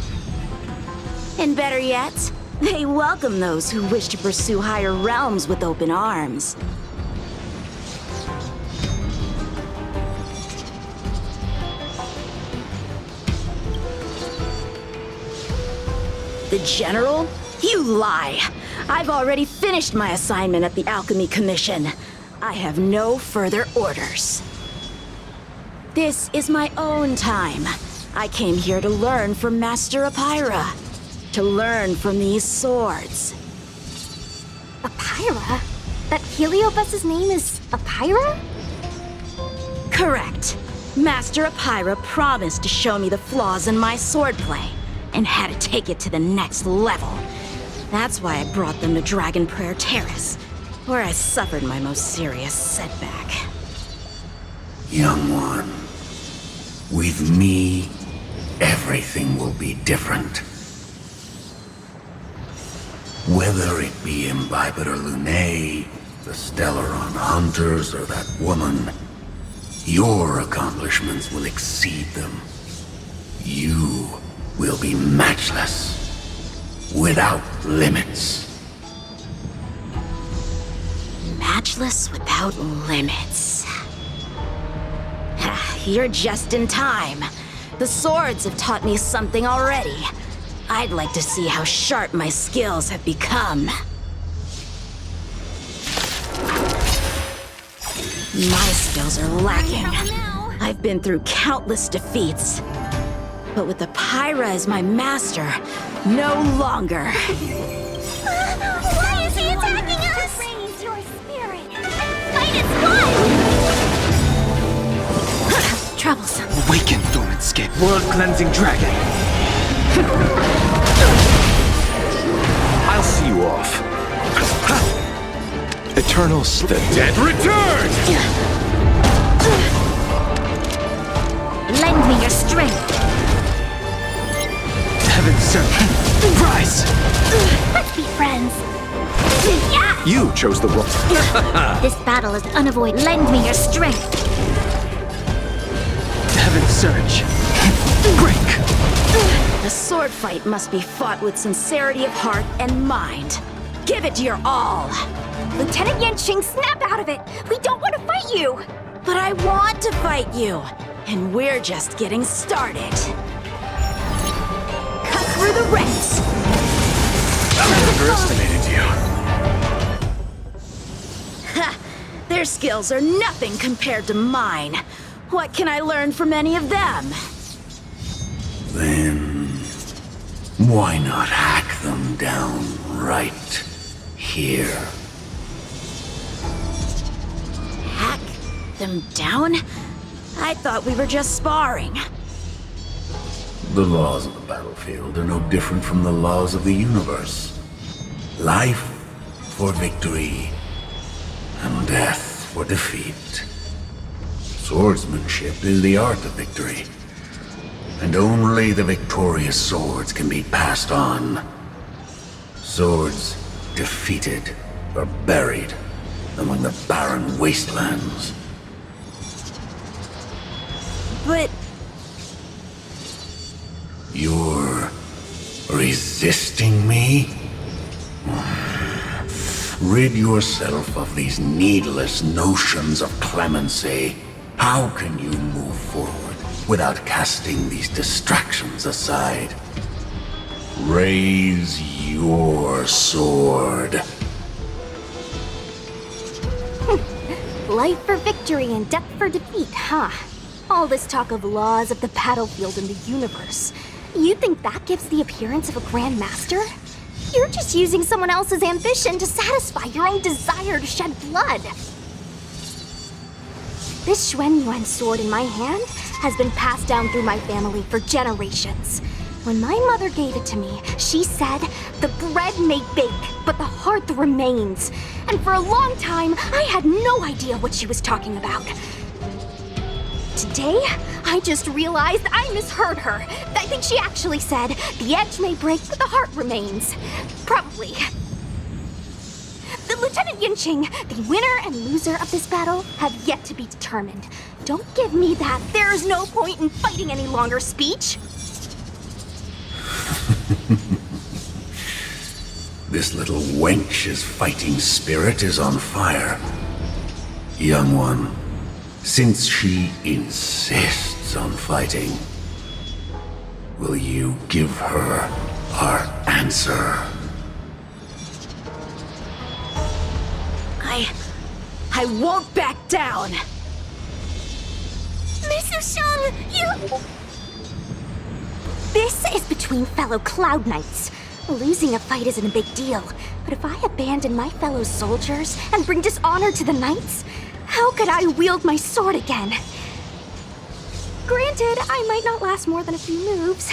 And better yet, they welcome those who wish to pursue higher realms with open arms. The General? You lie! I've already finished my assignment at the Alchemy Commission. I have no further orders. This is my own time. I came here to learn from Master Ayra. To learn from these swords. Ayra? That Heliobus's name is Ayra? Correct. Master Ayra promised to show me the flaws in my swordplay, and had to take it to the next level. That's why I brought them to Dragon Prayer Terrace, where I suffered my most serious setback. Young one, with me, everything will be different. Whether it be Imbibiter Lunae, the Stellaron Hunters, or that woman, your accomplishments will exceed them. You will be matchless. Without limits. Matchless without limits. You're just in time. The swords have taught me something already. I'd like to see how sharp my skills have become. My skills are lacking. I've been through countless defeats. But with Ayra as my master, no longer. Why is he attacking us? Raise your spirit and fight its blood! Troublesome. Awaken, dormant skin. World-cleansing dragon. I'll see you off. Eternal the dead return! Lend me your strength. Heaven servant. Rise! Let's be friends. You chose the wrong. This battle is unavoidable. Lend me your strength. Heaven surge. Break! The sword fight must be fought with sincerity of heart and mind. Give it your all. Lieutenant Yanqing, snap out of it! We don't want to fight you! But I want to fight you, and we're just getting started. Cut through the ranks! I underestimated you. Ha! Their skills are nothing compared to mine. What can I learn from any of them? Then why not hack them down right here? Hack them down? I thought we were just sparring. The laws of the battlefield are no different from the laws of the universe. Life for victory, and death for defeat. Swordsmanship is the art of victory, and only the victorious swords can be passed on. Swords defeated are buried among the barren wastelands. But... You're resisting me? Rid yourself of these needless notions of clemency. How can you move forward without casting these distractions aside? Raise your sword. Life for victory and death for defeat, huh? All this talk of laws of the battlefield and the universe. You think that gives the appearance of a Grand Master? You're just using someone else's ambition to satisfy your own desire to shed blood. This Xuanyuan sword in my hand has been passed down through my family for generations. When my mother gave it to me, she said, "The bread may bake, but the heart remains." And for a long time, I had no idea what she was talking about. Today, I just realized I misheard her. I think she actually said, "The edge may break, but the heart remains." Probably. The Lieutenant Yanqing, the winner and loser of this battle, have yet to be determined. Don't give me that "there is no point in fighting any longer" speech. This little wench's fighting spirit is on fire. Young one, since she insists on fighting, will you give her our answer? I won't back down! Miss Xuan, you... This is between fellow Cloud Knights. Losing a fight isn't a big deal, but if I abandon my fellow soldiers and bring dishonor to the Knights, how could I wield my sword again? Granted, I might not last more than a few moves.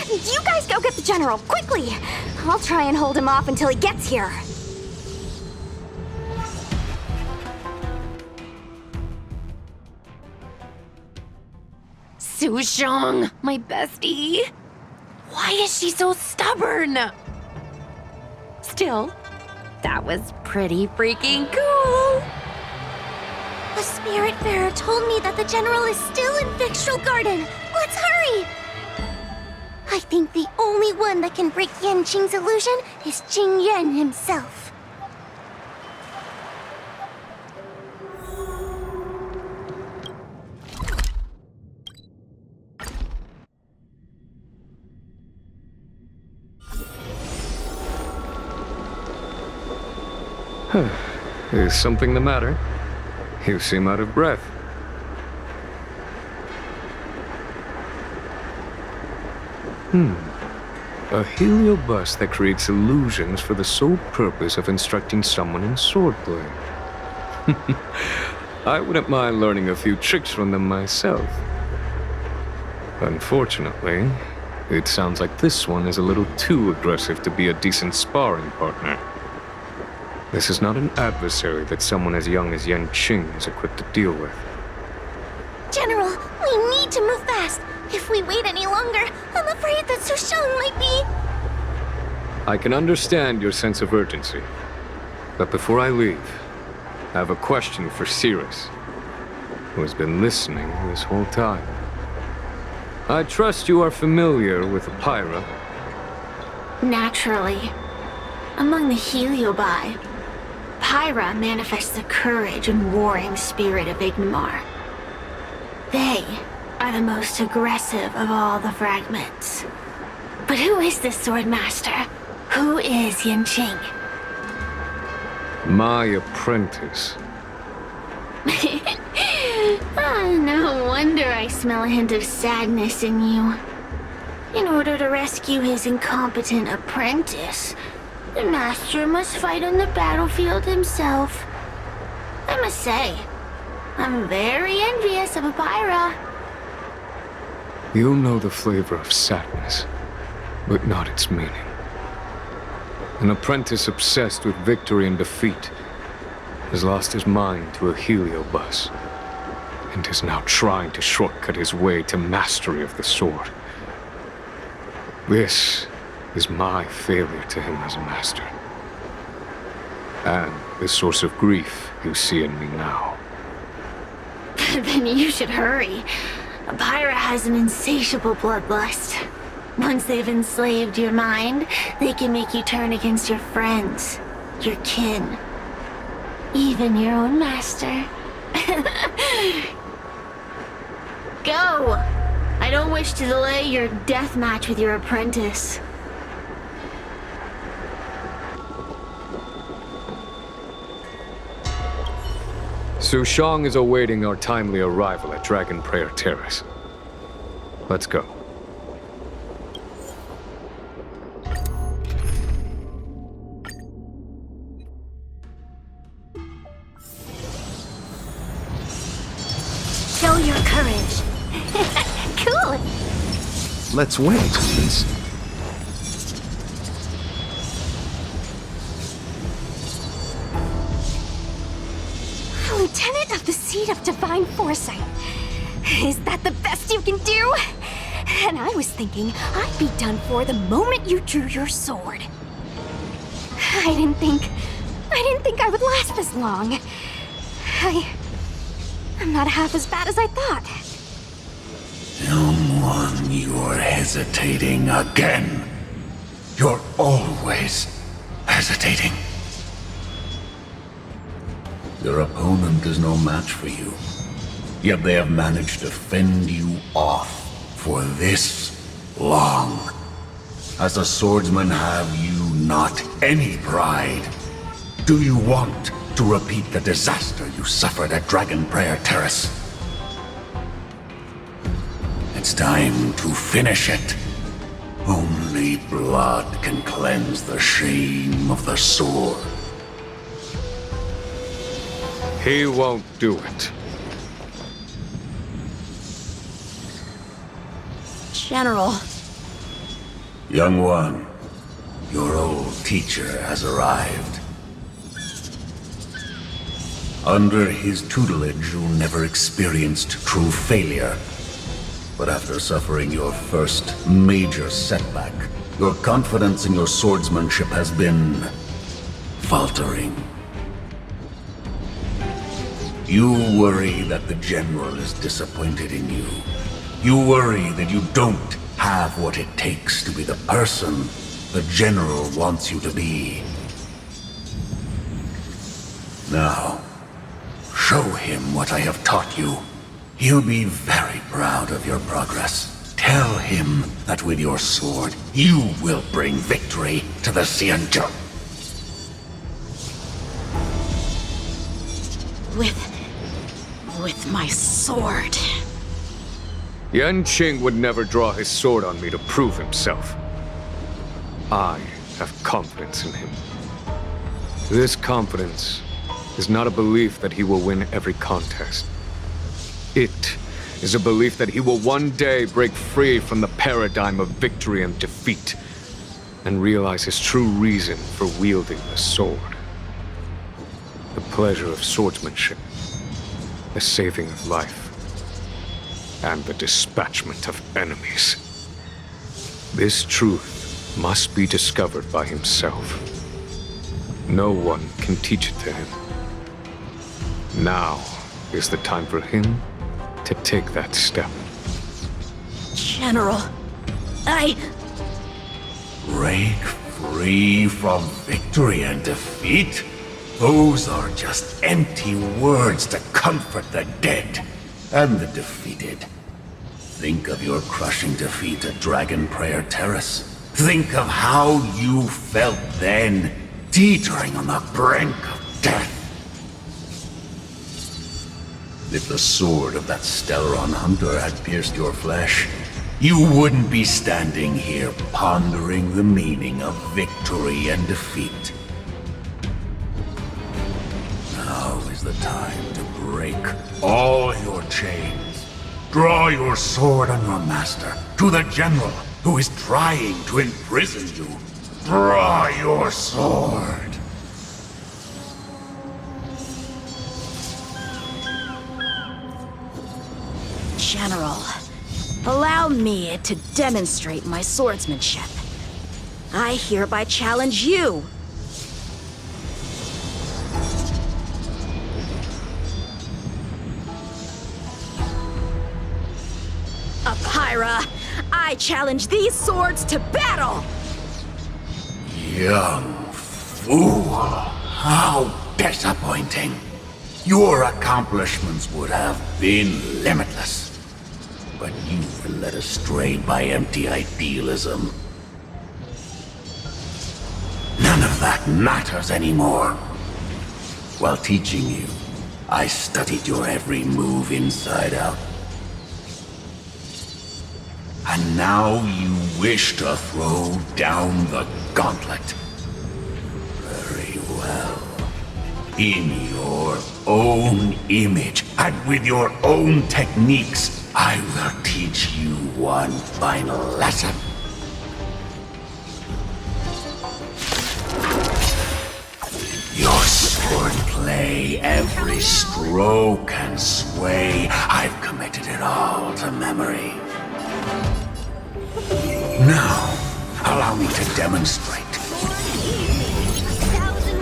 You guys go get the General, quickly! I'll try and hold him off until he gets here. Fu Xuan, my bestie. Why is she so stubborn? Still, that was pretty freaking cool. A spirit bearer told me that the General is still in Victual Garden. Let's hurry! I think the only one that can break Yanqing's illusion is Jing Yuan himself. Is something the matter? You seem out of breath. A heliobus that creates illusions for the sole purpose of instructing someone in swordplay. I wouldn't mind learning a few tricks from them myself. Unfortunately, it sounds like this one is a little too aggressive to be a decent sparring partner. This is not an adversary that someone as young as Yanqing is equipped to deal with. General, we need to move fast. If we wait any longer, I'm afraid that Fu Xuan might be... I can understand your sense of urgency. But before I leave, I have a question for Cirrus, who has been listening this whole time. I trust you are familiar with Ayra. Naturally. Among the Heliobi, Ayra manifests the courage and warring spirit of Ignomar. They are the most aggressive of all the fragments. But who is this swordmaster? Who is Yanqing? My apprentice. No wonder I smell a hint of sadness in you. In order to rescue his incompetent apprentice, the master must fight on the battlefield himself. I must say, I'm very envious of Ayra. You know the flavor of sadness, but not its meaning. An apprentice obsessed with victory and defeat has lost his mind to a Heliobus, and is now trying to shortcut his way to mastery of the sword. This is my failure to him as a master, and the source of grief you see in me now. Then you should hurry. Ayra has an insatiable bloodlust. Once they've enslaved your mind, they can make you turn against your friends, your kin, even your own master. Go! I don't wish to delay your death match with your apprentice. Fu Xuan is awaiting our timely arrival at Dragon Prayer Terrace. Let's go. Show your courage. Cool. Let's wait, please. Lieutenant of the Seat of Divine Foresight. Is that the best you can do? And I was thinking I'd be done for the moment you drew your sword. I didn't think I would last this long. I'm not half as bad as I thought. Young one, you're hesitating again. You're always hesitating. Your opponent is no match for you. Yet they have managed to fend you off for this long. As a swordsman, have you not any pride? Do you want to repeat the disaster you suffered at Dragon Prayer Terrace? It's time to finish it. Only blood can cleanse the shame of the sword. He won't do it. General. Young one, your old teacher has arrived. Under his tutelage, you never experienced true failure. But after suffering your first major setback, your confidence in your swordsmanship has been faltering. You worry that the general is disappointed in you. You worry that you don't have what it takes to be the person the general wants you to be. Now, show him what I have taught you. He'll be very proud of your progress. Tell him that with your sword, you will bring victory to the Xianzhou. With my sword. Yanqing would never draw his sword on me to prove himself. I have confidence in him. This confidence is not a belief that he will win every contest. It is a belief that he will one day break free from the paradigm of victory and defeat, and realize his true reason for wielding the sword. The pleasure of swordsmanship, the saving of life, and the dispatchment of enemies. This truth must be discovered by himself. No one can teach it to him. Now is the time for him to take that step. General, Break free from victory and defeat? Those are just empty words to comfort the dead and the defeated. Think of your crushing defeat at Dragon Prayer Terrace. Think of how you felt then, teetering on the brink of death. If the sword of that Stellaron hunter had pierced your flesh, you wouldn't be standing here pondering the meaning of victory and defeat. Now is the time to break all your chains. Draw your sword on your master, to the general who is trying to imprison you. Draw your sword. General, allow me to demonstrate my swordsmanship. I hereby challenge you. Ayra, I challenge these swords to battle! Young fool. How disappointing. Your accomplishments would have been limitless. But you've been led astray by empty idealism. None of that matters anymore. While teaching you, I studied your every move inside out. And now you wish to throw down the gauntlet. Very well. In your own image, and with your own techniques, I will teach you one final lesson. Your swordplay, every stroke and sway, I've committed it all to memory. Now, allow me to demonstrate,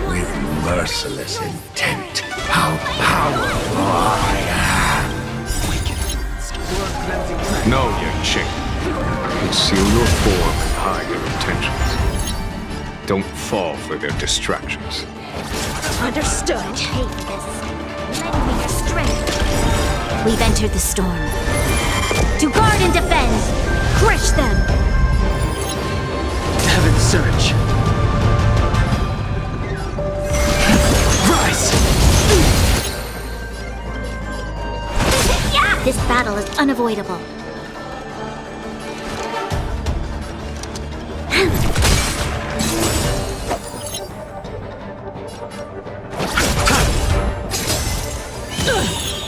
with merciless intent, how powerful I am. No, Yanqing. Conceal your form and hide your intentions. Don't fall for their distractions. Understood. Pay for this. Lend me your strength. We've entered the storm. To guard and defend. Crush them. Heaven's surge. Rise! This battle is unavoidable.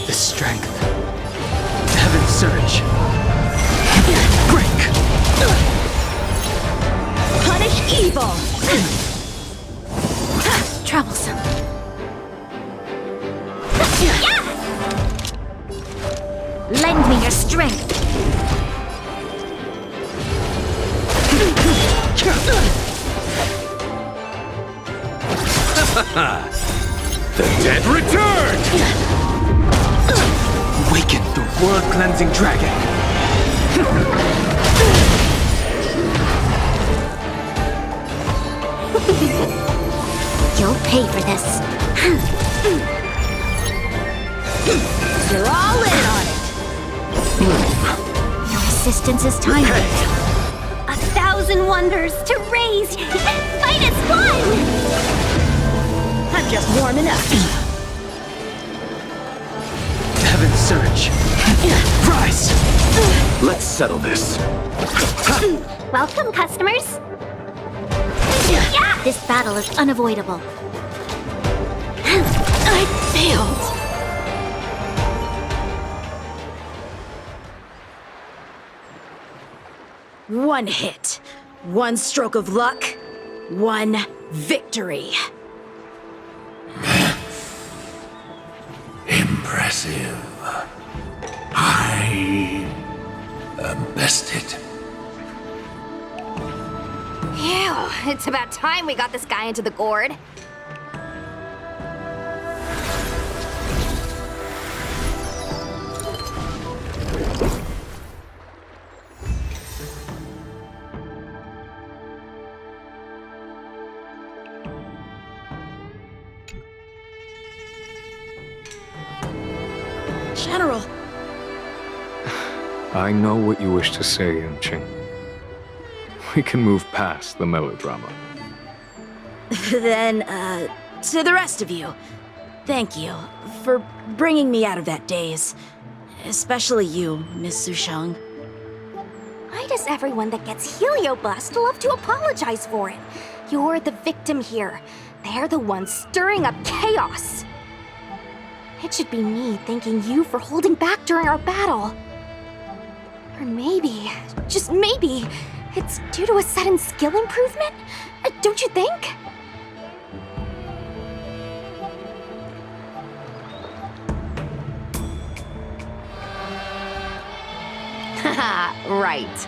The strength. Heaven's surge. Break! Punish evil! Troublesome. Lend me your strength. The dead return! Awaken the world-cleansing dragon! You'll pay for this. You're all in on it! Your assistance is timely. Okay. 1,000 wonders to raise. Fight is fun! I'm just warming up. Heaven's surge. Rise! Let's settle this. Welcome, customers. This battle is unavoidable. I failed. One hit, one stroke of luck, one victory. Impressive. I am bested. Ew, it's about time we got this guy into the gourd. General. I know what you wish to say, Yanqing. We can move past the melodrama. Then, to the rest of you. Thank you for bringing me out of that daze. Especially you, Miss Xuan. Why does everyone that gets Heliobust love to apologize for it? You're the victim here. They're the ones stirring up chaos. It should be me thanking you for holding back during our battle. Or maybe, just maybe, it's due to a sudden skill improvement? Don't you think? Haha, right.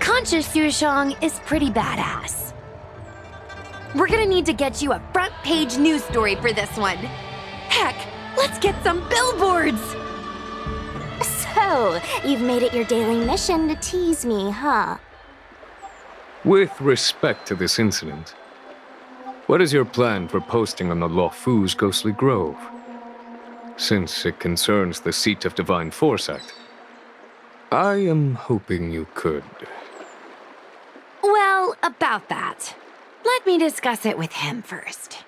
Conscious Fu Xuan is pretty badass. We're gonna need to get you a front-page news story for this one. Heck, let's get some billboards! So, you've made it your daily mission to tease me, huh? With respect to this incident, what is your plan for posting on the Luofu's Ghostly Grove? Since it concerns the seat of divine foresight, I am hoping you could. Well, about that. Let me discuss it with him first.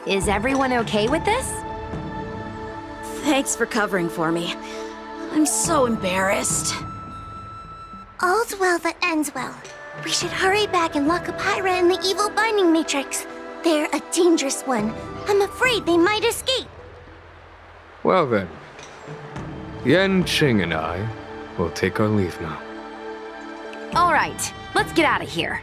Is everyone okay with this? Thanks for covering for me. I'm so embarrassed. All's well that ends well. We should hurry back and lock up Ayra in the evil binding matrix. They're a dangerous one. I'm afraid they might escape. Well then, Yanqing and I will take our leave now. All right, let's get out of here.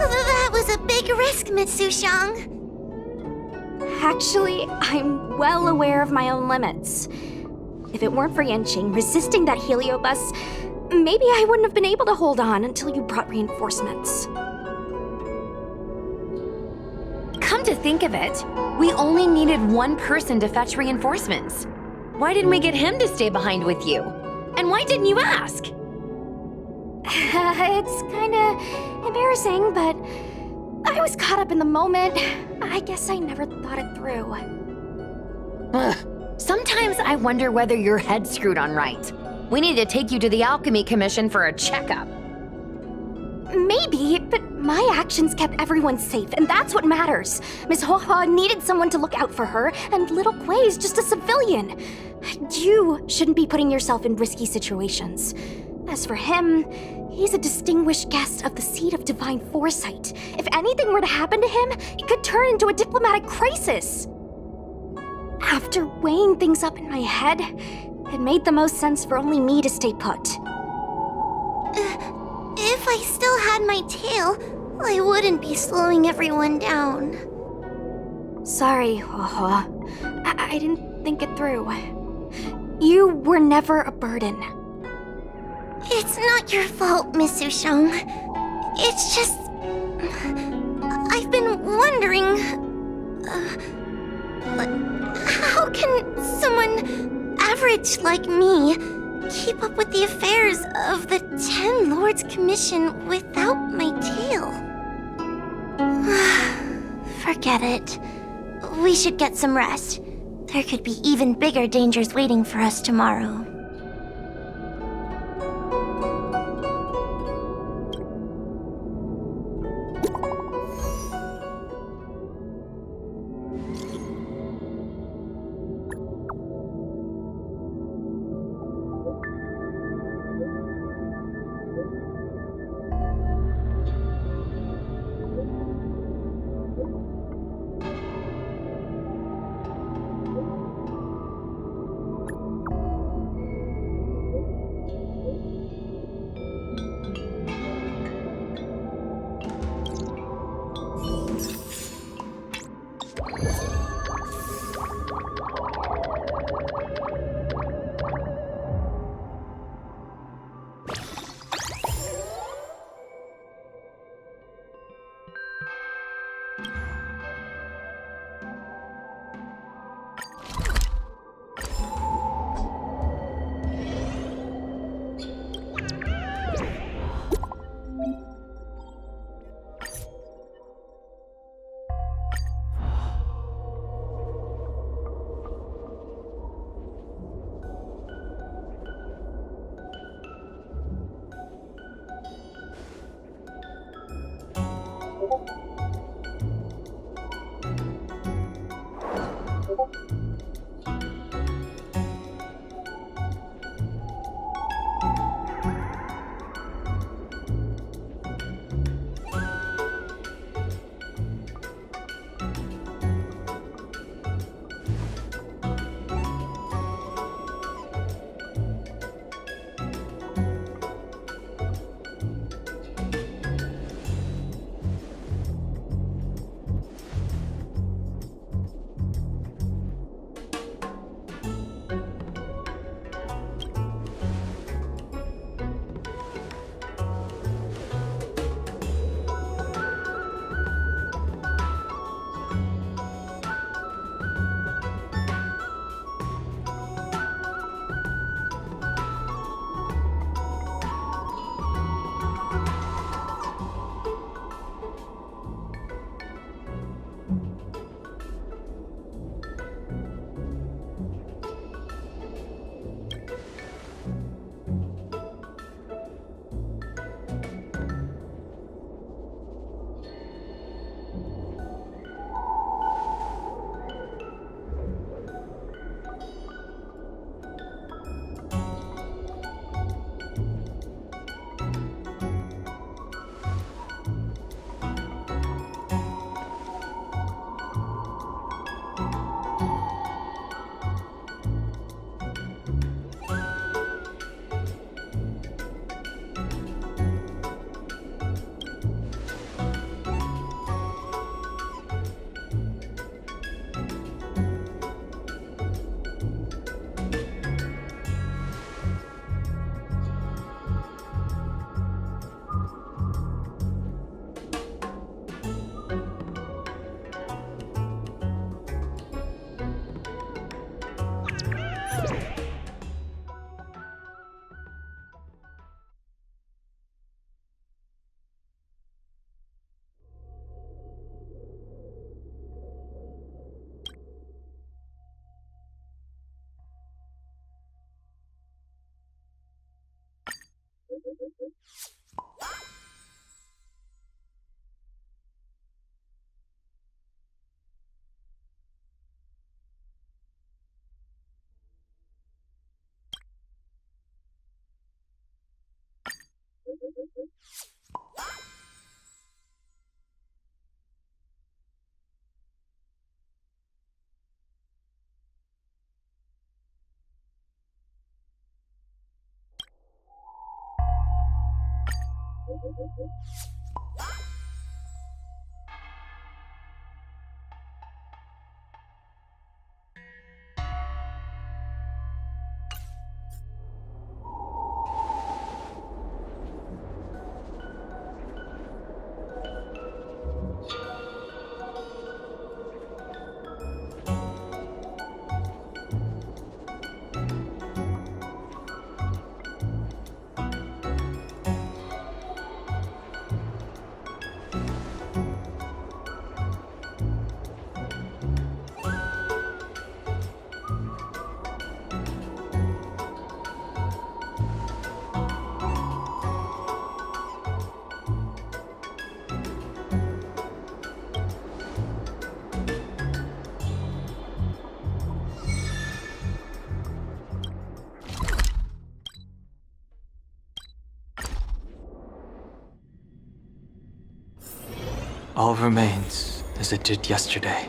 That was a big risk, Miss Xuan. Actually, I'm well aware of my own limits. If it weren't for Yanqing resisting that Heliobus, maybe I wouldn't have been able to hold on until you brought reinforcements. Come to think of it, we only needed one person to fetch reinforcements. Why didn't we get him to stay behind with you? And why didn't you ask? It's kinda embarrassing, but I was caught up in the moment. I guess I never thought it through. Ugh. Sometimes I wonder whether your head's screwed on right. We need to take you to the Alchemy Commission for a checkup. Maybe, but my actions kept everyone safe, and that's what matters. Miss Huohuo needed someone to look out for her, and little Kuei's just a civilian. You shouldn't be putting yourself in risky situations. As for him, he's a distinguished guest of the seat of divine foresight. If anything were to happen to him, it could turn into a diplomatic crisis. After weighing things up in my head, it made the most sense for only me to stay put. If I still had my tail, I wouldn't be slowing everyone down. Sorry, Huohuo. I didn't think it through. You were never a burden. It's not your fault, Miss Xuan. It's just... I've been wondering... how can someone average like me keep up with the affairs of the 10 Lords Commission without my tail? Forget it. We should get some rest. There could be even bigger dangers waiting for us tomorrow. All remains as it did yesterday.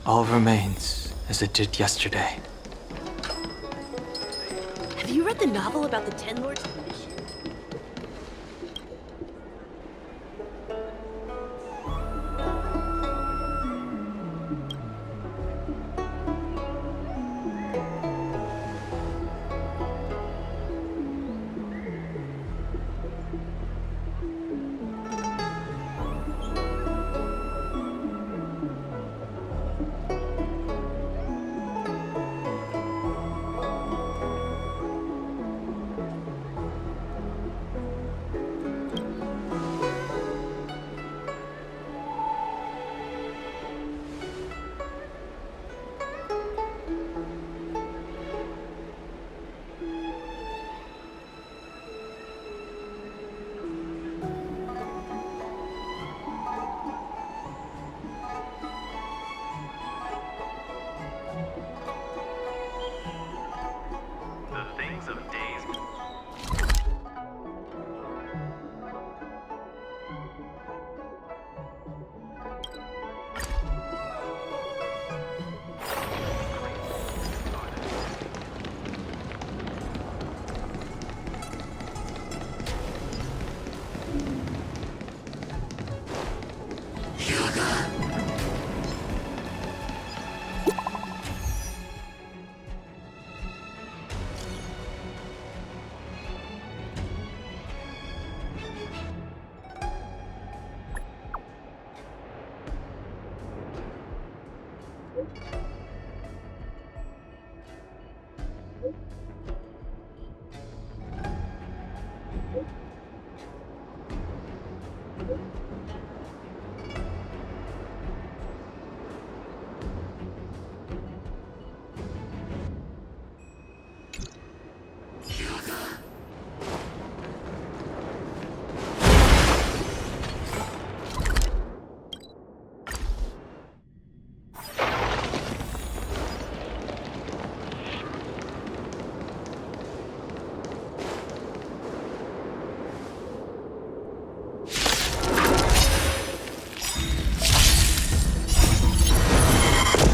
All remains as it did yesterday. Have you read the novel about the Ten Lords Commission?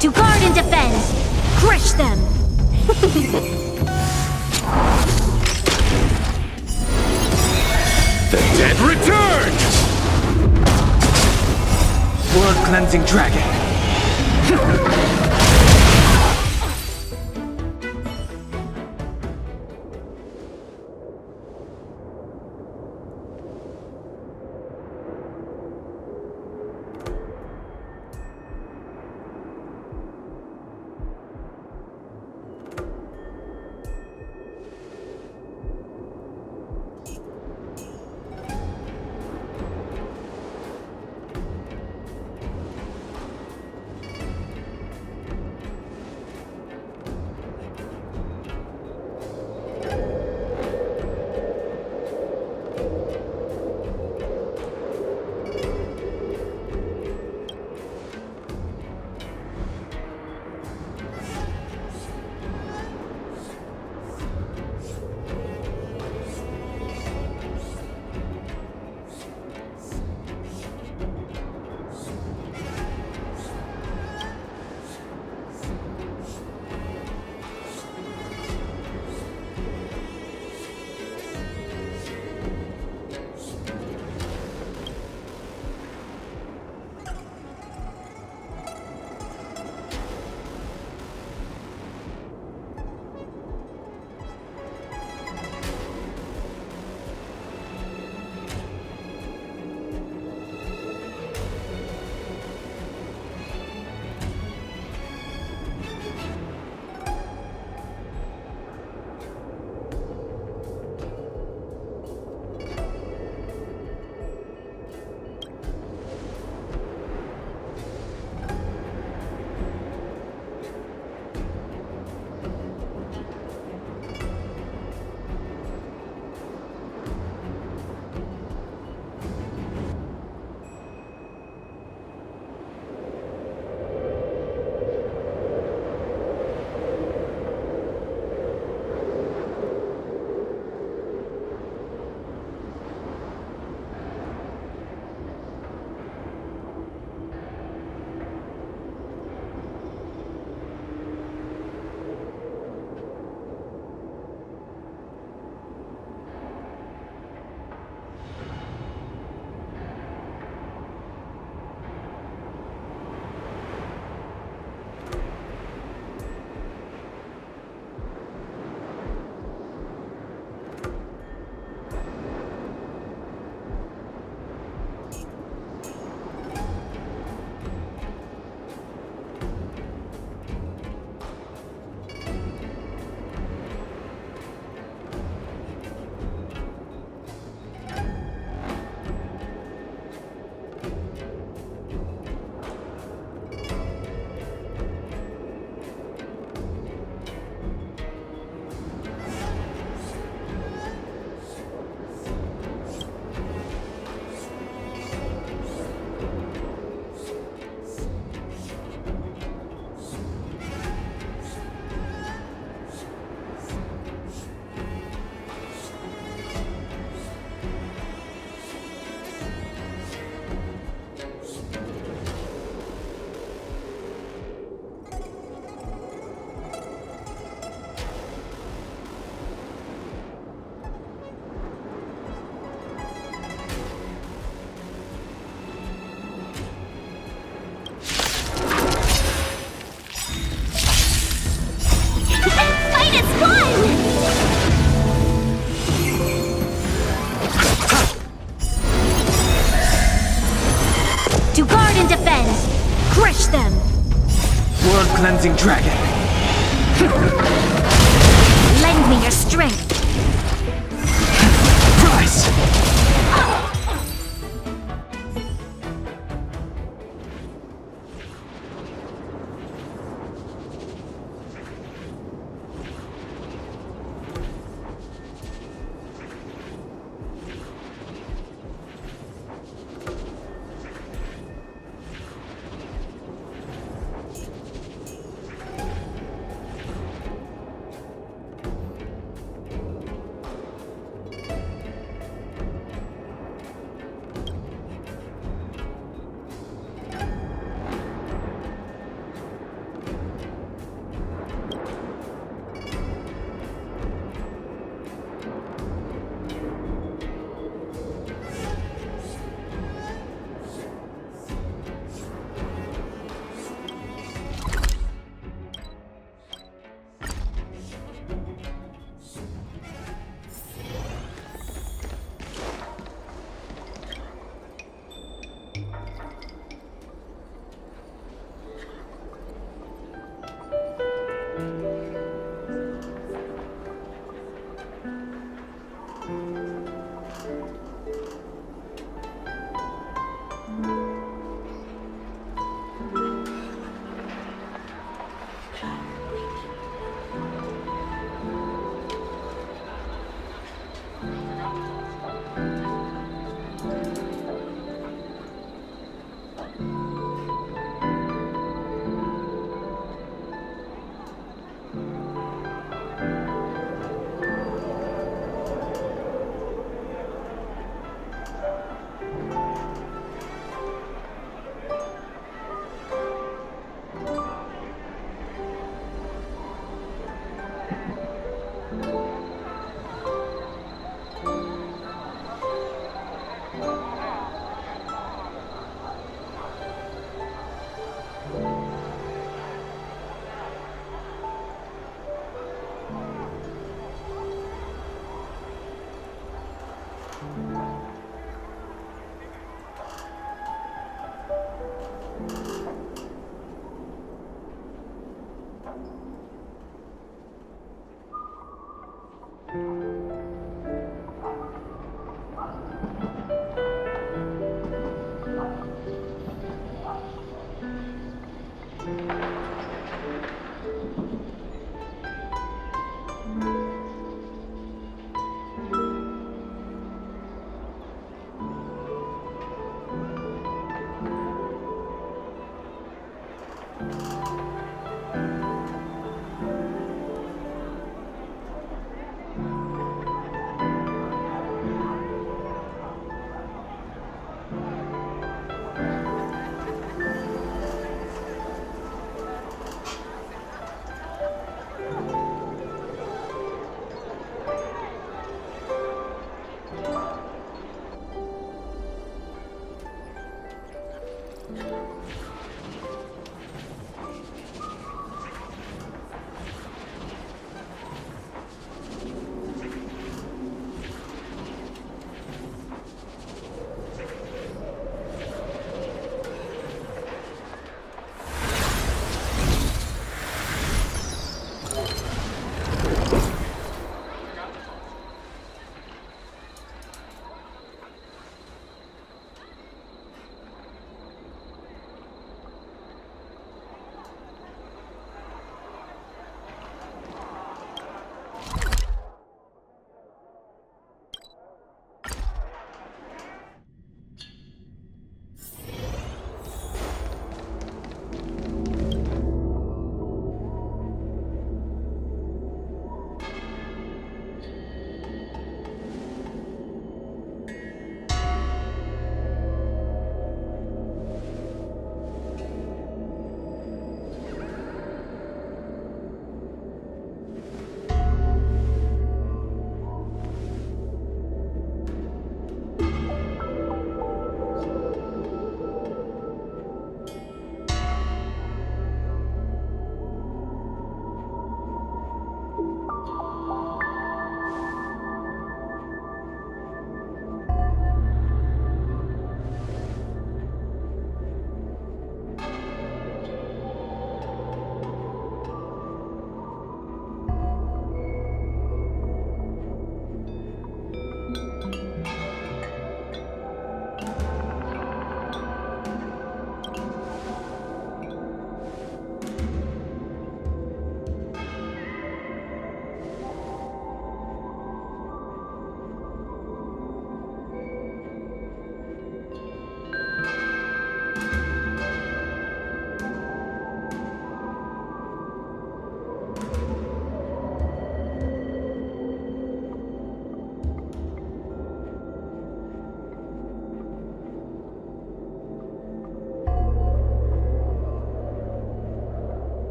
To guard and defend! Crush them! The dead return! Blood-cleansing dragon. them! World-cleansing dragon! Lend me your strength! Rise!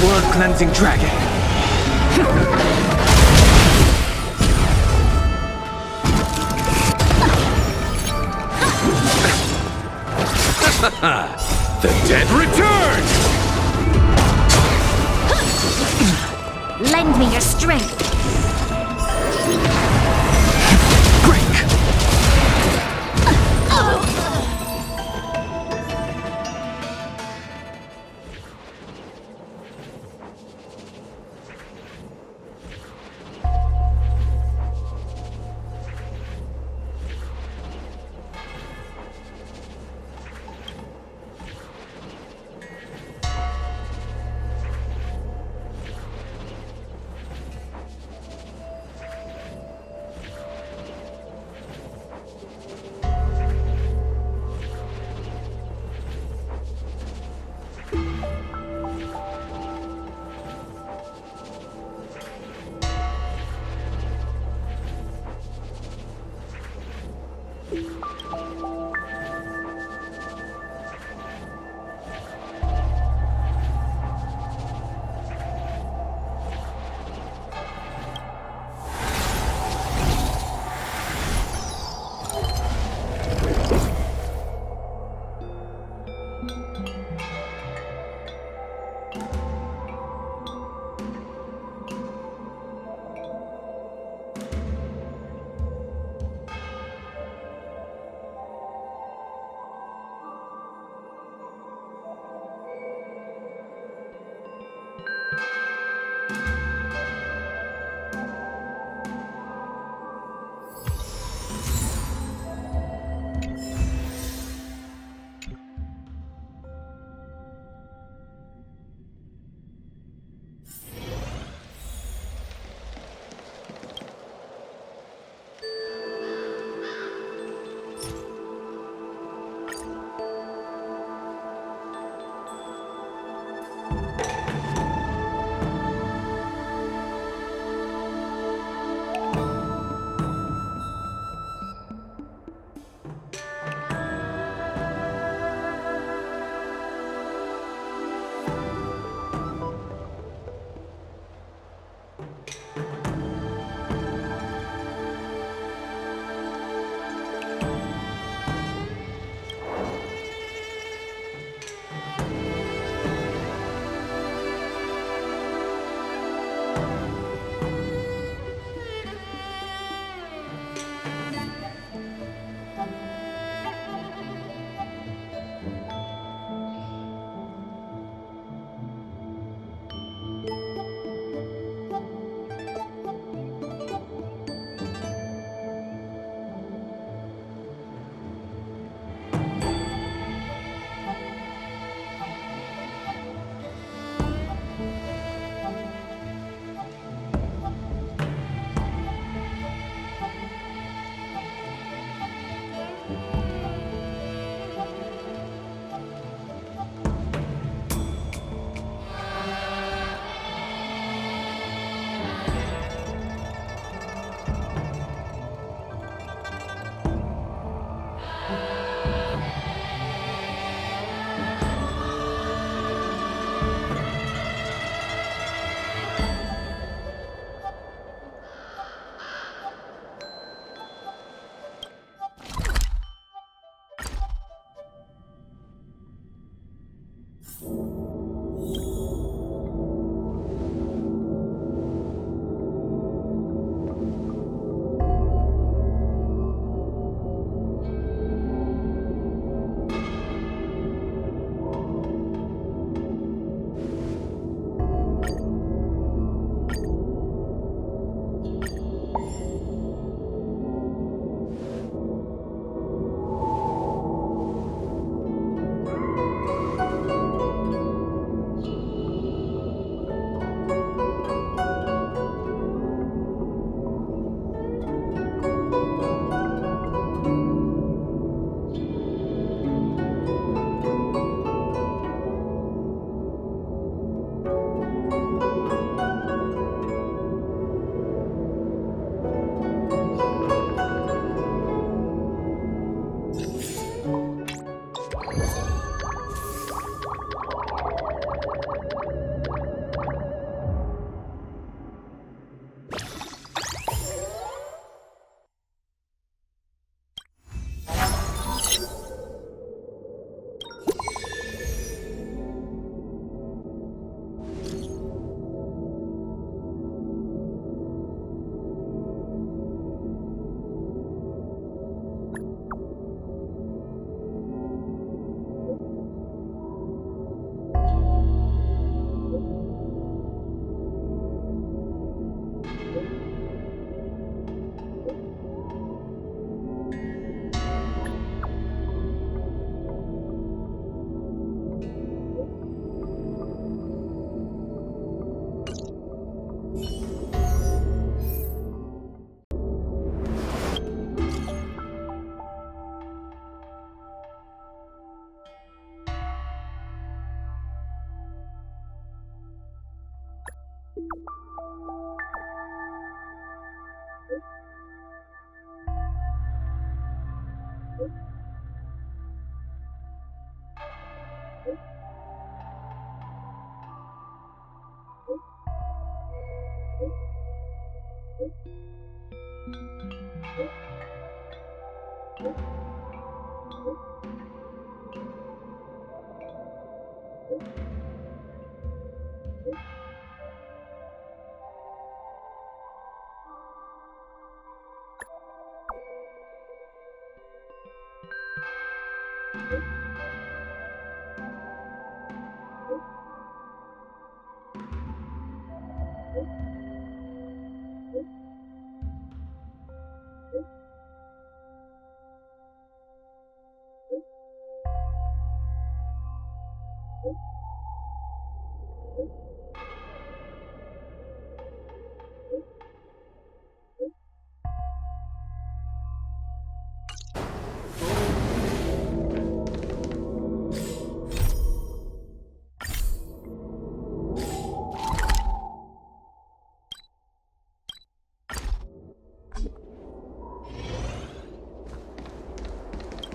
blood-cleansing dragon. The dead return! Lend me your strength.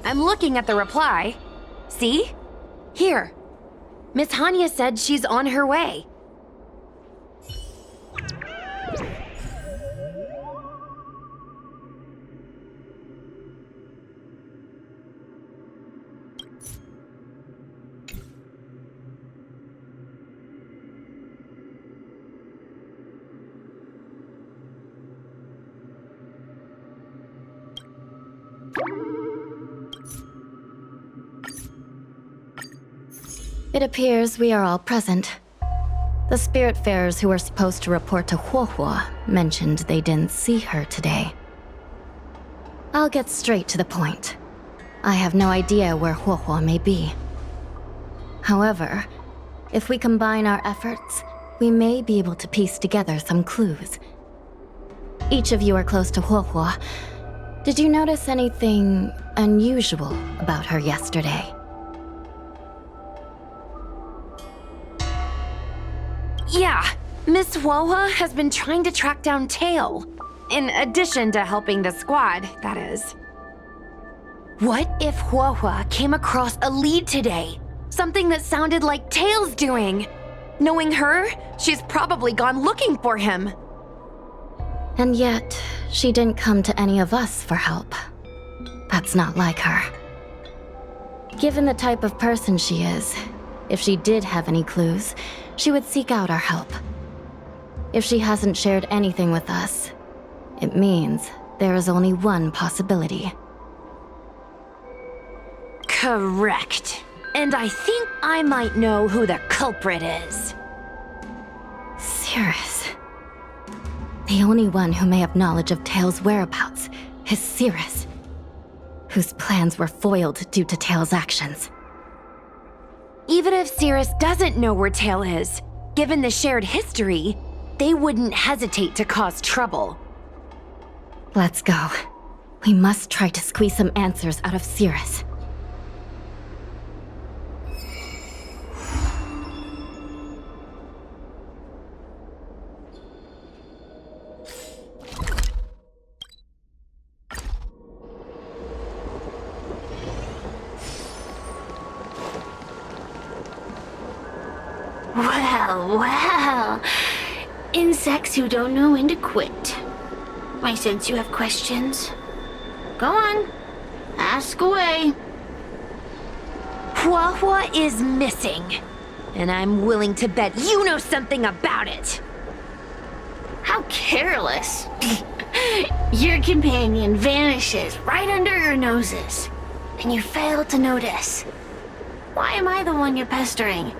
I'm looking at the reply. See? Here. Miss Hanya said she's on her way. It appears we are all present. The Spiritfarers who were supposed to report to Huohuo mentioned they didn't see her today. I'll get straight to the point. I have no idea where Huohuo may be. However, if we combine our efforts, we may be able to piece together some clues. Each of you are close to Huohuo. Did you notice anything unusual about her yesterday? Yeah, Miss Huohuo has been trying to track down Tail. In addition to helping the squad, that is. What if Huohuo came across a lead today? Something that sounded like Tail's doing. Knowing her, she's probably gone looking for him. And yet, she didn't come to any of us for help. That's not like her. Given the type of person she is, if she did have any clues, she would seek out our help. If she hasn't shared anything with us, it means there is only one possibility. Correct. And I think I might know who the culprit is. Cirrus. The only one who may have knowledge of Tail's whereabouts is Cirrus, whose plans were foiled due to Tail's actions. Even if Cirrus doesn't know where Tail is, given the shared history, they wouldn't hesitate to cause trouble. Let's go. We must try to squeeze some answers out of Cirrus. Well. Insects who don't know when to quit. I sense you have questions. Go on. Ask away. Huohuo is missing. And I'm willing to bet you know something about it. How careless. Your companion vanishes right under your noses. And you fail to notice. Why am I the one you're pestering?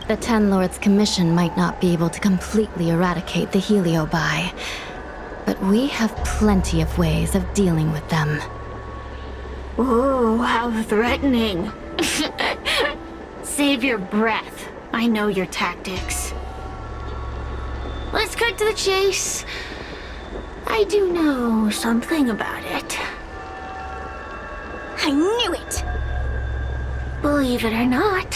The Ten Lords' Commission might not be able to completely eradicate the Heliobi, but we have plenty of ways of dealing with them. Ooh, how threatening. Save your breath. I know your tactics. Let's cut to the chase. I do know something about it. I knew it! Believe it or not,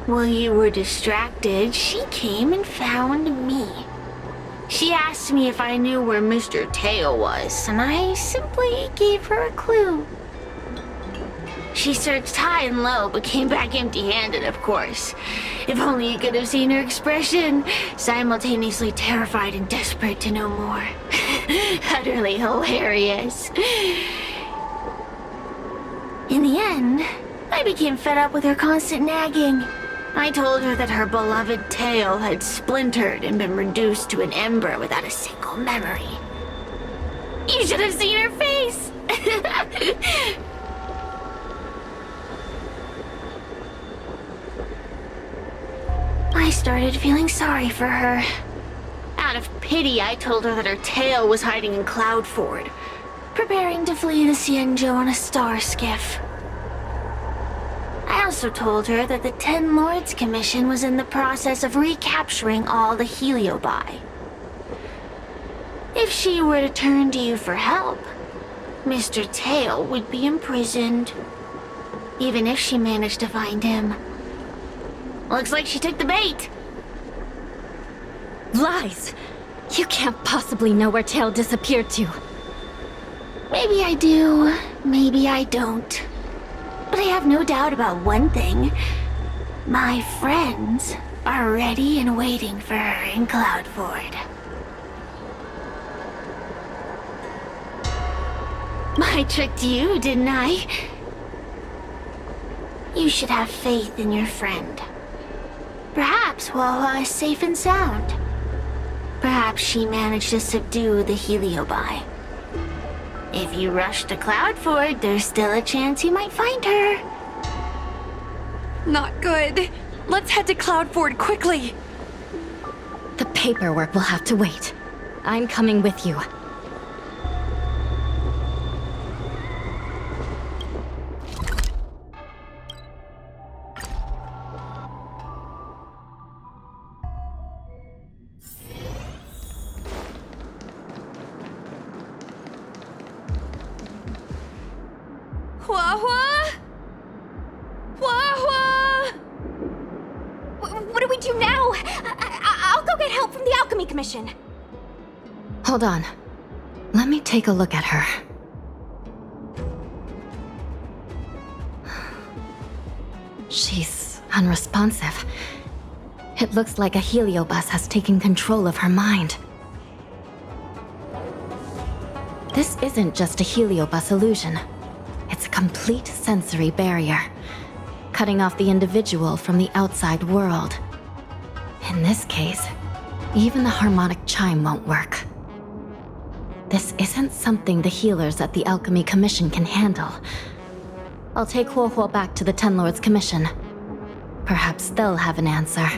while you were distracted, she came and found me. She asked me if I knew where Mr. Teo was, and I simply gave her a clue. She searched high and low, but came back empty-handed, of course. If only you could have seen her expression, simultaneously terrified and desperate to know more. Utterly hilarious. In the end, I became fed up with her constant nagging. I told her that her beloved tail had splintered and been reduced to an ember without a single memory. You should have seen her face! I started feeling sorry for her. Out of pity, I told her that her tail was hiding in Cloudford, preparing to flee the Xianzhou on a star skiff. I also told her that the Ten Lords Commission was in the process of recapturing all the Heliobi. If she were to turn to you for help, Mr. Tail would be imprisoned, even if she managed to find him. Looks like she took the bait. Lies! You can't possibly know where Tail disappeared to. Maybe I do, maybe I don't. But I have no doubt about one thing. My friends are ready and waiting for her in Cloudford. I tricked you, didn't I? You should have faith in your friend. Perhaps Huohuo is safe and sound. Perhaps she managed to subdue the Heliobi. If you rush to Cloudford, there's still a chance you might find her. Not good. Let's head to Cloudford quickly. The paperwork will have to wait. I'm coming with you. Huohuo? Huohuo! What do we do now? I'll go get help from the Alchemy Commission. Hold on. Let me take a look at her. She's unresponsive. It looks like a heliobus has taken control of her mind. This isn't just a heliobus illusion. It's a complete sensory barrier, cutting off the individual from the outside world. In this case, even the harmonic chime won't work. This isn't something the healers at the Alchemy Commission can handle. I'll take Huohuo back to the Ten Lords Commission. Perhaps they'll have an answer.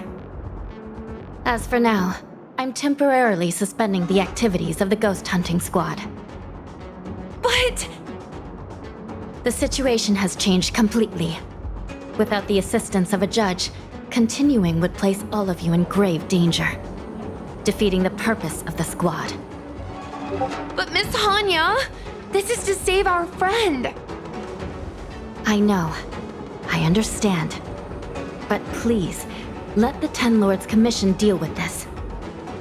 As for now, I'm temporarily suspending the activities of the ghost hunting squad. But... The situation has changed completely. Without the assistance of a judge, continuing would place all of you in grave danger, defeating the purpose of the squad. But Miss Hanya, this is to save our friend. I know. I understand. But please, let the Ten Lords Commission deal with this.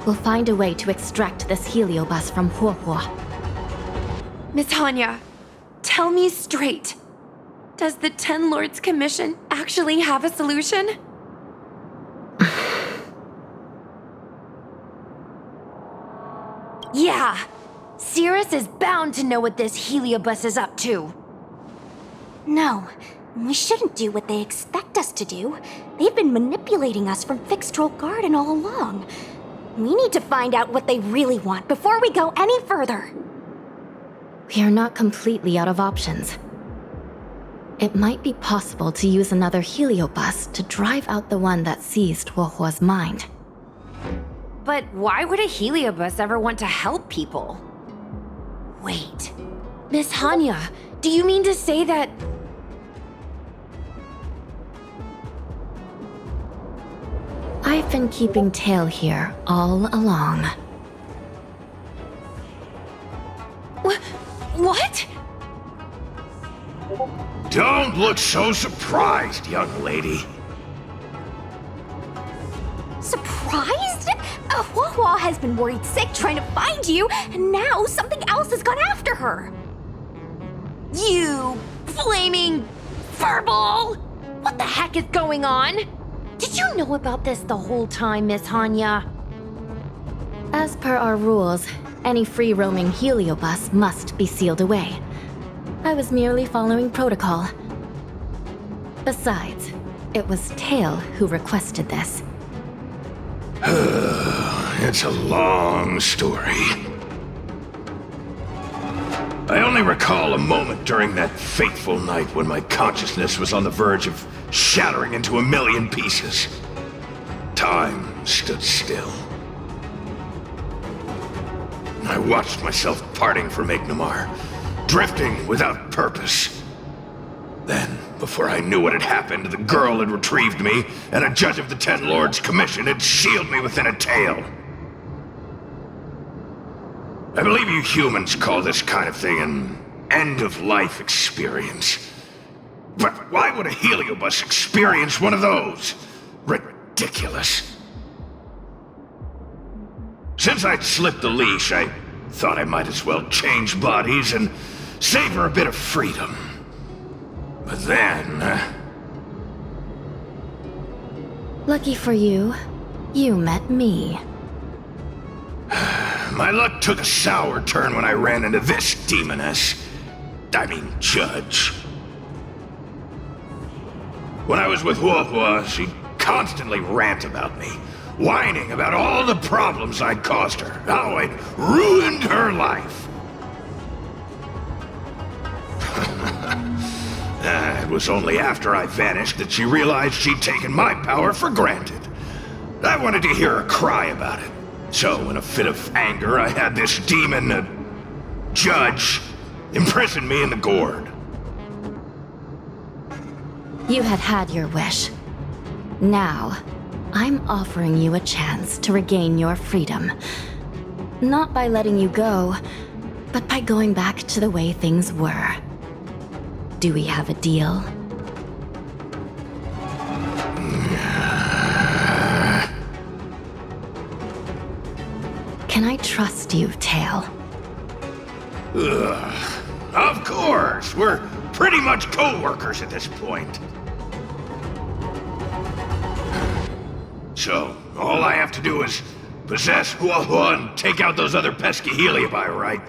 We'll find a way to extract this heliobus from Huohuo. Miss Hanya, tell me straight. Does the Ten Lords Commission actually have a solution? Yeah, Cirrus is bound to know what this heliobus is up to. No, we shouldn't do what they expect us to do. They've been manipulating us from Fixed Troll Garden all along. We need to find out what they really want before we go any further. We are not completely out of options. It might be possible to use another heliobus to drive out the one that seized Huohuo's mind. But why would a heliobus ever want to help people? Wait, Miss Hanya, do you mean to say that... I've been keeping tail here all along. What? Don't look so surprised, young lady. Surprised? Huohuo has been worried sick trying to find you, and now something else has gone after her. You flaming furball! What the heck is going on? Did you know about this the whole time, Miss Hanya? As per our rules, any free-roaming heliobus must be sealed away. I was merely following protocol. Besides, it was Tail who requested this. It's a long story. I only recall a moment during that fateful night when my consciousness was on the verge of shattering into a million pieces. Time stood still. I watched myself parting from Ignimar, drifting without purpose. Then, before I knew what had happened, the girl had retrieved me, and a judge of the Ten Lords' Commission had sealed me within a tail. I believe you humans call this kind of thing an end-of-life experience. But why would a heliobus experience one of those? Ridiculous. Since I'd slipped the leash, I thought I might as well change bodies and savor a bit of freedom. But then... Lucky for you, you met me. My luck took a sour turn when I ran into this demoness. I mean, judge. When I was with Huohuo, she'd constantly rant about me, whining about all the problems I'd caused her, how I'd ruined her life. It was only after I vanished that she realized she'd taken my power for granted. I wanted to hear her cry about it. So, in a fit of anger, I had this demon, judge, imprison me in the gourd. You had had your wish. Now, I'm offering you a chance to regain your freedom. Not by letting you go, but by going back to the way things were. Do we have a deal? Can I trust you, Tail? Ugh. Of course! We're pretty much co-workers at this point. So, all I have to do is possess Huohuo and take out those other pesky Heliobi, right?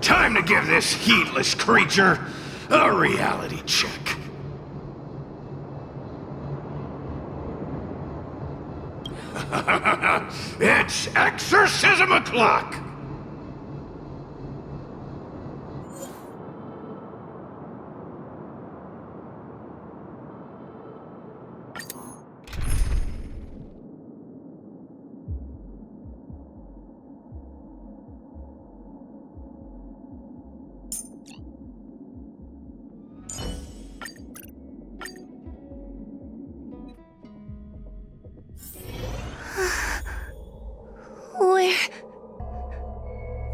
Time to give this heedless creature a reality check. It's exorcism o'clock!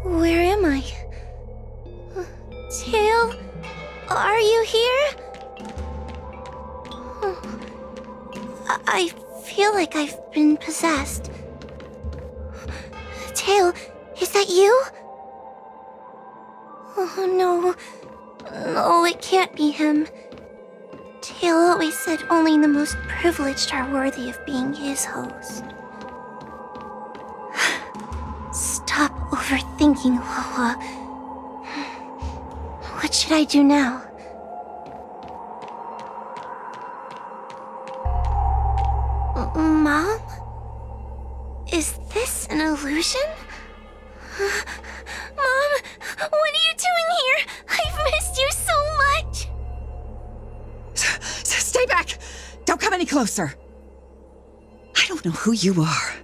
Where am I? Tail? Are you here? I feel like I've been possessed. Tail, is that you? Oh no. No, it can't be him. Tail always said only the most privileged are worthy of being his host. Stop overthinking, Huohuo. What should I do now? Mom? Is this an illusion? Mom, what are you doing here? I've missed you so much! Stay back! Don't come any closer! I don't know who you are,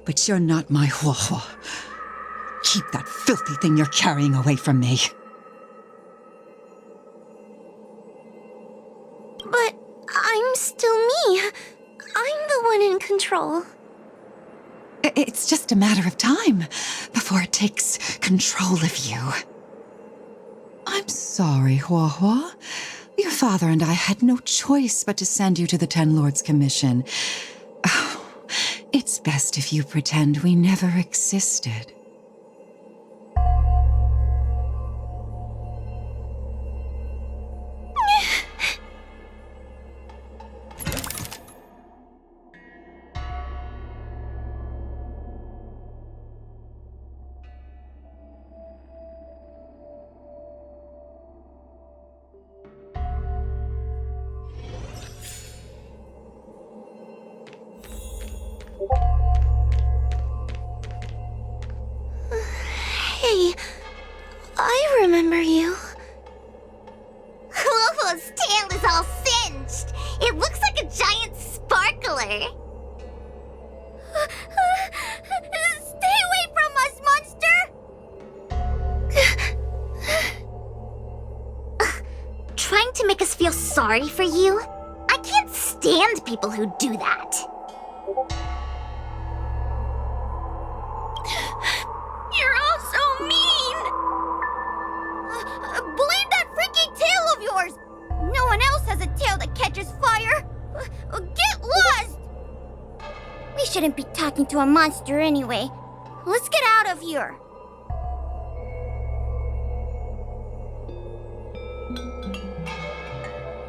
but you're not my Huohuo. Keep that filthy thing you're carrying away from me. But I'm still me. I'm the one in control. It's just a matter of time before it takes control of you. I'm sorry, Huohuo. Your father and I had no choice but to send you to the Ten Lords Commission. Oh, it's best if you pretend we never existed. Hey, I remember you. Huohuo's tail is all singed. It looks like a giant sparkler. Stay away from us, monster! Trying to make us feel sorry for you? I can't stand people who do that. You're all so mean! Blame that freaking tail of yours! No one else has a tail that catches fire! Get lost! We shouldn't be talking to a monster anyway. Let's get out of here.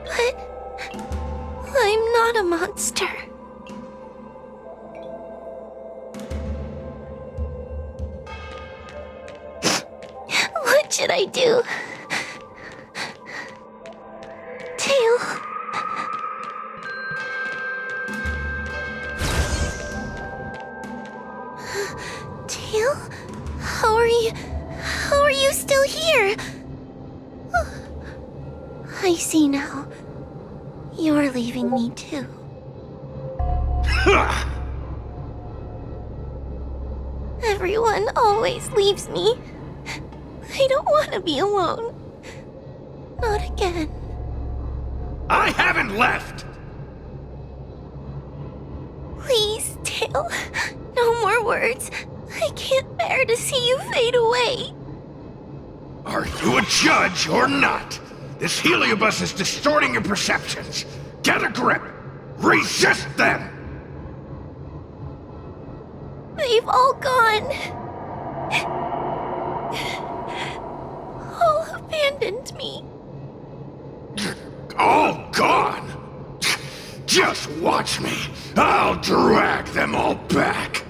But I'm not a monster. What should I do? Tail. Tail? How are you still here? I see now. You're leaving me too. Everyone always leaves me. I don't want to be alone. Not again. I haven't left! Please, Tail. No more words. I can't bear to see you fade away. Are you a judge or not? This heliobus is distorting your perceptions. Get a grip! Resist them! They've all gone. All abandoned me. All gone? Just watch me. I'll drag them all back.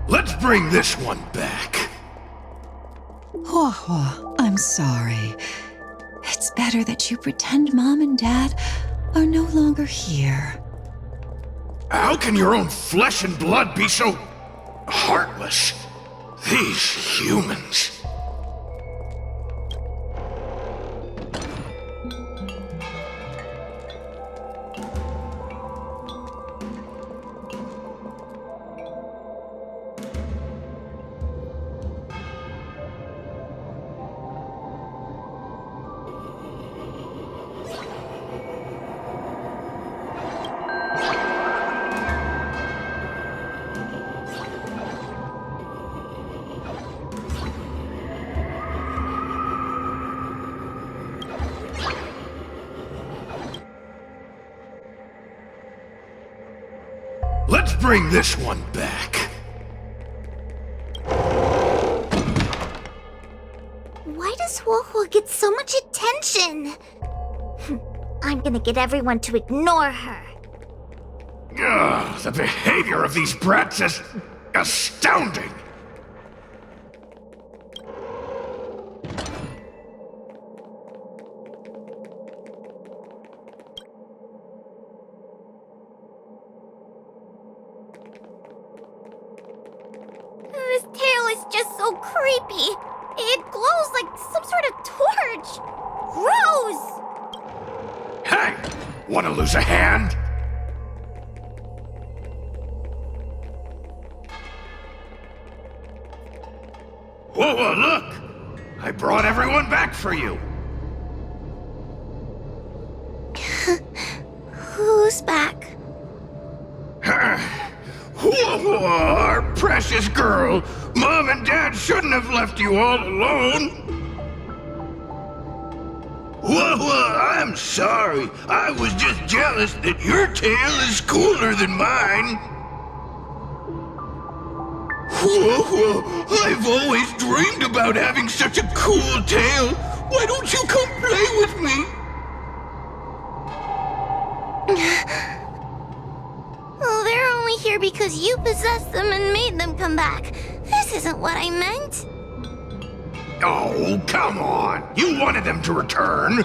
Let's bring this one back. Huohuo, I'm sorry. It's better that you pretend Mom and Dad are no longer here. How can your own flesh and blood be so heartless? These humans. Let's bring this one back. Why does Huohuo get so much attention? I'm gonna get everyone to ignore her. Ugh, the behavior of these brats is astounding. This tail is just so creepy. It glows like some sort of torch. Gross! Hey, want to lose a hand? Whoa, look! I brought everyone back for you. Who's back? Huohuo, our precious girl. Mom and Dad shouldn't have left you all alone. Huohuo, I'm sorry. I was just jealous that your tail is cooler than mine. Huohuo, I've always dreamed about having such a cool tail. Why don't you come play with me? Oh, they're only here because you possessed them and made them come back. This isn't what I meant. Oh, come on. You wanted them to return.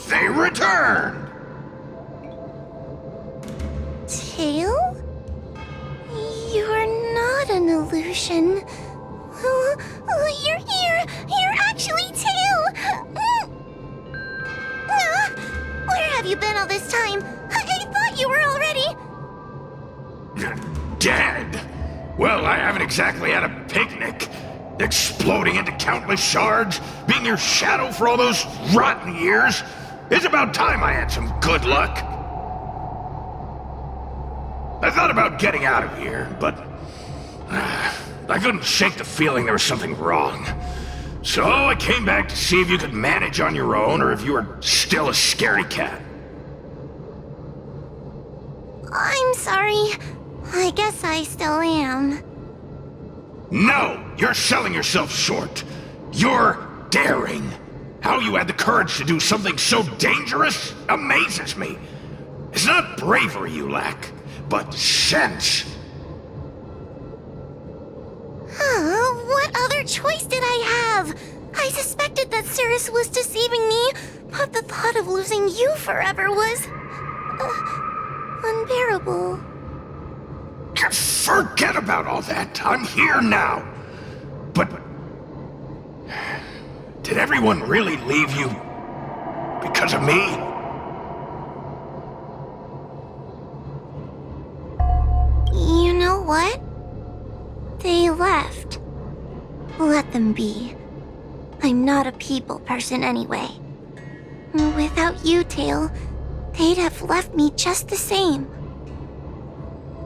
They returned. Tail? You're not an illusion. You're here. You're actually Tail. Where have you been all this time? I thought you were already... Dead? Well, I haven't exactly had a picnic. Exploding into countless shards, being your shadow for all those rotten years. It's about time I had some good luck. I thought about getting out of here, but I couldn't shake the feeling there was something wrong. So I came back to see if you could manage on your own or if you were still a scaredy cat. I'm sorry. I guess I still am. No! You're selling yourself short. You're daring. How you had the courage to do something so dangerous amazes me. It's not bravery you lack, but sense. What other choice did I have? I suspected that Cirrus was deceiving me, but the thought of losing you forever was... unbearable. Forget about all that. I'm here now. But... did everyone really leave you because of me? You know what? They left. Let them be. I'm not a people person anyway. Without you, Tail, they'd have left me just the same.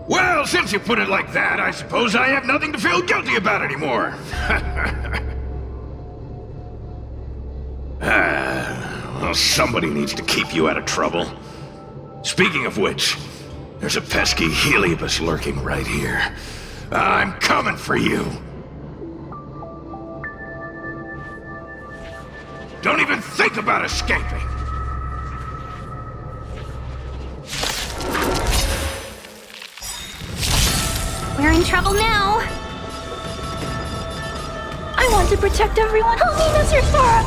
Well, since you put it like that, I suppose I have nothing to feel guilty about anymore. Well, somebody needs to keep you out of trouble. Speaking of which, there's a pesky Heliobus lurking right here. I'm coming for you. Don't even think about escaping. We're in trouble now. I want to protect everyone. Help me, Mr. Sora.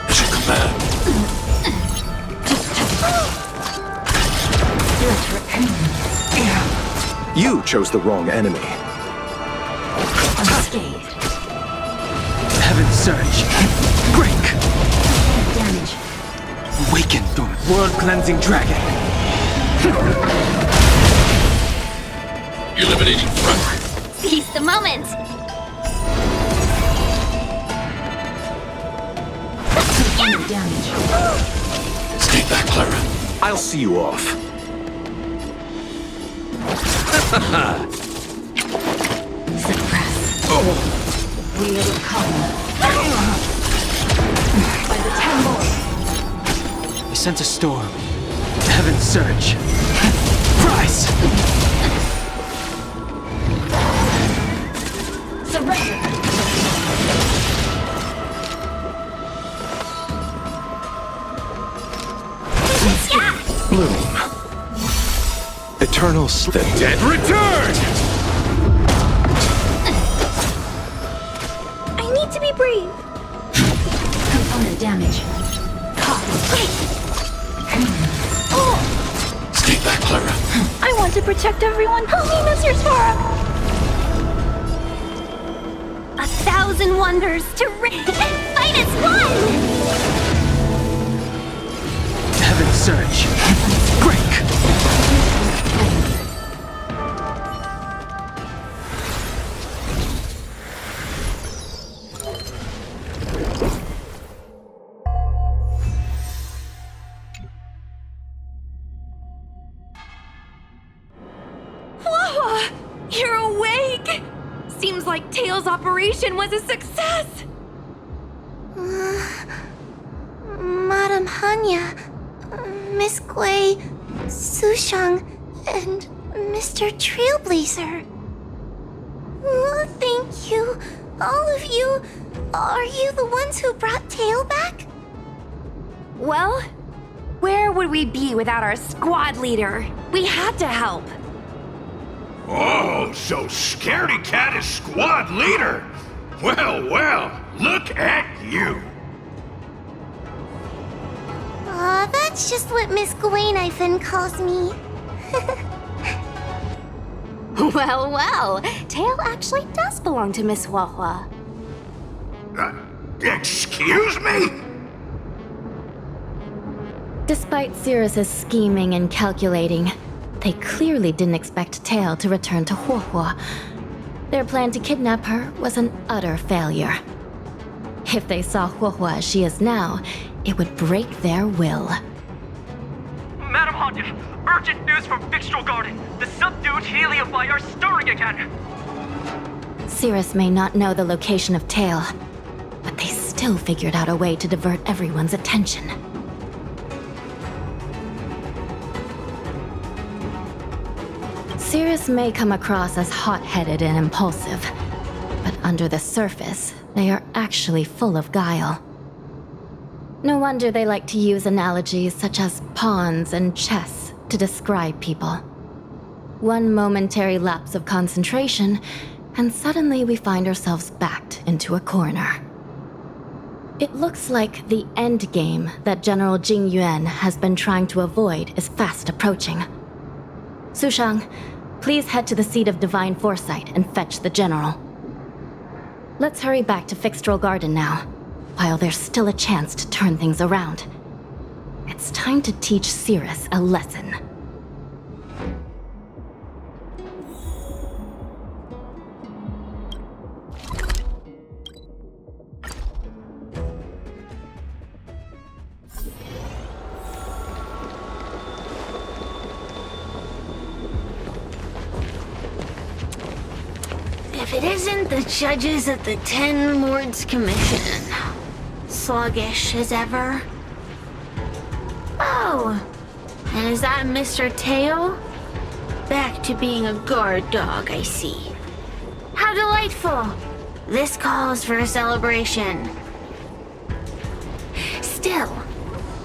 It's a command. You chose the wrong enemy. Unscathed. Heaven surge. Break. Damage. Awaken the world-cleansing dragon. Eliminating front. Seize the moment. Damage. Stay back, Clara. I'll see you off. Suppress. Wheel of calm. By the 10 lords. I sense a storm. Heaven surge. Rise! Surrender. Bloom. Eternal The dead return! I need to be brave. Component damage. Stay back, Ayra. I want to protect everyone. Help me, Mr. Sora. 1,000 wonders to fight as one! Heaven surge. Break! Huohuo! You're awake! Seems like Tail's operation was a success! Madame Hanya, Miss Gui, Sushang, and Mr. Trailblazer. Thank you, all of you. Are you the ones who brought Tail back? Well, where would we be without our squad leader? We had to help. Oh, so Scaredy Cat is squad leader? Well, well, look at you. That's just what Miss Gwainifin calls me. Well, well. Tail actually does belong to Miss Huohuo. Excuse me? Despite Cirrus's scheming and calculating, they clearly didn't expect Tail to return to Huohuo. Their plan to kidnap her was an utter failure. If they saw Huohuo as she is now, it would break their will. Madam Hanya, urgent news from Fixtural Garden. The subdued Heliobi are stirring again. Cirrus may not know the location of Tail, but they still figured out a way to divert everyone's attention. Cirrus may come across as hot-headed and impulsive, but under the surface, they are actually full of guile. No wonder they like to use analogies such as pawns and chess to describe people. One momentary lapse of concentration, and suddenly we find ourselves backed into a corner. It looks like the end game that General Jing Yuan has been trying to avoid is fast approaching. Sushang, please head to the seat of Divine Foresight and fetch the General. Let's hurry back to Fixtural Garden now, while there's still a chance to turn things around. It's time to teach Cirrus a lesson. If it isn't the judges at the Ten Lords Commission. Sluggish as ever. Oh, and is that Mr. Tail? Back to being a guard dog, I see. How delightful! This calls for a celebration. Still,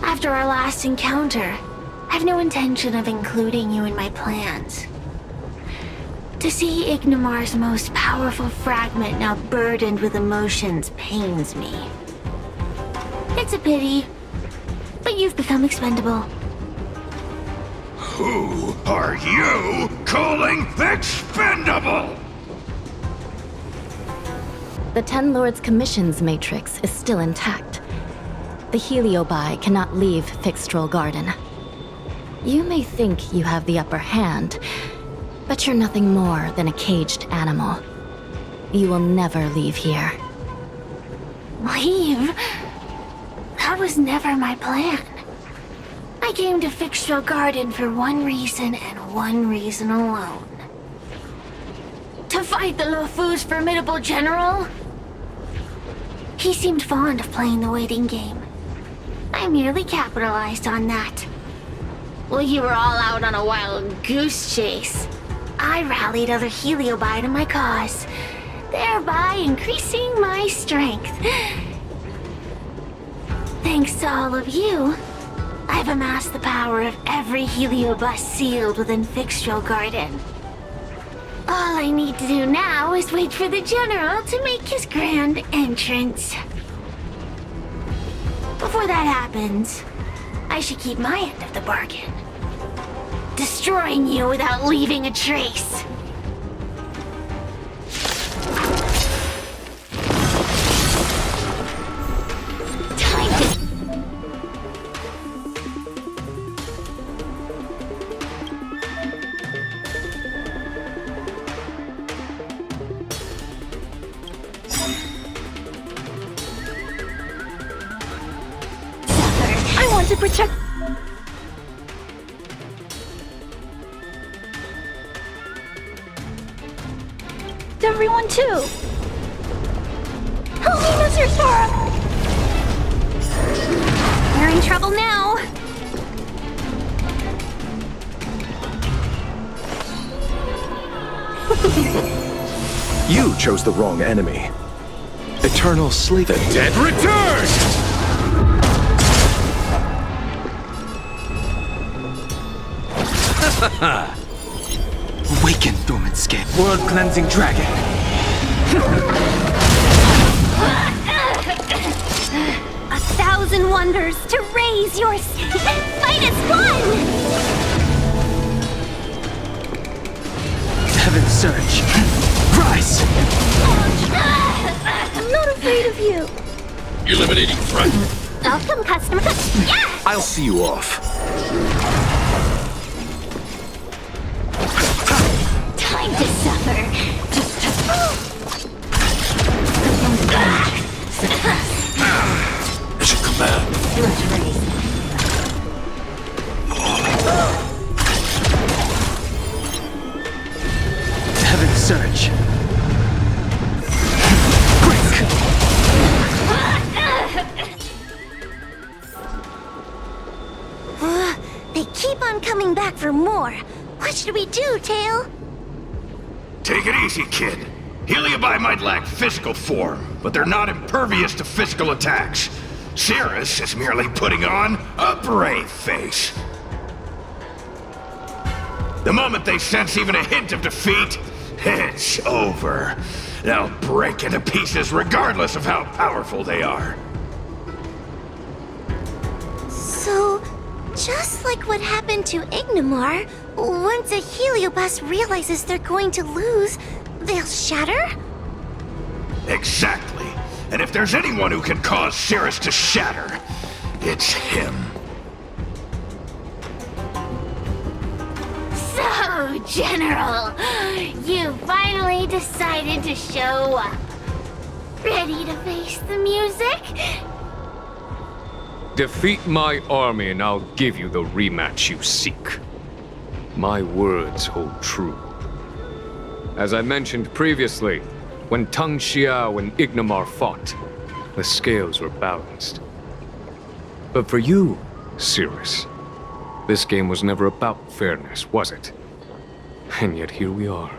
after our last encounter, I've no intention of including you in my plans. To see Ignimar's most powerful fragment now burdened with emotions pains me. It's a pity, but you've become expendable. Who are you calling expendable? The Ten Lords Commission's matrix is still intact. The Heliobi cannot leave Fixtural Garden. You may think you have the upper hand, but you're nothing more than a caged animal. You will never leave here. Leave? That was never my plan. I came to Fixtural Garden for one reason and one reason alone. To fight the Luofu's formidable general? He seemed fond of playing the waiting game. I merely capitalized on that. While you were all out on a wild goose chase, I rallied other Heliobi to my cause, thereby increasing my strength. Thanks to all of you, I've amassed the power of every Heliobus sealed within Fixtral Garden. All I need to do now is wait for the General to make his grand entrance. Before that happens, I should keep my end of the bargain. Destroying you without leaving a trace. To protect. Everyone too. Help me, Mr. Sora. We're in trouble now. You chose the wrong enemy. Eternal sleep. The dead return! Awaken, dormant skin. World-cleansing dragon. 1,000 wonders to raise your fight as one! Heaven surge. Rise! I'm not afraid of you. Eliminating threat. Welcome, customer. Yeah! I'll see you off. Time to suffer. I should come back. Heaven surge. They keep on coming back for more. What should we do, Tail? Take it easy, kid. Heliobi might lack physical form, but they're not impervious to physical attacks. Cirrus is merely putting on a brave face. The moment they sense even a hint of defeat, it's over. They'll break into pieces regardless of how powerful they are. So, just like what happened to Ignimar, once a Heliobus realizes they're going to lose, they'll shatter? Exactly. And if there's anyone who can cause Cirrus to shatter, it's him. So, General, you finally decided to show up. Ready to face the music? Defeat my army and I'll give you the rematch you seek. My words hold true. As I mentioned previously, when Tang Xiao and Ignimar fought, the scales were balanced. But for you, Cirrus, this game was never about fairness, was it? And yet here we are.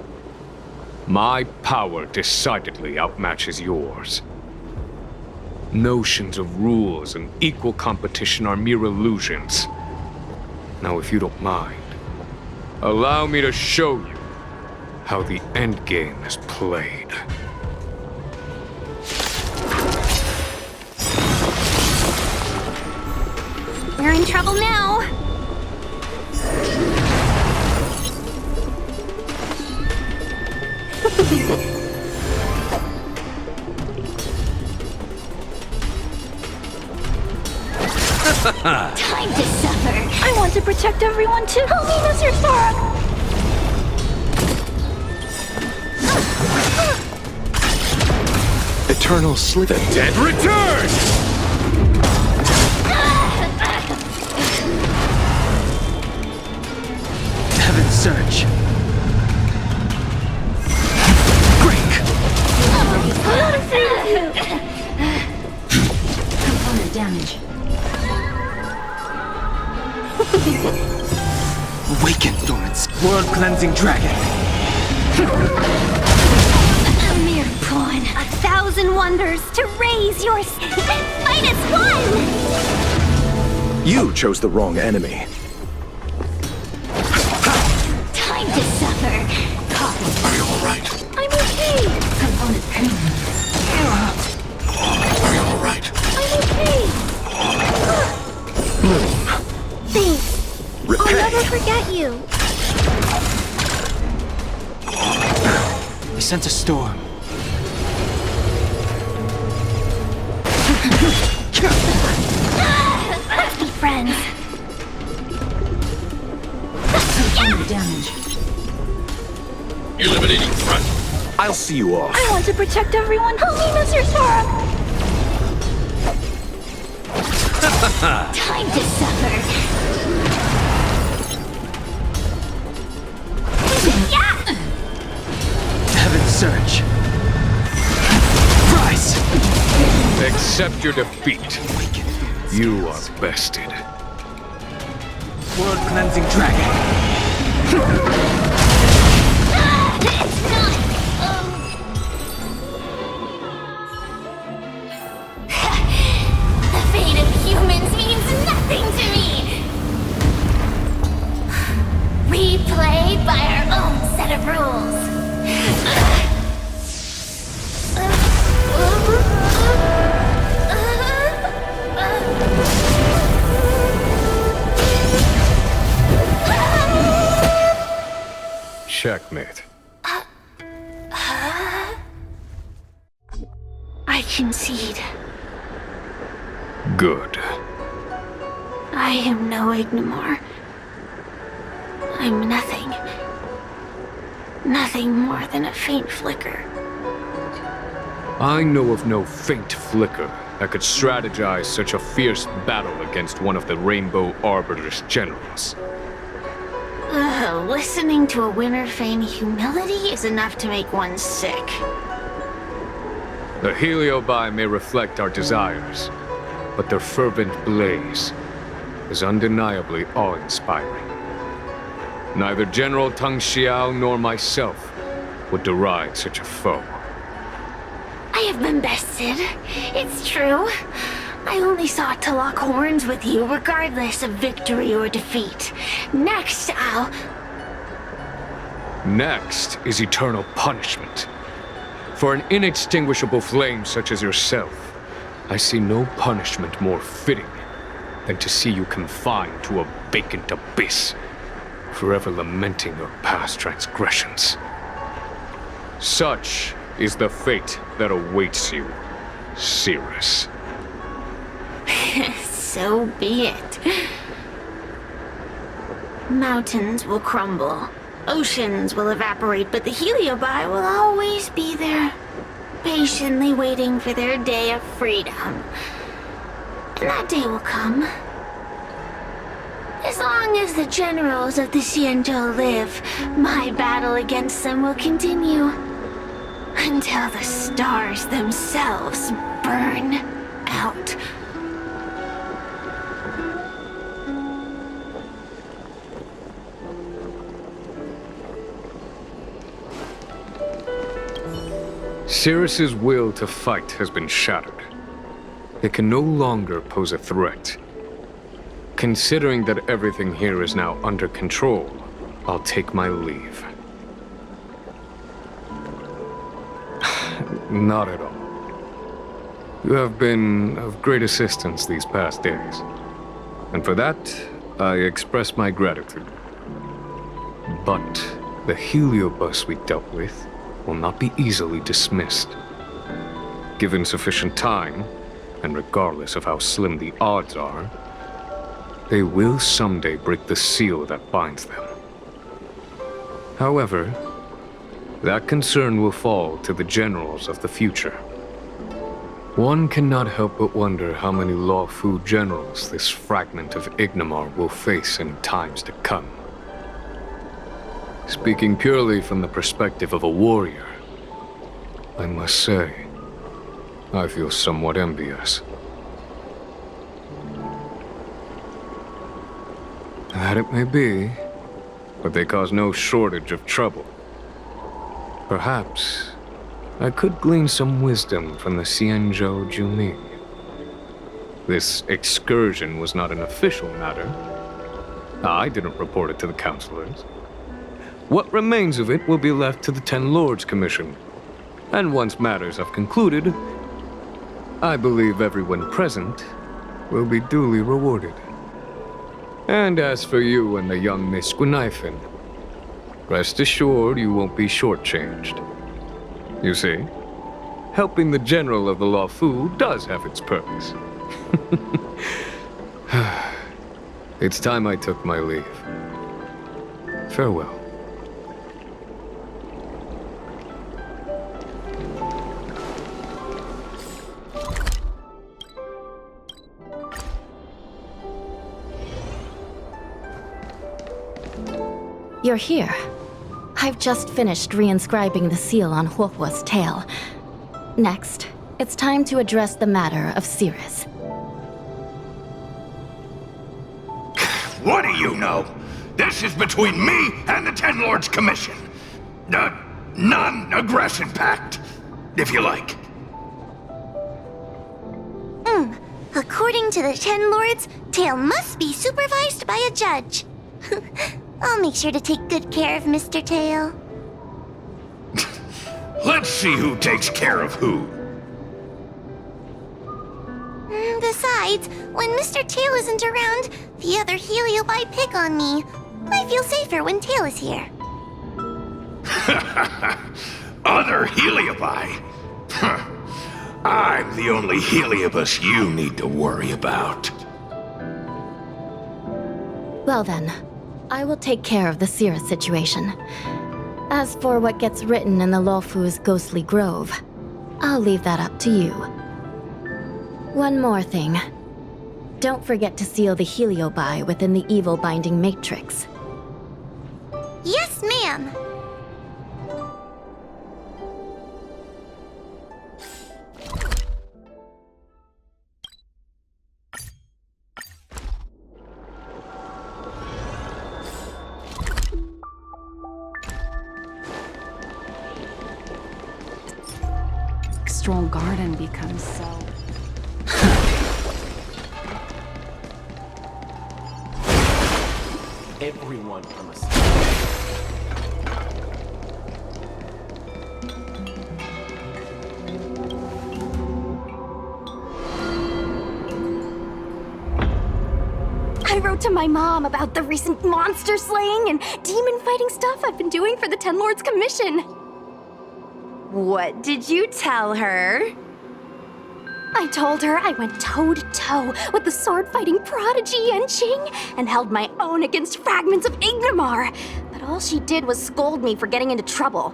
My power decidedly outmatches yours. Notions of rules and equal competition are mere illusions. Now, if you don't mind, allow me to show you how the endgame is played. We're in trouble now. Time to suffer. I want to protect everyone too. Help me, Mr. Sora. Eternal sleep. The dead return! Heaven surge. I'm not afraid of you. Component damage. Awaken, dormant world-cleansing dragon. A mere pawn. 1,000 wonders to raise your fight as one. You chose the wrong enemy. Time to suffer. Are you alright? I'm okay. Component Are you alright? I'm okay. Thanks. I'll never forget you. I sent a storm. Let's be friends. damage. Eliminating front. I'll see you off. I want to protect everyone. Help me, Mr. Sora. Time to suffer. Heaven surge. Rise! Accept your defeat. You are bested. World cleansing dragon. The fate of humans means nothing to me. We play by our own set of rules. Checkmate. I concede. Good. I am no Ignimar. I'm nothing. Nothing more than a faint flicker. I know of no faint flicker that could strategize such a fierce battle against one of the Rainbow Arbiter's generals. Listening to a winner feign humility is enough to make one sick. The Heliobi may reflect our desires, but their fervent blaze is undeniably awe-inspiring. Neither General Tang Xiao nor myself would deride such a foe. I have been bested. It's true. I only sought to lock horns with you regardless of victory or defeat. Next, Next is eternal punishment. For an inextinguishable flame such as yourself, I see no punishment more fitting than to see you confined to a vacant abyss, forever lamenting your past transgressions. Such is the fate that awaits you, Cirrus. So be it. Mountains will crumble. Oceans will evaporate, but the Heliobi will always be there, patiently waiting for their day of freedom. And that day will come. As long as the generals of the Xianzhou live, my battle against them will continue. Until the stars themselves burn out. Cirrus's will to fight has been shattered. It can no longer pose a threat. Considering that everything here is now under control, I'll take my leave. Not at all. You have been of great assistance these past days. And for that, I express my gratitude. But the Heliobus we dealt with will not be easily dismissed. Given sufficient time, and regardless of how slim the odds are, they will someday break the seal that binds them. However, that concern will fall to the generals of the future. One cannot help but wonder how many Luofu generals this fragment of Ignimar will face in times to come. Speaking purely from the perspective of a warrior, I must say, I feel somewhat envious. That it may be, but they cause no shortage of trouble. Perhaps I could glean some wisdom from the Xianzhou Juning. This excursion was not an official matter. I didn't report it to the counselors. What remains of it will be left to the Ten Lords Commission. And once matters have concluded, I believe everyone present will be duly rewarded. And as for you and the young Miss Guinaifen, rest assured you won't be shortchanged. You see, helping the general of the Law Fu does have its perks. It's time I took my leave. Farewell. You're here. I've just finished reinscribing the seal on Huohuo's tail. Next, it's time to address the matter of Cirrus. What do you know? This is between me and the Ten Lords Commission. A non-aggression pact, if you like. According to the Ten Lords, Tail must be supervised by a judge. I'll make sure to take good care of Mr. Tail. Let's see who takes care of who. Besides, when Mr. Tail isn't around, the other Heliobi pick on me. I feel safer when Tail is here. Other Heliobi? I'm the only Heliobus you need to worry about. Well then, I will take care of the Cirrus situation. As for what gets written in the Luofu's ghostly grove, I'll leave that up to you. One more thing. Don't forget to seal the Heliobi within the evil binding matrix. Yes, ma'am. Stroll Garden becomes so... Everyone from us. I wrote to my mom about the recent monster slaying and demon fighting stuff I've been doing for the Ten Lords Commission. What did you tell her? I told her I went toe-to-toe with the sword-fighting prodigy Yanqing and held my own against fragments of Ignimar. But all she did was scold me for getting into trouble.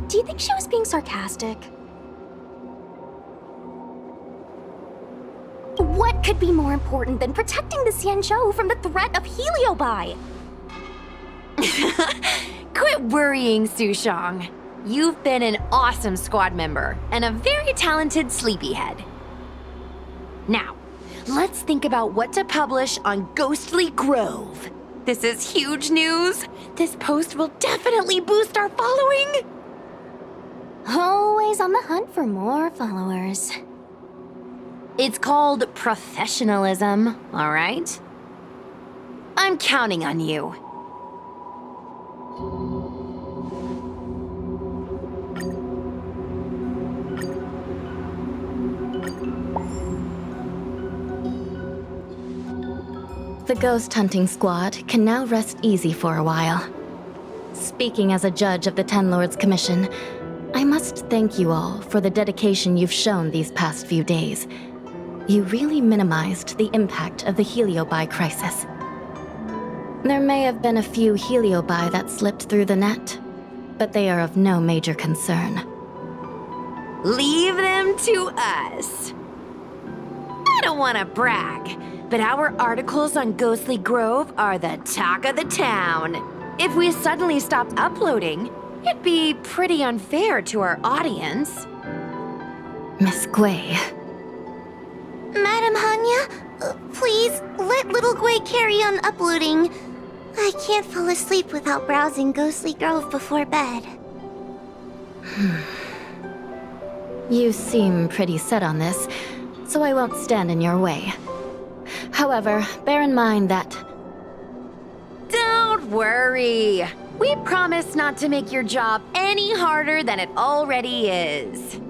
Do you think she was being sarcastic? What could be more important than protecting the Xianzhou from the threat of Heliobi? Quit worrying, Xuan. You've been an awesome squad member and a very talented sleepyhead. Now, let's think about what to publish on Ghostly Grove. This is huge news. This post will definitely boost our following. Always on the hunt for more followers. It's called professionalism, all right? I'm counting on you. The ghost hunting squad can now rest easy for a while. Speaking as a judge of the Ten Lords Commission, I must thank you all for the dedication you've shown these past few days. You really minimized the impact of the Heliobi crisis. There may have been a few Heliobi that slipped through the net, but they are of no major concern. Leave them to us. I don't want to brag, but our articles on Ghostly Grove are the talk of the town. If we suddenly stopped uploading, it'd be pretty unfair to our audience. Miss Gui. Madam Hanya, please let little Gui carry on uploading. I can't fall asleep without browsing Ghostly Grove before bed. You seem pretty set on this, so I won't stand in your way. However, bear in mind that... Don't worry. We promise not to make your job any harder than it already is.